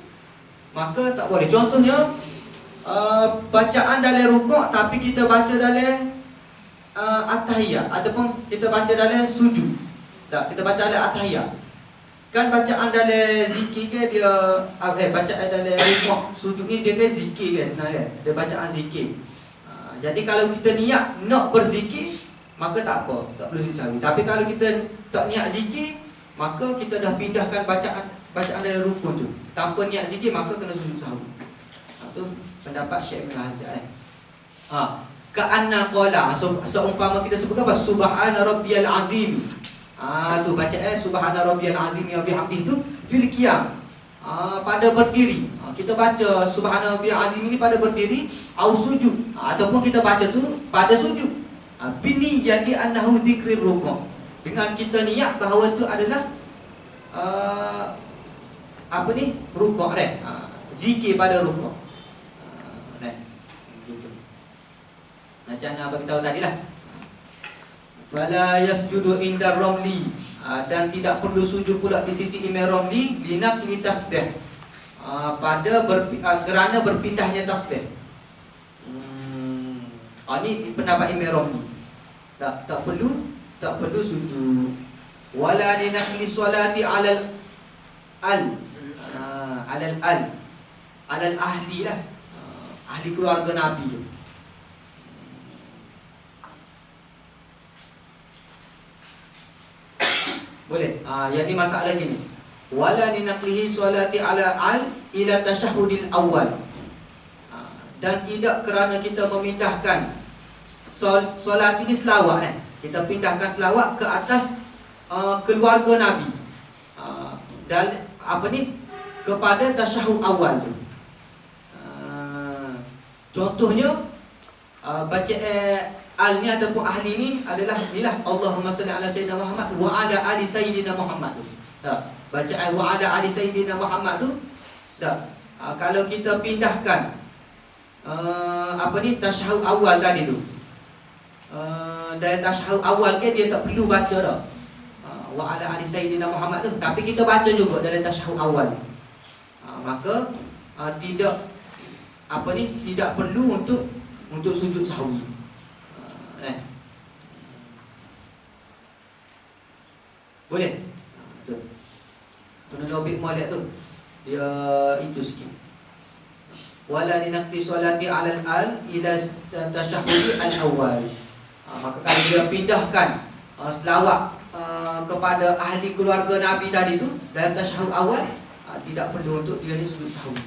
maka tak boleh. Contohnya bacaan dalam rukuk tapi kita baca dalam at-tahiyat, ataupun kita baca dalam sujud. Kita baca dalam at-tahiyat. Kan bacaan dalam zikir ke dia bacaan dalam rukuk sujud ni dia kan zikir kan sebenarnya. Dia bacaan zikir. Jadi kalau kita niat nak berzikir, maka tak apa, tak perlu sujud sahwi. Tapi kalau kita tak niat zikir, maka kita dah pindahkan bacaan dalam rukun tu. Tanpa niat zikir maka kena sujud sahwi. Itu pendapat Syekh Ibn Hajar. Ka'anna qala, seumpama kita sebut apa? Subhana rabbiyal azim. Tu baca subhana rabbiyal azim wa bihamdihi tu fil qiyam. Pada berdiri. Kita baca subhana rabbiyal azim ini pada berdiri au sujud. Ataupun kita baca tu pada sujud. Bini jadi annahu dzikrir rukuk. Dengan kita niat bahawa itu adalah rukuk zikir pada rukuk. Macam apa kita tahu tadi lah. Fala yasjudu inda ramli, dan tidak perlu sujud pula di sisi Imam Ramli linaqli tasbih, kerana berpindahnya tasbih. Ini pendapat Imam Ramli. Tak perlu sujud. Wala linaqli solati alal ahli lah, ahli keluarga Nabi tu. Boleh. Yang ni masalah gini. Wala linaqlihi solati ala ila tasyahudil awal. Dan tidak kerana kita memindahkan solat ini selawat kita pindahkan selawat ke atas keluarga Nabi. Dan kepada tasyahud awal tu. Contohnya baca al ni ataupun ahli ni adalah inilah Allahumma salli ala sayyidina Muhammad wa ala ali sayyidina Muhammad tu. Bacaan wa ala ali sayyidina Muhammad tu. Kalau kita pindahkan tasyahud awal tadi tu. Dari tasyahud awal ke dia tak perlu baca dah. Wa ala ali sayyidina Muhammad tu, tapi kita baca juga dari tasyahud awal. Maka tidak perlu untuk sujud sahwi. Boleh? Tu. Penulis Bik Malik tu dia itu sikit. Wala linaqti solati alal ila tasyahudi al-awwal. Maka kalau dia pindahkan selawat kepada ahli keluarga Nabi tadi tu dalam tasyahud awal, tidak perlu untuk dia ni sujud sahwi.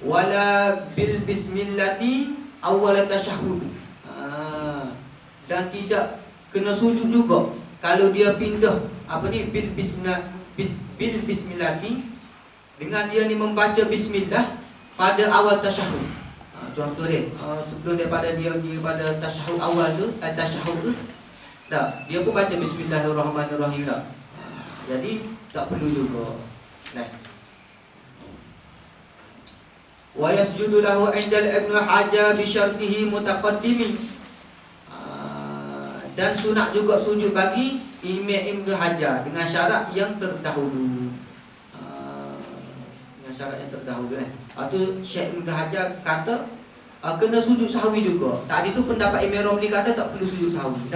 Wala bil bismillati awwal tasyahud. Dan tidak kena sujud juga kalau dia pindah bil bismillati, dengan dia ni membaca bismillah pada awal tasyahud. Contoh dia sebelum daripada dia pergi pada tasyahud awal tu, tasyahud tu dia pun baca bismillahirrahmanirrahim dah. Jadi tak perlu juga. Wa yasjudu lahu indal Ibnu Hajar bi syartihi mutaqaddimi. Dan sunat juga sujud bagi Imam Ibnu Hajar dengan syarat yang terdahulu. Dengan syarat yang terdahulu Itu Syekh Ibnu Hajar kata kena sujud sahwi juga. Tadi tu pendapat Imam Ramli kata tak perlu sujud sahwi.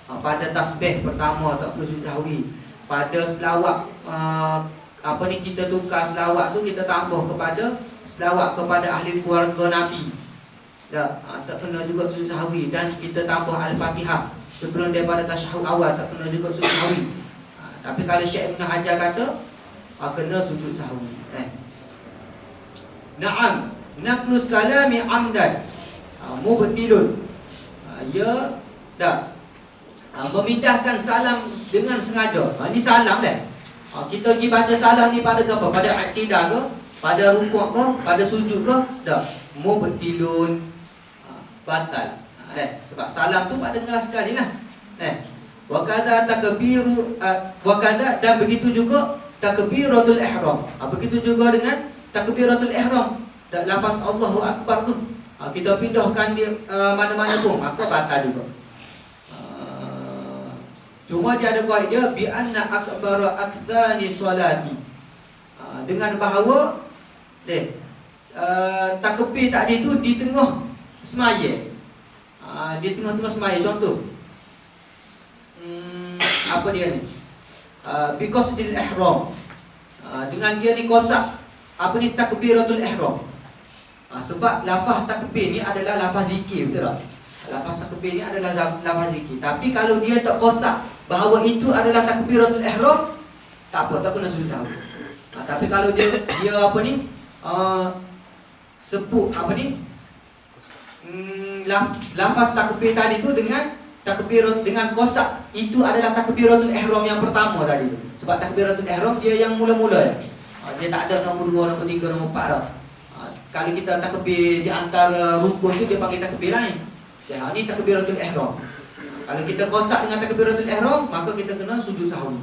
Pada tasbih pertama tak perlu sujud sahwi. Pada selawat kita tukar selawat tu, kita tambah kepada selawat kepada ahli keluarga Nabi. Tak kena juga sujud sahwi. Dan kita tambah Al-Fatihah sebelum daripada tasyahud awal, tak kena juga sujud sahwi. Tapi kalau Syekh Ibn Hajar kata kena sujud sahwi. Na'am, naqlu salami amdan mubtilun. Ya, tak. Memindahkan salam dengan sengaja. Ini salam kita pergi baca salam ni pada apa? Pada akidah ke? Pada rukuk ke? Pada sujud ke? Tak. Mubtilun, batal. Sebab salam tu pada kelas sekali lah. Wa kadza takbiru wa kadza, dan begitu juga takbiratul ihram. Begitu juga dengan takbiratul ihram. Dan lafaz Allahu Akbar tu kita pindahkan di mana-mana pun maka batal juga. Cuma dia ada kaedah bi anna akbara aktsani solati. Dengan bahawa takbir tadi tu di tengah semaya. Di tengah-tengah semaya, contoh. Apa dia ni? Because dil ihram. Dengan dia ni kosak apa ni takbiratul ihram. Sebab lafaz takbir ni adalah lafaz zikir, betul tak? Lafaz takbir ni adalah lafaz zikir. Tapi kalau dia tak kosak bahawa itu adalah takbiratul ihram, tak apa, tak kena sujud sahwi. Tapi kalau dia apa ni? Sebut apa ni? Lafaz takbir tadi tu dengan takbirat dengan kosak, itu adalah takbiratul ihram yang pertama tadi tu. Sebab takbiratul ihram dia yang mula-mula ya. Dia tak ada nombor 2, nombor 3, nombor 4 dah. Kalau kita takbir di antara rukun tu dia panggil takbir lain. Ya, ni takbiratul ihram. Kalau kita kosak dengan takbiratul ihram, maka kita kena sujud sahwi.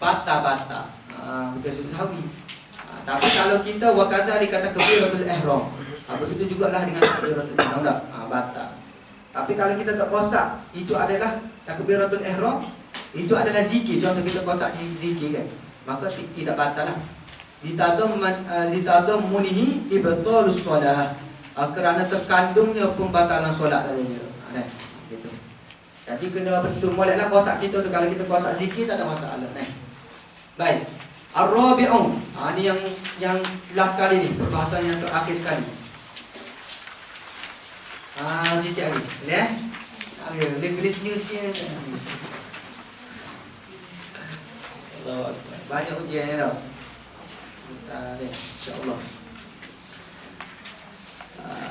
Bata-bata. Bukan sujud sahwi. Tapi kalau kita wakadha dikata takbiratul ihram, begitu jugalah dengan takbiratul ihram dah. Bata. Tapi kalau kita tak kosak, itu adalah takbiratul ihram, itu adalah zikir. Contoh kita kosak zikir kan, maka tidak batal lah. Litadam munihi ibtalus solat, kerana terkandungnya pembatalan solat tadi. Gitu. Jadi kena betul moleklah kosak kita tu. Kalau kita kosak zikir tak ada masalah. Baik. Ar-rabi'u. Ni yang last kali ni, perbahasan yang terakhir sekali. Sikit lagi. Ya. Boleh senyum sikit. Banyak ujian ni tau. InsyaAllah.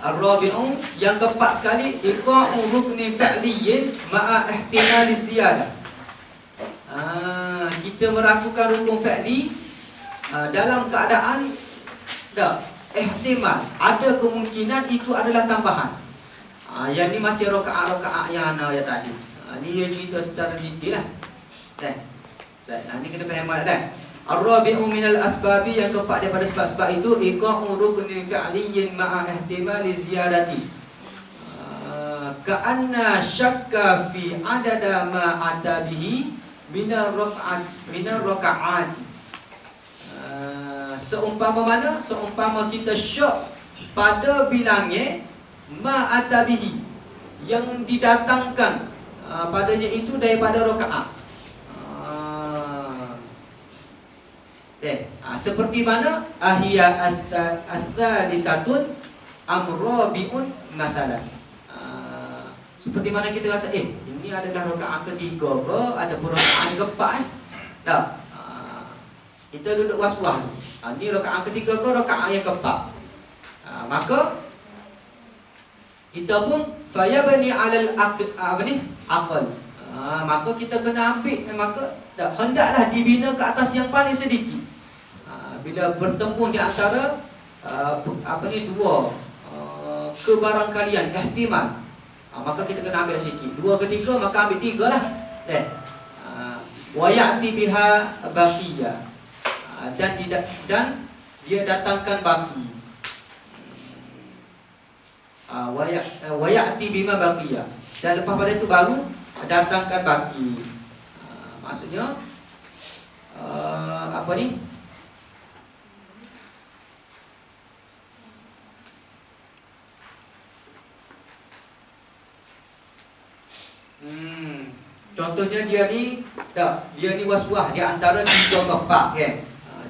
Ar-rabi'u, yang keempat sekali, iqa'u rukni fa'liyin ma'a ihtimali siyadah. Kita merakukan rukun fa'li dalam keadaan ihtimal, ada kemungkinan itu adalah tambahan. Yang ni macam rakaat-rakaat yang ana ayat tadi. Ni dia cerita secara detail lah. Ni kena faham kan? Ar-rabi'u minal asbabi, yang keempat daripada sebab-sebab itu, iqa'u ruknin fi'liyyin ma'a ihtimali ziyadati. Ka'anna syakka fi adada ma ata bihi minar raka'at. Seumpama mana? Seumpama kita syak pada bilangnya ma ata bihi, yang didatangkan padanya itu daripada rakaat. Seperti mana? Ahya as-salisatun amrabiun masalan. Seperti mana kita rasa ini adalah rakaat ketiga ke ataupun rakaat keempat dah. Kita duduk was-was. Ini rakaat ketiga ke rakaat yang keempat. Maka kita pun fayabni alal aqal. Maka kita kena ambil, maka hendaklah dibina ke atas yang paling sedikit. Bila bertemu di antara dua kebarangkalian ihtimal, maka kita kena ambil sikit. Dua ketiga maka ambil tiga lah. Wa ya'ti biha baqiyah, dan dia datangkan baki. Wa ya'ti bima baqiyah, dan lepas pada itu baru datangkan baki. Maksudnya apa ni? Contohnya dia ni was-was di antara 3 ke 4 kan.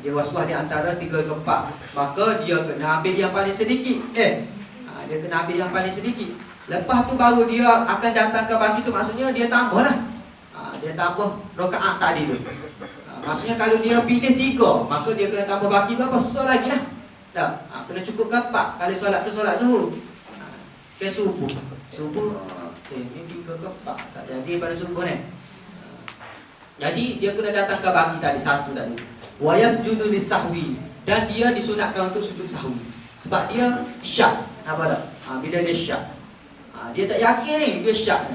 Dia was-was di antara 3 ke 4. Maka dia kena ambil yang paling sedikit kan. Dia kena ambil yang paling sedikit. Lepas tu baru dia akan datangkan baki tu, maksudnya dia tambah lah. Dia tambah rakaat tadi tu. Maksudnya kalau dia pilih 3, maka dia kena tambah baki berapa? So lagi lah. Kena cukup ke 4 kali solat tu solat zuhur. Ke subuh. Ini 3 ke 4 tak jadi pada subuh ni. Jadi dia kena datangkan baki tadi, 1 tadi. Wa yasjudu lisahwi, dan dia disunatkan untuk sujud sahwi. Sebab dia syak. Apa tak? Bila dia syak, dia tak yakin ni, dia syak.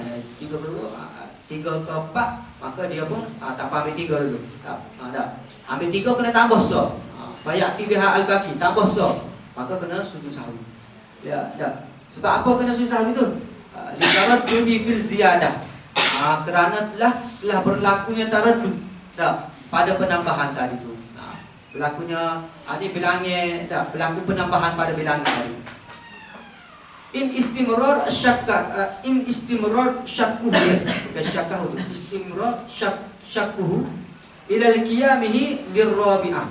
3 ke 4, maka dia pun tak ambil 3 dulu. Tak. Ambil 3 kena tambah so. Fayati biha al-baqi, tambah so. Maka kena sujud sahwi. Ya, dah. Sebab apa kena sujud sahwi tu? Litaraddudi fil ziyadah. Kerana telah berlakunya taraddud pada penambahan tadi tu. Berlakunya ni bilangnya berlaku penambahan pada bilangan tadi. In istimrar syakkuhu, bukan syakkahu tu. Istimrar syakkuhu ila al-qiyamihi lirrabi'ah.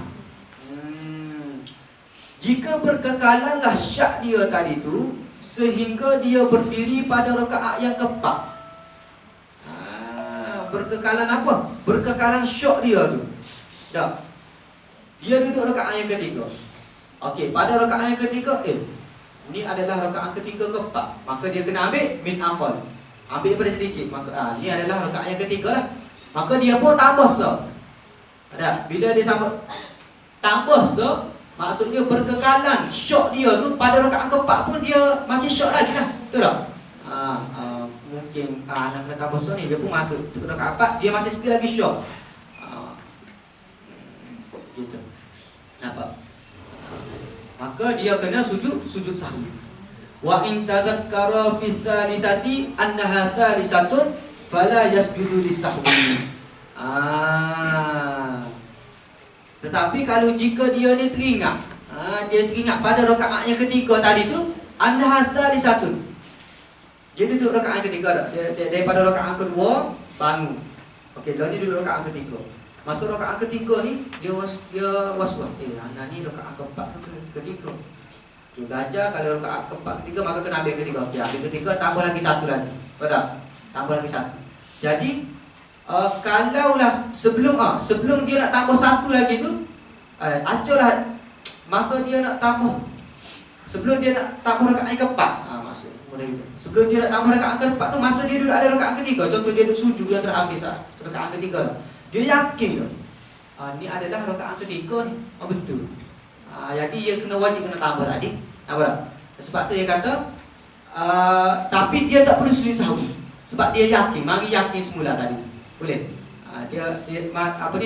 Jika berkekalanlah syak dia tadi tu sehingga dia berdiri pada rakaat yang keempat. Berkekalan apa? Berkekalan syak dia tu. Dah. Dia duduk rakaat yang ketiga. Okey, pada rakaat yang ketiga, ini adalah rakaat ketiga keempat. Maka dia kena ambil min aqal. Ambil daripada sedikit. Maka ini adalah rakaat yang ketiga lah. Maka dia pun tambah sa. Ada. Bila dia tambah sa, maksudnya berkekalan syok dia tu pada rakaat keempat pun dia masih syok lagi lah. Betul tak? Mungkin nak kena tambah sa ni, dia pun masuk rakaat 4, dia masih still lagi syok. Gitu. Nampak? Maka dia kena sujud sahwi. Wa in tadhakkara fi thalithati annaha thalitsatun fala yasjudu lis-sahwi. Tetapi kalau jika dia ni teringat, dia teringat pada rakaat yang ketiga tadi tu, annaha thalitsatun. Dia duduk rakaat yang ketiga dah. Dia daripada rakaat kedua bangun. Okey, dia ni duduk rakaat ketiga. Masuk rakaat ketiga ni dia was-was. Anak ni rakaat keempat ketiga. Dia belajar kalau rakaat keempat ketiga maka kena ambil ketiga. Okey, ambil ketiga tambah lagi satu lagi. Betul tak? Tambah lagi satu. Jadi kalaulah sebelum dia nak tambah satu lagi tu, aculah masa dia nak tambah sebelum dia nak tambah rakaat yang keempat. Maksud mudah gitu. Sebelum dia nak tambah rakaat keempat tu, masa dia duduk ada rakaat ketiga, contoh dia duduk sujud yang terakhir rakaat ketiga lah. Dia yakin tu. Ni adalah rakaat ketiga ni. Betul. Jadi dia wajib kena tambah tadi. Apa tak? Sebab tu dia kata tapi dia tak perlu sujud sahwi. Sebab dia yakin, mari yakin semula tadi. Boleh. Dia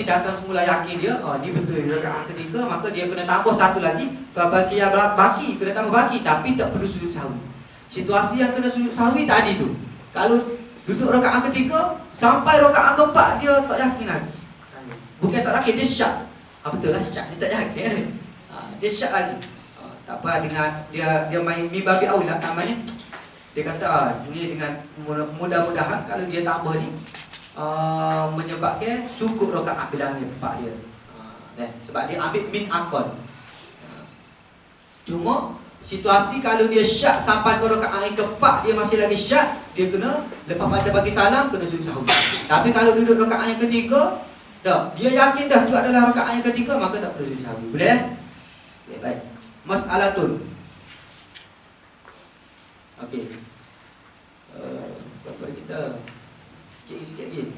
datang semula yakin dia, ni betul rakaat ketiga, maka dia kena tambah satu lagi. Baki kena tambah baki, tapi tak perlu sujud sahwi. Situasi yang kena sujud sahwi tadi tu, kalau duduk rakaat ketiga sampai rakaat keempat dia tak yakin lagi. Bukan tak yakin, dia syak. Betul lah syak, dia tak yakin. Dia syak lagi. Tak apa, dengan dia main mibabi aula namanya. Dia kata ini dengan mudah-mudahan kalau dia tambah ni menyebabkan cukup rakaat bilangan empat dia. Sebab dia ambil min aqal. Cuma situasi kalau dia syak sampai ke rakaat yang keempat dia masih lagi syak, dia kena lepas pada bagi salam kena sujud sahwi. Tapi kalau duduk rakaat yang ketiga, dia yakin dah itu adalah rakaat yang ketiga, maka tak perlu sujud sahwi. Boleh? Baik. Mas'alatun. Okey. Berapa kita? Sikit lagi.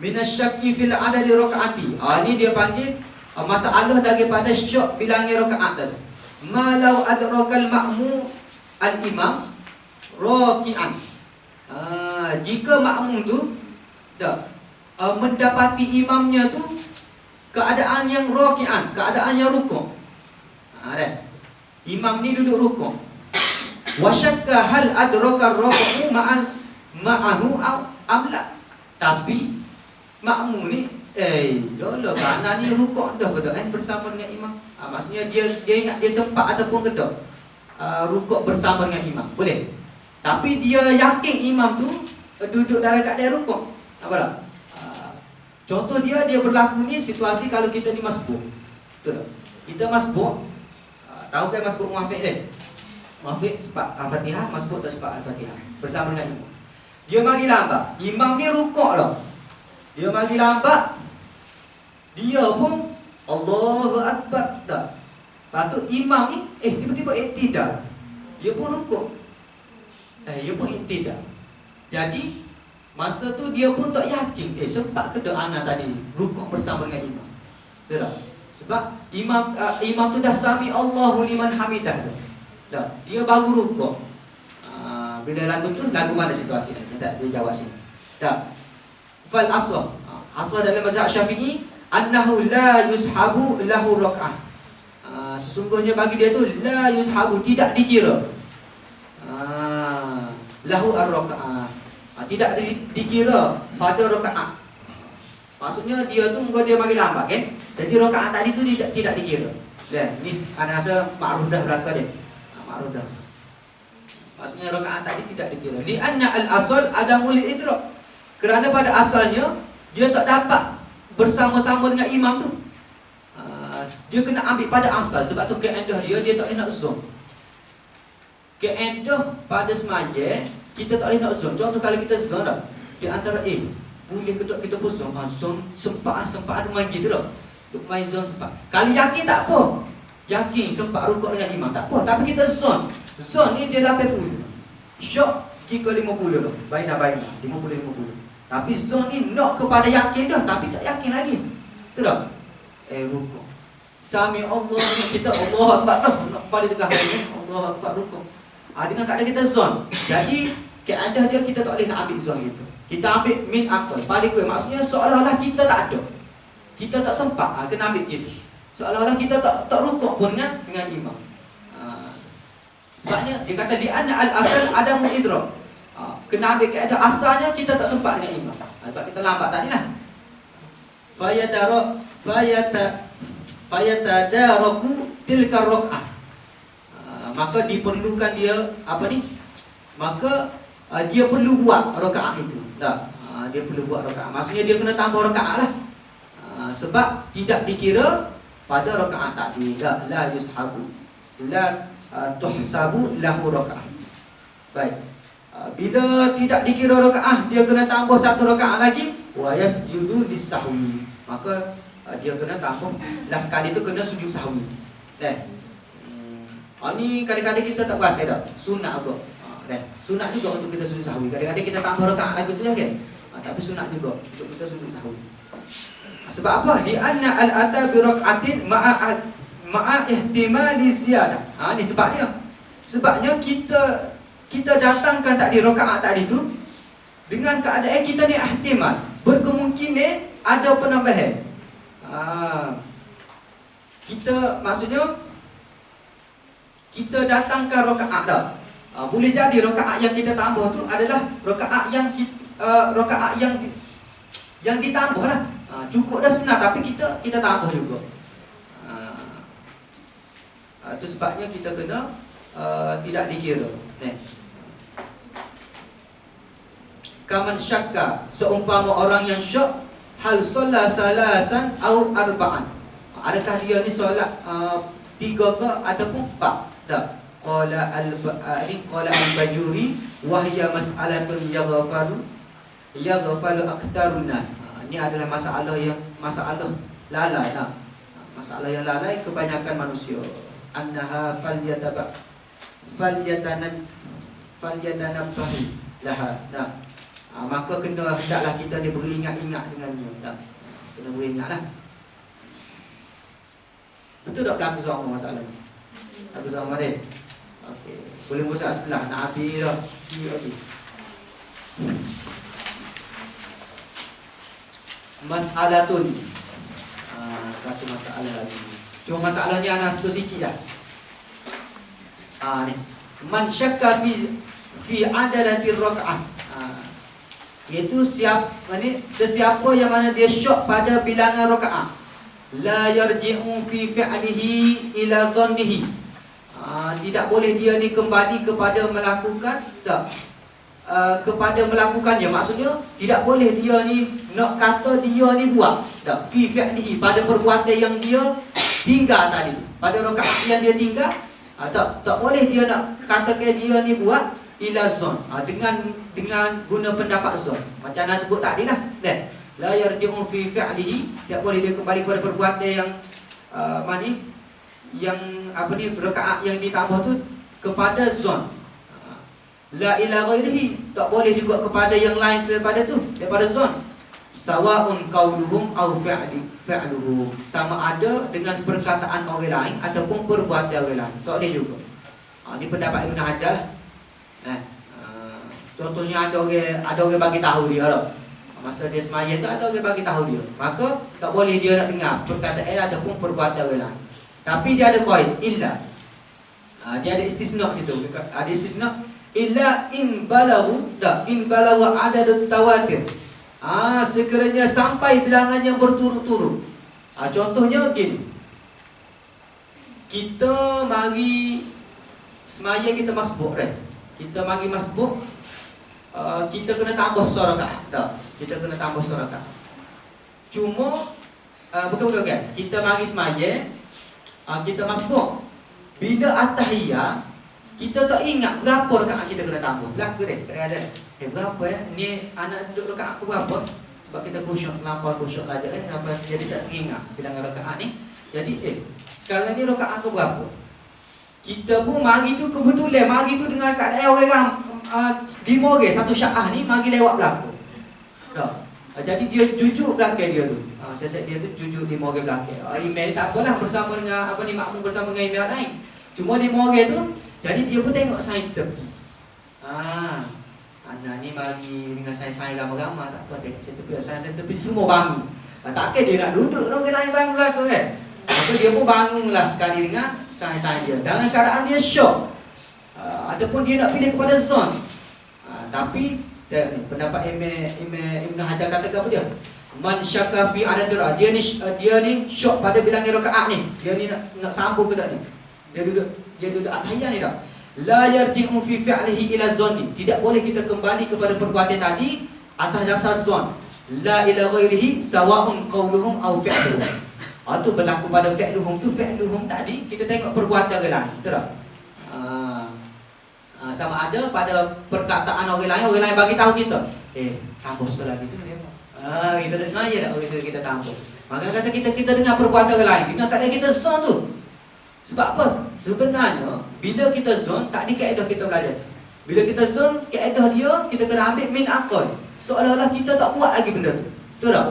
Minasyakki fil adadi rakaati. Ini dia panggil masalah daripada syak bilangnya rakaat tadi. Malau adrakal ma'mum al-imam raki'an. Jika makmum tu mendapati imamnya tu keadaan yang raki'an, keadaan yang rukuk. Imam ni duduk rukuk. Wa syakka hal adraka ar-ruku'u ma'ahu am la. Tapi makmum ni jodoh kanan ni rukuk dah ke tak bersama dengan imam. Maksudnya dia ingat dia sempat ataupun ke tak rukuk bersama dengan imam. Boleh. Tapi dia yakin imam tu duduk dalam keadaan rukuk. Apa tak? Contoh dia berlaku ni situasi kalau kita ni masbuk. Betul tak? Kita masbuk. Tahu kan masbuk muafiq kan? Muafiq sebab Al-Fatihah, masbuk tak sebab Al-Fatihah. Bersama dengan imam. Dia mari lambat. Imam ni rukuk lah. Dia mari lambat. Dia pun Allahu Akbar tak. Patut imam ni tiba-tiba iktidal. Dia pun rukuk. Dia pun iktidal. Jadi masa tu dia pun tak yakin sempat ke tak ana tadi rukuk bersama dengan imam. Betul tak? Sebab imam tu dah sami Allahu liman hamidah. Dah, dia baru rukuk. Bila lagu tu, lagu mana situasi ni? Dia jawab sini. Dah. Fal asl. Asal dalam mazhab Syafi'i annahu la yushabu lahu rak'ah. Sesungguhnya bagi dia tu la yushabu, tidak dikira. Lahu ar-rak'ah. Tidak dikira pada rakaat. Maksudnya dia tu muka dia bagi lambat kan? Jadi rakaat tadi tu tidak dikira. Dan ni ana rasa ma'ruf dah belaka dia. Ma'ruf dah. Maksudnya rakaat tadi tidak dikira. Li anna al-asal adamul idrak. Kerana pada asalnya dia tak dapat bersama-sama dengan imam tu. Dia kena ambil pada asal. Sebab tu kaedah dia tak boleh nak zoom. Kaedah pada semaya kita tak boleh nak zon. Contoh kalau kita zon dah, di antara boleh ke tak kita pun zon. Zon sempat ada main gitu dah. Duk main zon sempat. Kalau yakin tak apa. Yakin sempat rukuk dengan imam tak apa. Tapi kita zon. Zon ni dia 80. Syok kira 50 dah. Baik 50. Tapi zon ni nak kepada yakin dah, tapi tak yakin lagi. Betul tak? Rukuk. Sami Allah, kita Allah Akbar dah. Nak pada tengah ni Allah Akbar rukuk. Dengan keadaan kita zon. Jadi keadaan dia kita tak boleh nak ambil zon gitu. Kita ambil min akal. Paling kurang maksudnya seolah-olah kita tak ada. Kita tak sempat kena ambil gitu. Seolah-olah kita tak rukuk pun dengan imam. Sebabnya dia kata li anna al-asal adamu idrak. Kena ambil keadaan asalnya kita tak sempat dengan imam. Sebab kita lambat tadilah. Fayatadaraku tilka rak'ah. Maka diperlukan dia maka dia perlu buat rakaat itu. Dah. Dia perlu buat rakaat. Maksudnya dia kena tambah rakaat lah. Sebab tidak dikira pada rakaat tadi. La yushabu. La tuhsabu lahu rakaat. Baik. Bila tidak dikira rakaat, dia kena tambah satu rakaat lagi. Wa yasjudu lis-sahwi. Maka dia kena tambah last kali tu kena sujud sahwi. Ni kadang-kadang kita tak puas dah. Sunat juga. Sunat juga untuk kita sujud sahwi. Kadang-kadang kita tambah rakaat lagi tu lah kan. Tapi sunat juga untuk kita sujud sahwi. Sebab apa? Li anna al-ata bi rak'atin ma'a ihtimali ziyadah. Ni sebabnya. Sebabnya kita datangkan tadi rakaat tadi tu dengan keadaan kita ni ihtimal, berkemungkinan ada penambahan. Kita maksudnya kita datangkan rakaat dah. Boleh jadi rakaat yang kita tambah tu adalah rakaat yang ditambah lah. Cukup dah sebenarnya tapi kita tambah juga. Itu sebabnya kita kena tidak dikira. Kaman syakka, seumpama orang yang syak hal solat salasan au arba'an. Adakah dia ni solat 3 ke ataupun 4? Dah. Qala al-Bajuri wa hiya mas'alatun yaghfalu aktsarun nas. Ini adalah masalah lalai nah. Masalah yang lalai kebanyakan manusia. Annaha falyatanabbahu laha. Nah. Maka hendaklah kita ni beringat-ingat dengannya. Dah. Kena beringatlah. Betul tak berlaku sama masalah ni? Aku sama dia. Okey. Boleh musak sebelah nak habis dah. Masalatun. Satu masalah lagi. Cuma masalah ni ana satu sikit dah. Ni. Man syakka fi adalati rak'ah. Iaitu sesiapa yang mana dia syak pada bilangan rakaat. La yarji'u fi fi'lihi ila dhannihi. Tidak boleh dia ni kembali kepada melakukan kepada melakukannya. Maksudnya tidak boleh dia ni nak kata dia ni buat fi fi'lihi pada perbuatan yang dia tinggal tadi. Pada rakaat yang dia tinggal tak boleh dia nak katakan dia ni buat ila zon dengan guna pendapat zon. Macam nak sebut tadi lah. La yarji'u fi fi'lihi, tak boleh dia kembali kepada perbuatan yang rakaat yang ditambah tu kepada zon. La ila ghairihi, tak boleh juga kepada yang lain selain daripada zon. sawa'un qauluhum aw fi'luhu, sama ada dengan perkataan orang lain ataupun perbuatan orang lain. Tak boleh juga. Ini pendapat Ibn Hajar. Contohnya ada orang bagi tahu dia lah. Masa dia semaya tu ada orang bagi tahu dia. Maka tak boleh dia nak dengar perkataan ataupun perbuatan orang lain. Tapi dia ada qaid illa. Dia ada istisna situ. Ada istisna illa in balaghu adad tawatir. Sekiranya sampai bilangan yang berturut-turut. Contohnya gini. Kita mari semaya kita masbuk kan. Kita mari masbuk, kita kena tambah sorakat. Kita kena tambah sorakat. Cuma bukan kan. Kita mari semaya, kita masbuk. Bila at-tahiyah, kita tak ingat berapa rakaat kita kena tambah. Berlaku deh, kadang-kadang. Berapa ya? Ni anak duduk rakaat aku berapa? Sebab kita khusyuk, terlampau khusyuk aja jadi tak teringat bilangan rakaat ni. Jadi sekarang ni rakaat aku berapa? Kita pun mari tu kebetulan, mari tu dengan keadaan orang di Moreh, satu syaah ni mari lewat belakang. Jadi dia jujur belakang dia tu. Sesek dia tu jujur di Moreh belakang. Email tak apalah bersama dengan makmum bersama dengan email lain. Cuma di Moreh tu, jadi dia pun tengok saya tepi. Anak ni bagi dengan saya ramai-ramai, tak apa tengok saya tepi semua bangun. Takkan dia nak duduk orang lain bangun belakang kan. Maka dia pun bangunlah sekali dengan saya dia. Dalam keadaan dia syok. Ataupun dia nak pilih kepada zon. Tapi pendapat Ibn Hajar kata apa dia? Man syaka fi adatir, dia ni syok pada bilangan rakaat ni. Dia ni nak sambung ke tak ni? Dia duduk at-tahiyah ni dah. La yarji'u fi fi'lihi ila zanni. Tidak boleh kita kembali kepada perbuatan tadi atas dasar zon. La ila ghairihi sawa'un qauluhum aw fi'luhum. Itu berlaku pada fi'luhum tu. Fi'luhum tadi kita tengok perbuatan orang lain. Betul tak? Sama ada pada perkataan orang lain bagi tahu kita. Tambah solat itu dia. Kita dah semaya dah orang kita tambah. Maka kata kita dengar perbuatan orang lain, dengan keadaan kita zon tu. Sebab apa? Sebenarnya bila kita zon, tak ada kaedah kita belajar. Bila kita zon, kaedah dia kita kena ambil min akal. Seolah-olah kita tak buat lagi benda tu. Betul tak?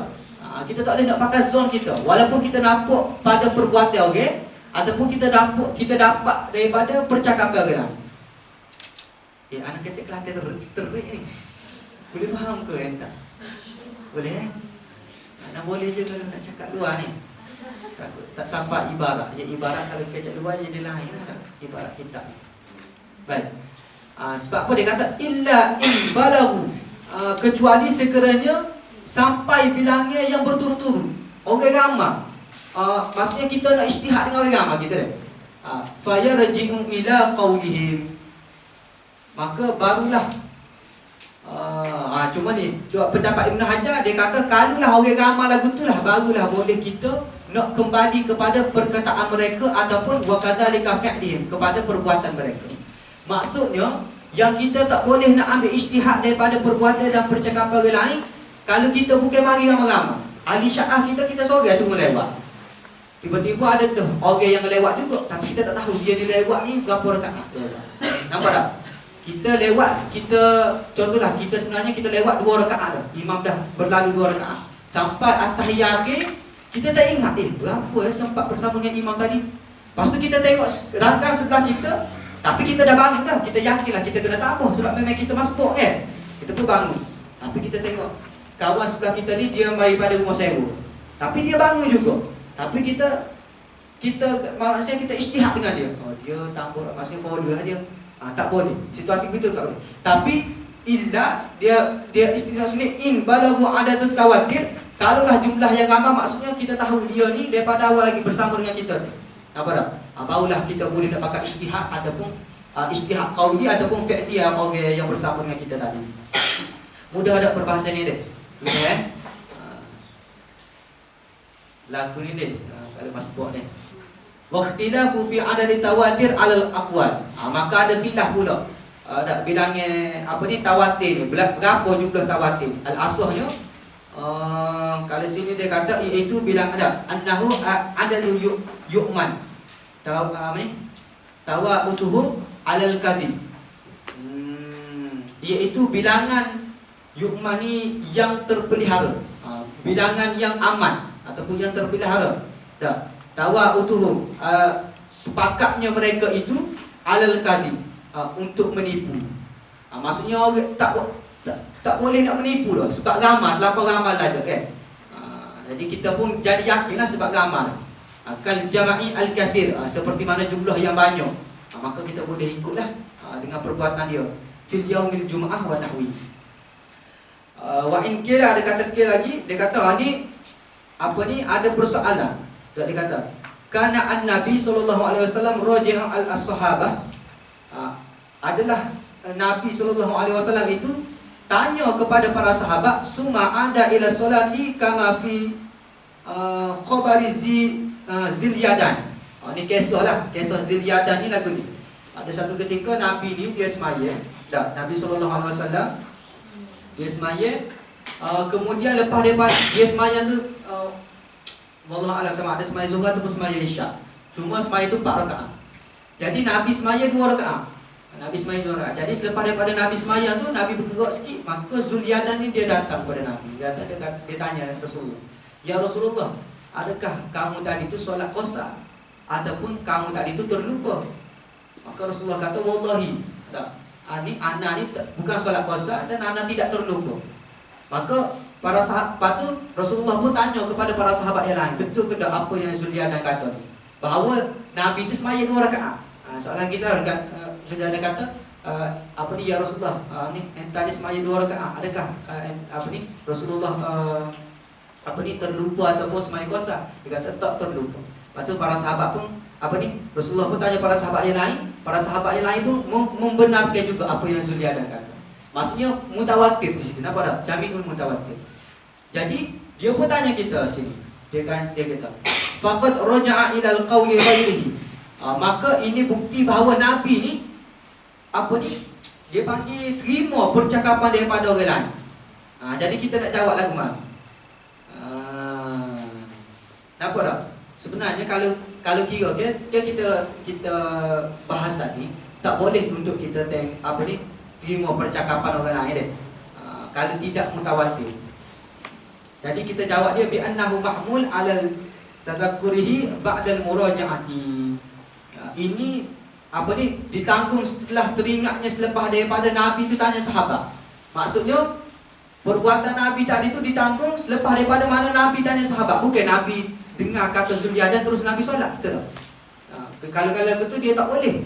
Kita tak boleh nak pakai zon kita. Walaupun kita nampak pada perbuatan orang, ataupun kita dapat daripada percakapan orang lain. Anak kecil Kelantan terik ni. Boleh faham ke entah? Boleh nak boleh je kalau nak cakap luar ni. Tak sampai ibarat. Ibarat kalau kecil luar jadi lain lah. Ibarat kitab. Baik. Sebab apa dia kata illa in balaghu, kecuali sekiranya sampai bilangnya yang berturut-turut. Orang ramai. Maksudnya kita nak ijtihad dengan orang ramai gitu deh. Fa yarji'u ila qaulihim. Maka barulah cuma ni pendapat Ibn Hajar, dia kata kalulah orang ramai lagu tu lah, barulah boleh kita nak kembali kepada perkataan mereka ataupun wa kadzalika fi'lihim, kepada perbuatan mereka. Maksudnya yang kita tak boleh nak ambil ijtihad daripada perbuatan dan percakapan orang lain kalau kita bukan mari ramai-ramai. Ahli syaah kita seorang tu lewat. Tiba-tiba ada orang yang lewat juga, tapi kita tak tahu dia lewat ni berapa rakaat. Nampak tak? Kita lewat, contohlah kita sebenarnya kita lewat 2 rakaat dah. Imam dah berlalu 2 rakaat. Sampai at-tahiyah akhir, kita tak ingat berapa sempat bersama dengan imam tadi. Lepas tu kita tengok rakan sebelah kita, tapi kita dah bangun dah. Kita yakinlah kita kena tambah sebab memang kita masbuk kan. Kita pun bangun. Tapi kita tengok kawan sebelah kita ni dia mari pada rumah sewa. Tapi dia bangun juga. Tapi kita maksudnya kita ijtihad dengan dia. Dia tambah masih follow lah dia. Tak boleh. Situasi begitu tak boleh. Tapi illa dia istisna sini in balaghu adatut tawatir. Kalaulah jumlah yang ramai, maksudnya kita tahu dia ni daripada awal lagi bersama dengan kita ni. Apa tak? Barulah kita boleh nak pakai ijtihad ataupun ijtihad qauli ataupun fi'li orang yang bersama dengan kita tadi. Mudah ada perbahasan ni deh. Boleh lagu ni deh. Kalau masbuk ni. Waqtilafu fi adad tawatir alal aqwal. Maka ada khilaf pula. Ada bilangnya tawatir ni. Berapa jumlah tawatir? Al-asahnya kalau sini dia kata iaitu bilang ada annahu adalu yu'man. Tawa'utuhum alal kazib. Iaitu bilangan yu'man ni yang terpelihara. bilangan yang aman ataupun yang terpelihara. Dah. Tawa'utuhum, sepakatnya mereka itu alal kazib, untuk menipu. Maksudnya orang tak boleh nak menipu dah sebab ramal, terlampau ramal ada kan. Jadi kita pun jadi yakinlah sebab ramal. Kal jama'i al-kathir, seperti mana jumlah yang banyak. Maka kita boleh ikutlah dengan perbuatan dia. Fil yaumil jum'ah wa nahwi. Wa in kira, ada kata kira lagi, dia kata ni apa ni, ada persoalan. Dia kata kana an-nabi sallallahu alaihi wasallam rajiha al-sahabah, adalah Nabi sallallahu alaihi wasallam itu tanya kepada para sahabat, summa ada ila solati kama fi khabari Zilyadan. Ni kisah Zilyadan ni lagu ni. Ada satu ketika Nabi ni dia semaya, Nabi sallallahu alaihi wasallam dia semaya, kemudian lepas daripada dia semaya tu wallahu alam sama ada semaya zuhur ataupun semaya isyak. Cuma semaya tu 4 rakaat. Jadi Nabi semaya 2 rakaat. Nabi semaya 2 rakaat. Jadi selepas daripada Nabi semaya tu, Nabi bergerak sikit, maka Zulyadan ni dia datang kepada Nabi. Dia tanya Rasulullah, "Ya Rasulullah, adakah kamu tadi tu solat qasar ataupun kamu tadi tu terlupa?" Maka Rasulullah kata, "Wallahi, tak. Ana ni bukan solat qasar dan ana tidak terlupa." Maka para sahabat tu, Rasulullah pun tanya kepada para sahabat yang lain, betul ke tak apa yang Zulyadan kata ni? Bahawa Nabi tu semaya 2 rakaat. Soalan kita Zulyadan kata, apa ni ya Rasulullah, ni tadi semaya 2 rakaat, adakah apa ni Rasulullah apa ni terlupa ataupun semaya qasar? Dia kata tak terlupa. Lepas tu para sahabat pun apa ni, Rasulullah pun tanya para sahabat yang lain, para sahabat yang lain pun membenarkan juga apa yang Zulyadan kata. Maksudnya mutawatir di situ. Nampak tak? Jami'ul mutawatir. Jadi dia pun tanya kita sini. Dia kata, faqad raja'a ilal qawli ghairihi. Maka ini bukti bahawa Nabi ni apa ni? Dia panggil terima percakapan daripada orang lain. Jadi kita nak jawab lagu mana? Nampak tak? Sebenarnya kalau kira kita bahas tadi, tak boleh untuk kita apa ni, terima percakapan orang lain dia. Kalau tidak mutawatir. Jadi kita jawab dia bi annahu mahmul alal tadhakkurihi ba'dal muraja'ati. Ini apa ni, ditanggung setelah teringatnya selepas daripada Nabi itu tanya sahabat. Maksudnya perbuatan Nabi tadi itu ditanggung selepas daripada mana Nabi tanya sahabat. Bukan Nabi dengar kata Zulyadan terus Nabi solat, betul tak? Kalau begitu dia tak boleh.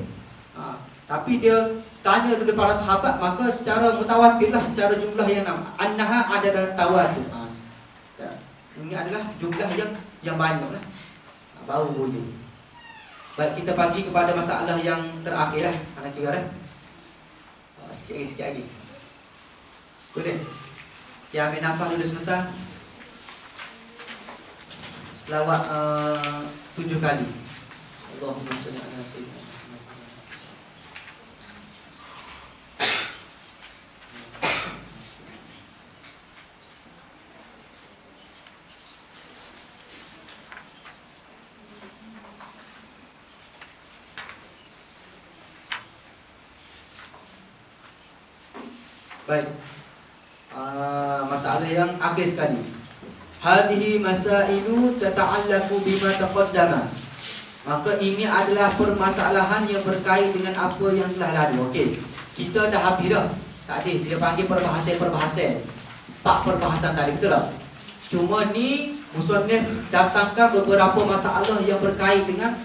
Tapi dia tanya kepada para sahabat, maka secara mutawatirlah, secara jumlah yang annaha ada dalam tawatur. Ini adalah jumlah yang banyaklah, baru boleh. Baik, kita pergi kepada masalah yang terakhir lah. Anak kira dah. Sikit lagi. Boleh? Kita ambil nafas dulu sebentar. Selawat 7 kali. Allahumma salli ala sayyidina. Baik, masalah yang akhir sekali. Hadhihi masailu tata'allaqu bima taqaddama. Maka ini adalah permasalahan yang berkait dengan apa yang telah lalu. Okey, kita dah habis dah. Tadi dia panggil perbahasan. 4 perbahasan tadi, betul tak? Cuma ni musannif datangkan beberapa masalah yang berkait dengan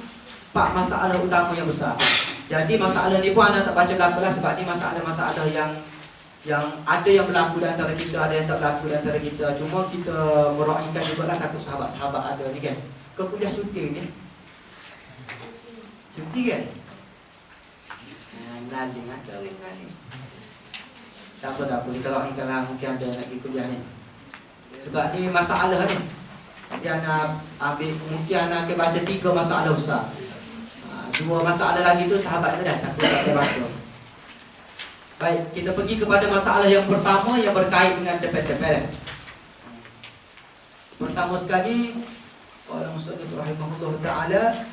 4 masalah utama yang besar. Jadi masalah ni pun anda tak baca belakang lah, sebab ni masalah-masalah yang ada yang berlaku di antara kita, ada yang tak berlaku di antara kita. Cuma kita meraihkan juga lah, takut sahabat-sahabat ada ni kan. Kau kuliah cuti ni? Cuti kan? Naling ada orang ni. Tak apa, kita raihkan lah, mungkin ada nak pergi kuliah ni. Sebab ni masalah ni. Jadi anak ambil, mungkin anak akan baca 3 masalah besar. 2 masalah lagi tu sahabat ni dah takut tak boleh baca. Baik, kita pergi kepada masalah yang pertama yang berkait dengan tepat-tepat. Pertama sekali, qala musannif rahimahullah taala,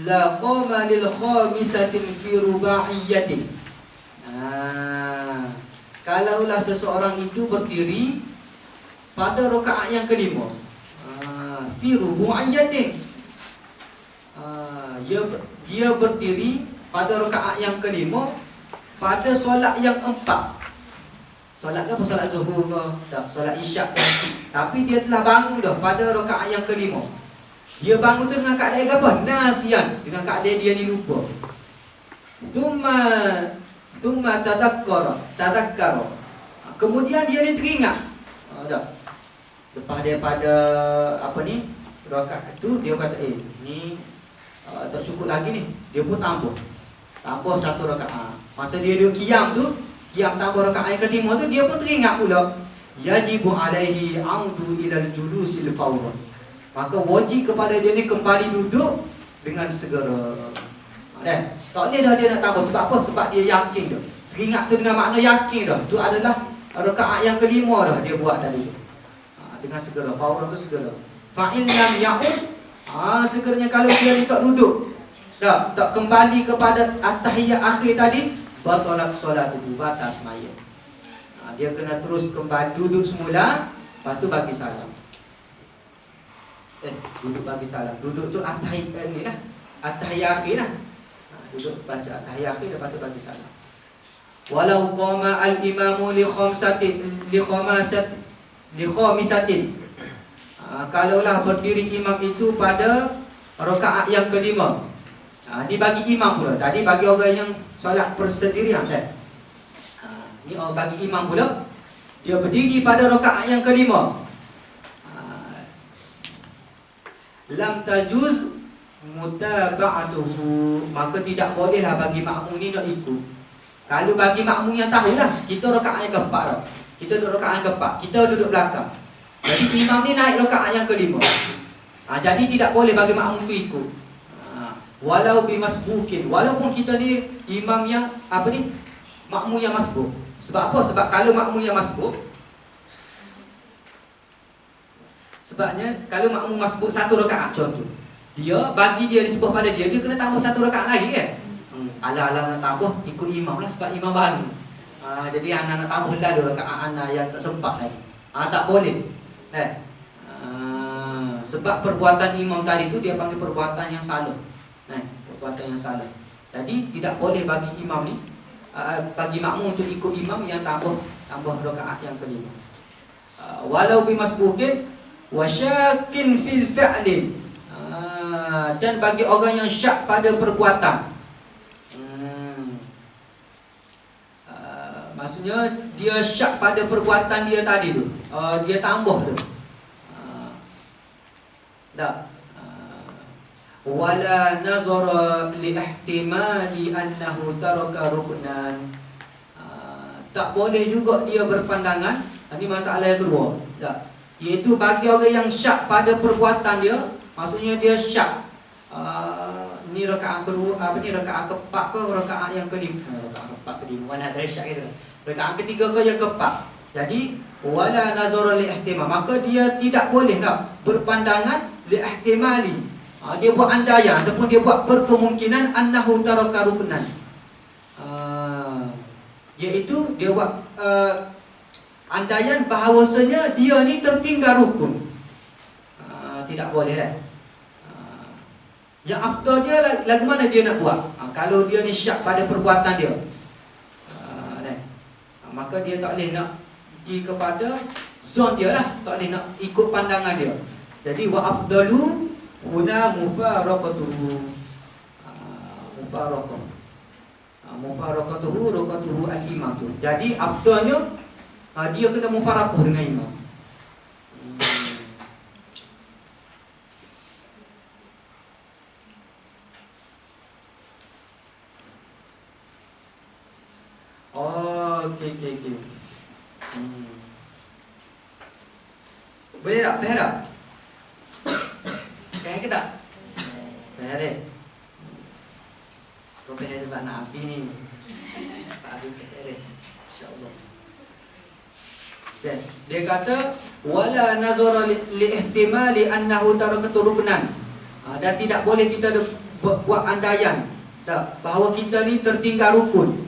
la qama lil khamisatin fi ruba'iyyatin. Kalaulah seseorang itu berdiri pada rakaat yang kelima. Fi rubu'iyyatin. Dia berdiri pada rakaat yang kelima pada solat yang empat. Solat ke apa? Solat zuhur ke? Tak, solat isyak ke? Tapi dia telah bangun dah pada rakaat yang kelima. Dia bangun tu dengan keadaan apa? Nasian. Dengan keadaan dia ni lupa. Thumma tadakkara. Kemudian dia ni teringat. Dah. Lepas daripada apa ni? Rakaat tu dia kata, ni tak cukup lagi ni. Dia pun tambah satu rakaat. Masa dia duduk qiyam tu, qiyam tambah rakaat yang kelima tu, dia pun teringat pula, yajibu alaihi audu ilal julusil fawran. Maka wajib kepada dia ni kembali duduk dengan segera. Tak boleh dah dia nak tambah. Sebab apa? Sebab dia yakin dah. Teringat tu dengan makna yakin dah. Tu adalah rakaat yang kelima dah dia buat tadi tu. Dengan segera. Fawran tu segera. Fa'in lam ya'ud. Sekiranya kalau dia ni tak duduk, tak kembali kepada at-tahiyyat akhir tadi, batalat solatuhu, batal sembahyang. Dia kena terus kembali duduk semula, lepas tu bagi salam. Duduk bagi salam. Duduk tu at-tahiyyat ni lah. At-tahiyyat akhir lah. Duduk baca at-tahiyyat akhir, lepas tu bagi salam. Walau qama al-imamu li khamisatin. Kalaulah berdiri imam itu pada rakaat yang kelima. Ni bagi imam pula. Tadi bagi orang yang solat persendirian kan. Ni orang bagi imam pula. Dia berdiri pada rakaat yang kelima. Lam tajuz mutaba'atuhu. Maka tidak bolehlah bagi makmum ni nak ikut. Kalau bagi makmum yang tahulah, kita rakaat yang keempat dah. Kita duduk rakaat yang keempat, kita duduk belakang. Jadi imam ni naik rakaat yang kelima. Jadi tidak boleh bagi makmum tu ikut. Walau bimasbukin, walaupun kita ni imam yang apa ni, makmum yang masbuk. Sebab apa? Sebab kalau makmum yang masbuk, sebabnya kalau makmum masbuk satu rakaat contoh, dia bagi dia disebut pada dia kena tambah satu rakaat lagi kan. Ala-ala nak tambah ikut imam lah sebab imam baru. Jadi anak nak tambah dah 2 rakaat anak yang tak sempat lagi. Tak boleh. Sebab perbuatan imam tadi tu dia panggil perbuatan yang salah. Perbuatan yang salah. Jadi tidak boleh bagi imam ni, bagi makmum untuk ikut imam yang tambah rakaat yang kelima. Walau bimasbukin wasyakin fil fi'lin. Dan bagi orang yang syak pada perbuatan. Maksudnya dia syak pada perbuatan dia tadi tu. Dia tambah tu. Wala nazara li ihtimali annahu taraka ruknan. Tak boleh juga dia berpandangan. Ini masalah yang kedua. Iaitu bagi orang yang syak pada perbuatan dia. Maksudnya dia syak. Ni rakaat kedua, rakaat keempat ke rakaat yang kelima? Rakaat keempat kelima, mana ada syak itu. Rakaat ketiga ke yang keempat. Jadi wala nazara li ihtimal, maka dia tidak boleh nak berpandangan li ihtimali. Dia buat andaian ataupun dia buat berkemungkinan annahu taraka ruknan. Iaitu dia buat andaian bahawasanya dia ni tertinggal rukun. Tidak boleh dah. Yang afdal dia lagu mana dia nak buat? Kalau dia ni syak pada perbuatan dia, maka dia tak boleh nak pergi kepada zon dia lah, tak boleh nak ikut pandangan dia. Jadi wa afdalu huna mufaraqatuhu. Mufaraqatuhu raqatuhu al-imam tu. Jadi afdalnya dia kena mufaraqah dengan imam. Okey. Boleh tak? Faham tak? Faham ke tak? Faham deh. Kau faham sebab nak api ni. Tak api faham deh. InsyaAllah. Dia kata wala nazara li ihtimali annahu tarakatu ruknan. Dan tidak boleh kita buat andaian bahawa kita ni tertinggal rukun.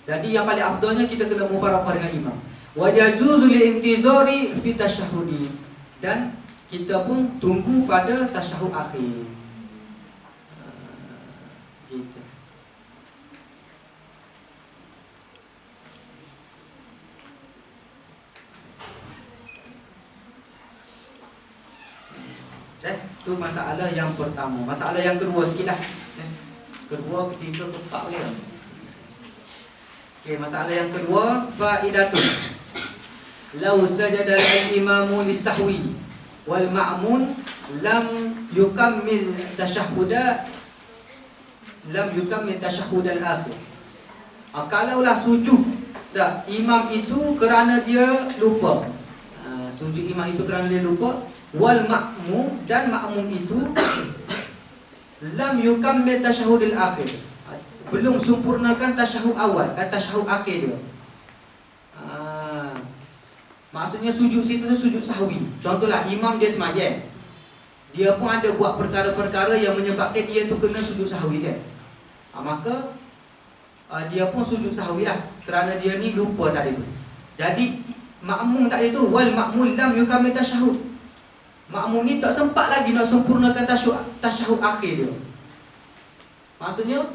Jadi yang paling afdalnya kita kena mufaraqah dengan imam. Wa yajuzu li'intizari fi tasyahudi, dan kita pun tunggu pada tasyahud akhir. Gitu. Itu masalah yang pertama. Masalah yang kedua sikitlah. Kedua, ketiga, keempat boleh tak? Okey, masalah yang kedua, faidatun. Lau sajada al-imamu lis-sahwi wal ma'mun lam yukammil tasyahhuda al-akhir. Kalaulah sujud imam itu kerana dia lupa. Sujud imam itu kerana dia lupa, wal ma'mum, dan ma'mum itu lam yukammil tasyahhud al-akhir, belum sempurnakan tasyahud awal, tasyahud akhir dia. Maksudnya sujud situ tu sujud sahwi. Contohlah imam dia semayang, dia pun ada buat perkara-perkara yang menyebabkan dia tu kena sujud sahwi dia. Maka dia pun sujud sahwi lah, kerana dia ni lupa tadi tu. Jadi makmum tadi tu, wal ma'mum lam yukammil tasyahud, makmum ni tak sempat lagi nak sempurnakan tasyahud akhir dia. Maksudnya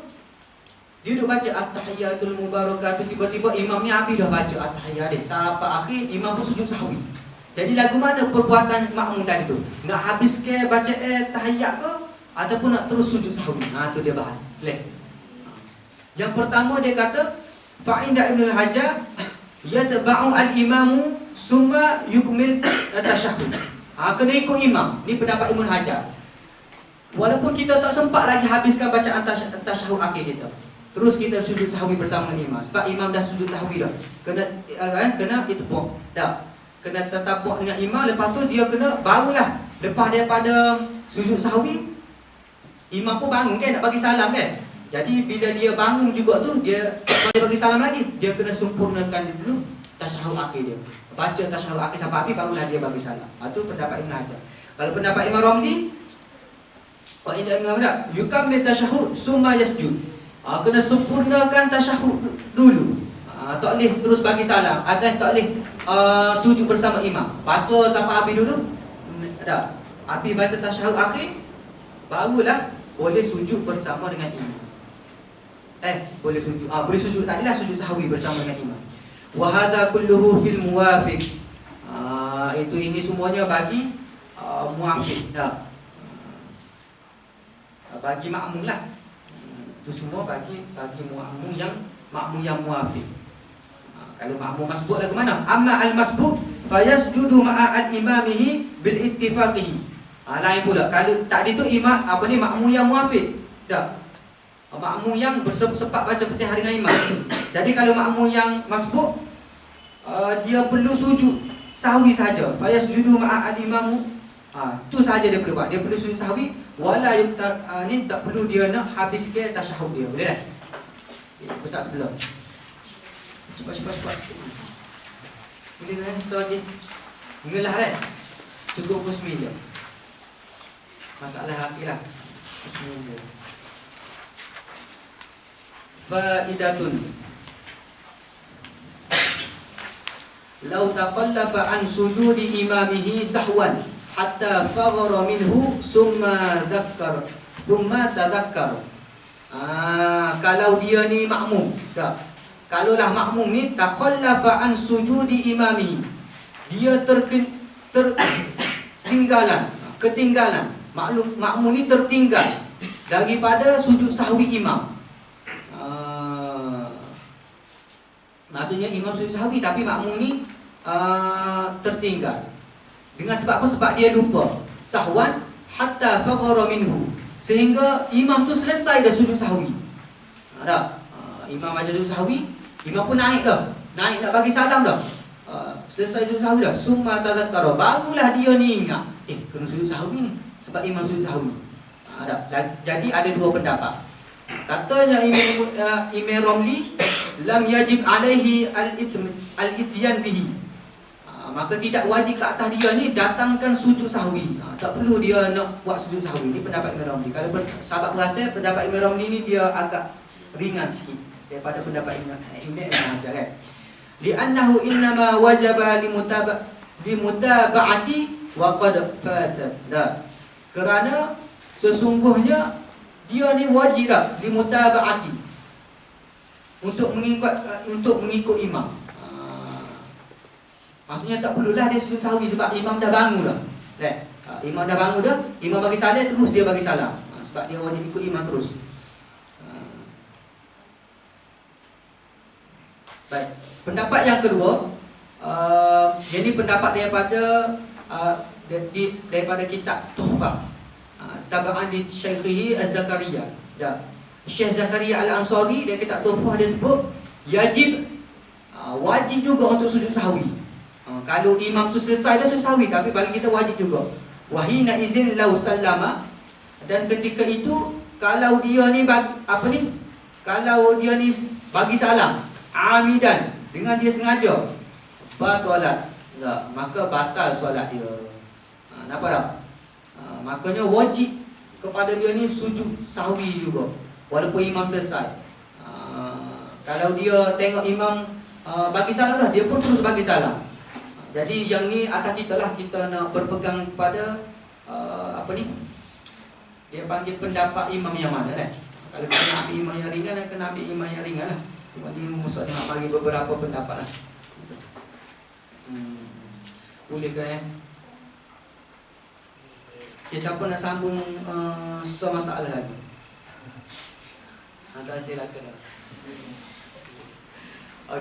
dia duduk baca at-tahiyyatul mubarakatuh, tiba-tiba imam ni habis dah baca at-tahiyyat dia sampai akhir, imam pun sujud sahwi. Jadi lagu mana perbuatan makmum tadi tu? Nak habis ke baca tahiyyat ke, ataupun nak terus sujud sahwi? Tu dia bahas. Yang pertama dia kata fa inda Ibnu al-Hajjaj yatba'u al-imamu summa yukmil tasyahhud. Kena ikut imam. Ni pendapat Ibnu Hajar. Walaupun kita tak sempat lagi habiskan bacaan tasyahud akhir kita, terus kita sujud sahwi bersama imam. Sebab imam dah sujud sahwi dah. Kena itibak. Dah. Kena tatabuk dengan imam, lepas tu dia kena barulah lepas daripada sujud sahwi, imam pun bangun kan, nak bagi salam kan. Jadi bila dia bangun juga tu, dia bagi salam lagi, dia kena sempurnakan dulu tasyahud akhir dia. Baca tasyahud akhir sampai habis, barulah dia bagi salam. Itu pendapat Ibn Hajar. Kalau pendapat Imam Ramli, wa inda Imam Ramli yukammil tasyahud summa yasjud. Kena sempurnakan tasyahud dulu. Tak boleh terus bagi salam, atau tak boleh sujud bersama imam. Baca sampai habis dulu. Dah. Habis baca tasyahud akhir, barulah boleh sujud bersama dengan imam. Boleh sujud. Boleh sujud tadilah sujud sahwi bersama dengan imam. Wa hadha kulluhu fil muwafiq. Ini semuanya bagi muwafiq dah. Bagi makmum lah. Itu semua bagi makmum yang muwafiq. Kalau makmum masbuk lah ke mana? Amma al-masbuk fayasjudu ma'a al-imamihi bil ittifaqihi. Lain pula. Kalau tadi tu imam makmum yang muwafiq. Dah. Makmum yang bersepak baca Fatihah dengan imam. Jadi kalau makmum yang masbuk, dia perlu sujud sahwi saja. Fayasjudu ma'a al-imamu. Itu saja dia perlu buat. Dia perlu sujud sahwi, wala ni tak perlu dia nak habiskan tasyahud dia. Boleh tak? Pusat sebelah. Cepat sikit. Boleh kan? Saja. Ingatlah kan? Cukup bismillah. Masalah akhirlah. Bismillah. Faidatun. Lau taqallafa an sujudi imamihi sahwan hatta faghara minhu summa tadhakkar. Kalau dia ni makmum, tak. Kalaulah makmum ni taqallafa an sujudi imamihi, dia ketinggalan. Makmum ni tertinggal daripada sujud sahwi imam. Maksudnya imam sujud sahwi tapi makmum ni tertinggal. Dengan sebab apa? Sebab dia lupa. Sahwan hatta faghara minhu, sehingga imam tu selesai dah sujud sahwi. Imam baca sujud sahwi, imam pun naik dah. Naik nak bagi salam dah. Selesai sujud sahwi dah. Summa tadhakkara, barulah dia ni ingat, kena sujud sahwi ni sebab imam sujud sahwi. Jadi ada dua pendapat. Katanya Imam Ramli, lam yajib alaihi al-ityan bihi. Maka tidak wajib ke atas dia ni datangkan sujud sahwi. Tak perlu dia nak buat sujud sahwi. Ini pendapat Imam Ramli. Kalau sahabat berasa, pendapat Imam Ramli ni dia agak ringan sikit daripada pendapat Ibn Hajar kan. li'annahu innama wajaba limutaba'ati wa qad fatat. Kerana sesungguhnya dia ni wajib dah limutaba'ati, untuk mengikut imam. Maksudnya tak perlulah dia sujud sahwi sebab imam dah bangun dah. Imam dah bangun dah, imam bagi salam terus dia bagi salam. Sebab dia wajib ikut imam terus. Baik. Pendapat yang kedua, ini pendapat daripada kitab Tuhfah, tabaan di Syekhihi Az-Zakaria. Syekh Zakaria Al-Ansari, dia kitab Tuhfah, dia sebut wajib juga untuk sujud sahwi. Kalau imam tu selesai dah sujud sahwi, tapi bagi kita wajib juga. Wahina izin lau sallama, dan ketika itu kalau dia ni kalau dia ni bagi salam amidan, dengan dia sengaja, batalat, maka batal solat dia. Nampak tak? Makanya wajib kepada dia ni sujud sahwi juga walaupun imam selesai. Kalau dia tengok imam bagi salam dah, dia pun terus bagi salam. Jadi yang ni atas kita lah, kita nak berpegang pada dia panggil pendapat imam yang mana kan. Kalau kita nak ambil imam yang ringan, kena ambil imam yang ringan lah. Cuma ni Musa nak bagi beberapa pendapat lah. Boleh kan? Okay, siapa nak sambung soal masalah lagi? Antara silakan.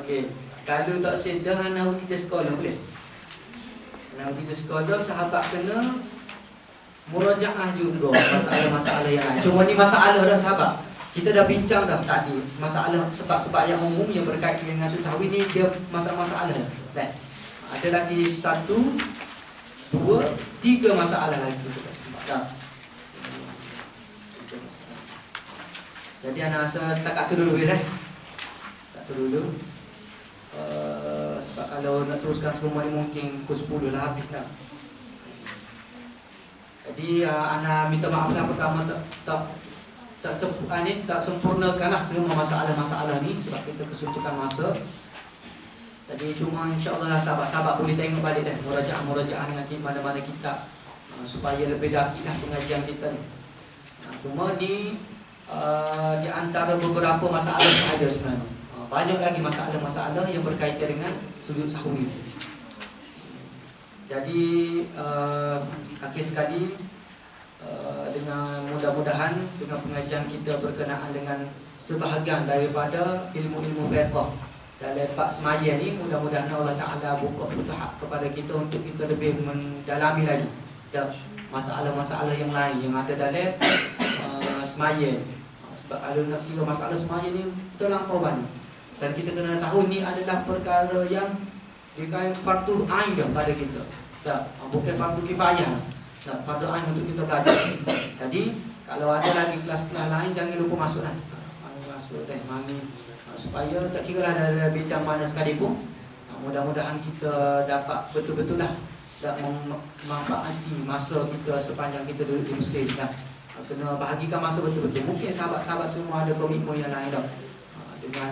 Okey, kalau tak sedah nak kita sekolah boleh? Nak kita sekolah, sahabat kena murajaah juga masalah-masalah yang lain. Cuma ni masalah dah sahabat. Kita dah bincang dah tadi masalah sebab-sebab yang umum yang berkaitan dengan sujud sahwi ni, dia masalah-masalah. Dan ada lagi 1, 2, 3 masalah lagi kita sebab. Jadi anak rasa setakat tu dulu ya. Setakat tu dulu. Sebab kalau nak teruskan semua ni mungkin pukul 10 lah habis dah. Jadi anak minta maaf lah, pertama tak sempurnakanlah semua masalah-masalah ni sebab kita kesulitan masa. Jadi cuma insya-Allah sahabat-sahabat boleh tengok balik dah murajaah dengan mana-mana kitab supaya lebih dakilah pengajian kita ni. Cuma ni di antara beberapa masalah sahaja sebenarnya. Banyak lagi masalah-masalah yang berkaitan dengan sujud sahwi. Jadi akhir sekali, dengan mudah-mudahan dengan pengajian kita berkenaan dengan sebahagian daripada ilmu-ilmu fiqh dalam bab semaya ni, mudah-mudahan Allah Ta'ala buka futuhat kepada kita untuk kita lebih mendalami lagi masalah-masalah yang lain yang ada dalam semaya. Sebab kalau nak kira masalah semaya ni terlampau banyak, dan kita kena tahu ni adalah perkara yang dikait fardu ain dah pada kita. Bukan fardu kifayah. Fardu ain untuk kita belajar. Jadi kalau ada lagi kelas-kelas lain, jangan lupa masuk lah. Masuk mami supaya tak kira lah dalam bidang mana sekalipun, mudah-mudahan kita dapat betul-betul lah memanfaati masa kita sepanjang kita duduk di Mesir lah. Kena bahagikan masa betul-betul. Mungkin sahabat-sahabat semua ada komitmen yang lain dah, dengan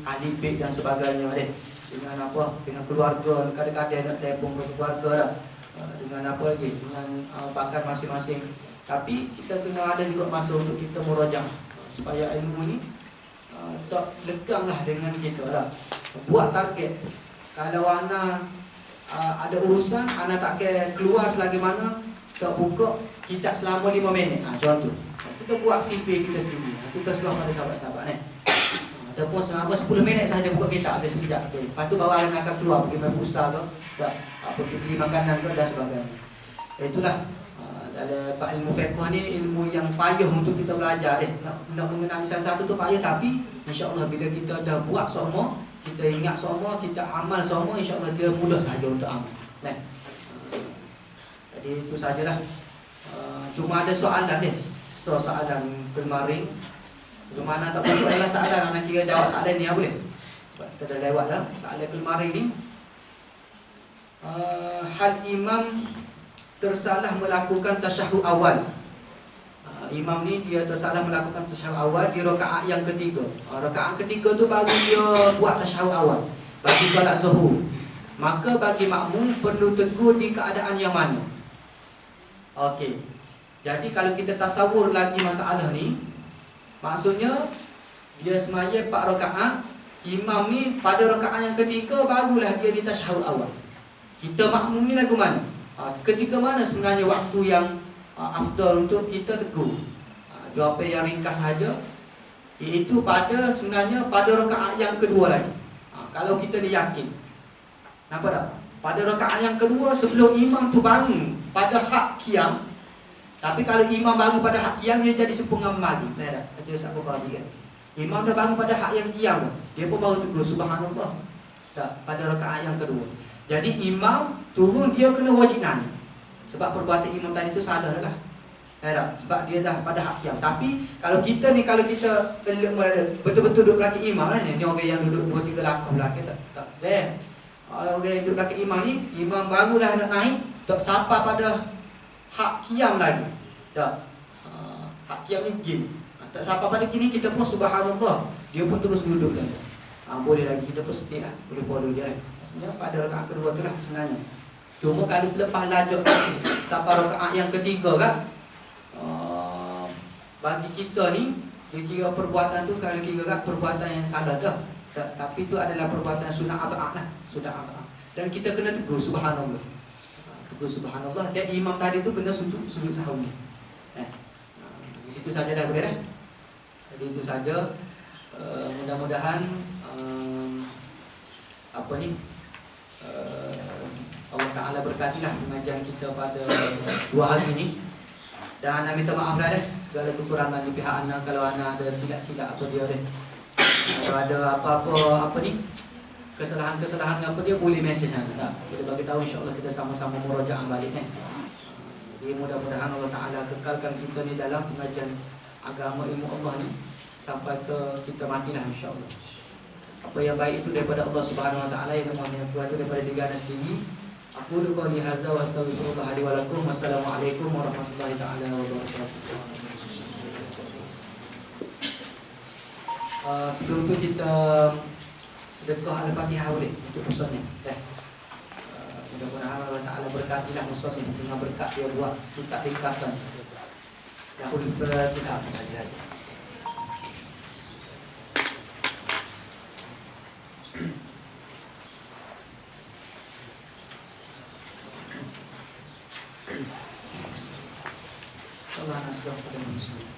ahli bid dan sebagainya deh. Dengan dengan keluarga, kadang-kadang nak telefon keluarga dah. Dengan apa lagi, dengan bakar masing-masing. Tapi kita kena ada juga masa untuk kita murajaah supaya ilmu ni tak leganglah dengan kita lah. Buat target. Kalau anak ada urusan, anak tak keluar selagi mana, tak buka kitab selama 5 minit. Contoh. Kita buat CV kita sendiri. Kita seluruh pada sahabat-sahabat ni. Ataupun selama 10 minit sahaja buka kitab habis sekejap. Lepas tu bawa anak akan keluar pergi main futsal ke, pergi beli makanan ke dan sebagainya. Itulah dalam ilmu fiqh ni, ilmu yang payah untuk kita belajar. Nak mengenali satu tu payah, tapi insya-Allah bila kita dah buat semua, kita ingat semua, kita amal semua, insya-Allah dia mudah saja untuk amal. Jadi itu sajalah. Cuma ada soalan ni, soalan kemarin. Cuma anak tak boleh adalah soalan, anak kira jawab soalan ni boleh. Sebab kita dah lewat dah soalan kemarin ni. Hal imam tersalah melakukan tasyahud awal. Imam ni dia tersalah melakukan tasyahud awal di rakaat yang ketiga. Rakaat ketiga tu baru dia buat tasyahud awal. bagi solat zuhur, maka bagi makmum perlu tegur di keadaan yang mana? Okey. Jadi kalau kita tasawur lagi masalah ni, maksudnya dia semaya 4 rakaat, imam ni pada rakaat yang ketiga barulah dia di tasyahud awal. Kita makmum ni lagu mana? Ketika mana sebenarnya waktu yang afdal untuk kita tegur? Jawapan yang ringkas saja, iaitu sebenarnya pada rakaat yang kedua lagi. Kalau kita yakin, nampak tak? Pada rakaat yang kedua sebelum imam tu bangun pada hak qiyam. Tapi kalau imam bangun pada hak qiyam, dia jadi sepungan lagi. Tak ada. Baca Sahih Bukhari kan. Imam dah bangun pada hak yang qiyam, dia pun baru tegur subhanallah. Tak, pada rakaat yang kedua. Jadi imam turun, dia kena wajib nanya. Sebab perbuatan imam tadi tu salah dah. Sebab dia dah pada hak qiyam. Tapi kalau kita betul-betul duduk belakang imam lah ni orang yang duduk 2-3 langkah belakang tak. Orang yang duduk belakang imam ni, imam barulah nak naik, tak sapa pada hak qiyam lagi. Tak. Hak qiyam ni gini. Tak sapa pada gini, kita pun subhanallah, dia pun terus duduk kan. Boleh lagi, kita pun setia lah, boleh follow dia kan. Maksudnya pada rakaat kedua tu lah sebenarnya. Cuma kalau lepas lanjut sampai rakaat yang ketiga kan, bagi kita ni, dia kira perbuatan tu, kalau kira kan perbuatan yang salah dah. Tapi itu adalah perbuatan sunnah abad lah, sunnah abad. Dan kita kena tegur subhanallah. Tegur subhanallah. Jadi imam tadi tu kena sujud sahwi. Itu saja dah, boleh dah. Jadi itu saja. Mudah-mudahan Allah Ta'ala berkatilah pengajian kita pada 2 hari ini. Dan minta maaf lah segala kekurangan di pihak Ana. Kalau Ana ada silap-silap apa dia kalau ada apa-apa kesalahan-kesalahan apa dia, boleh message Ana. Kita bagi tahu, insya-Allah kita sama-sama murajaah balik kan. Jadi mudah-mudahan Allah Ta'ala kekalkan kita ni dalam pengajian agama ilmu Allah ni sampai ke kita matilah, insya-Allah. Apa yang baik itu daripada Allah Subhanahu Wa Ta'ala, yang mana yang kuat itu daripada diri anda sendiri. Aku qouli hadza wa astaghfirullah li wa lakum. Wassalamualaikum warahmatullahi taala wabarakatuh. Sebelum tu kita sedekah Al-Fatihah boleh untuk musannif. Mudah-mudahan Allah Ta'ala berkatilah musannif dengan berkat dia buat kitab ringkasan. Lahul Fatihah. Allah nasibah pada manusia.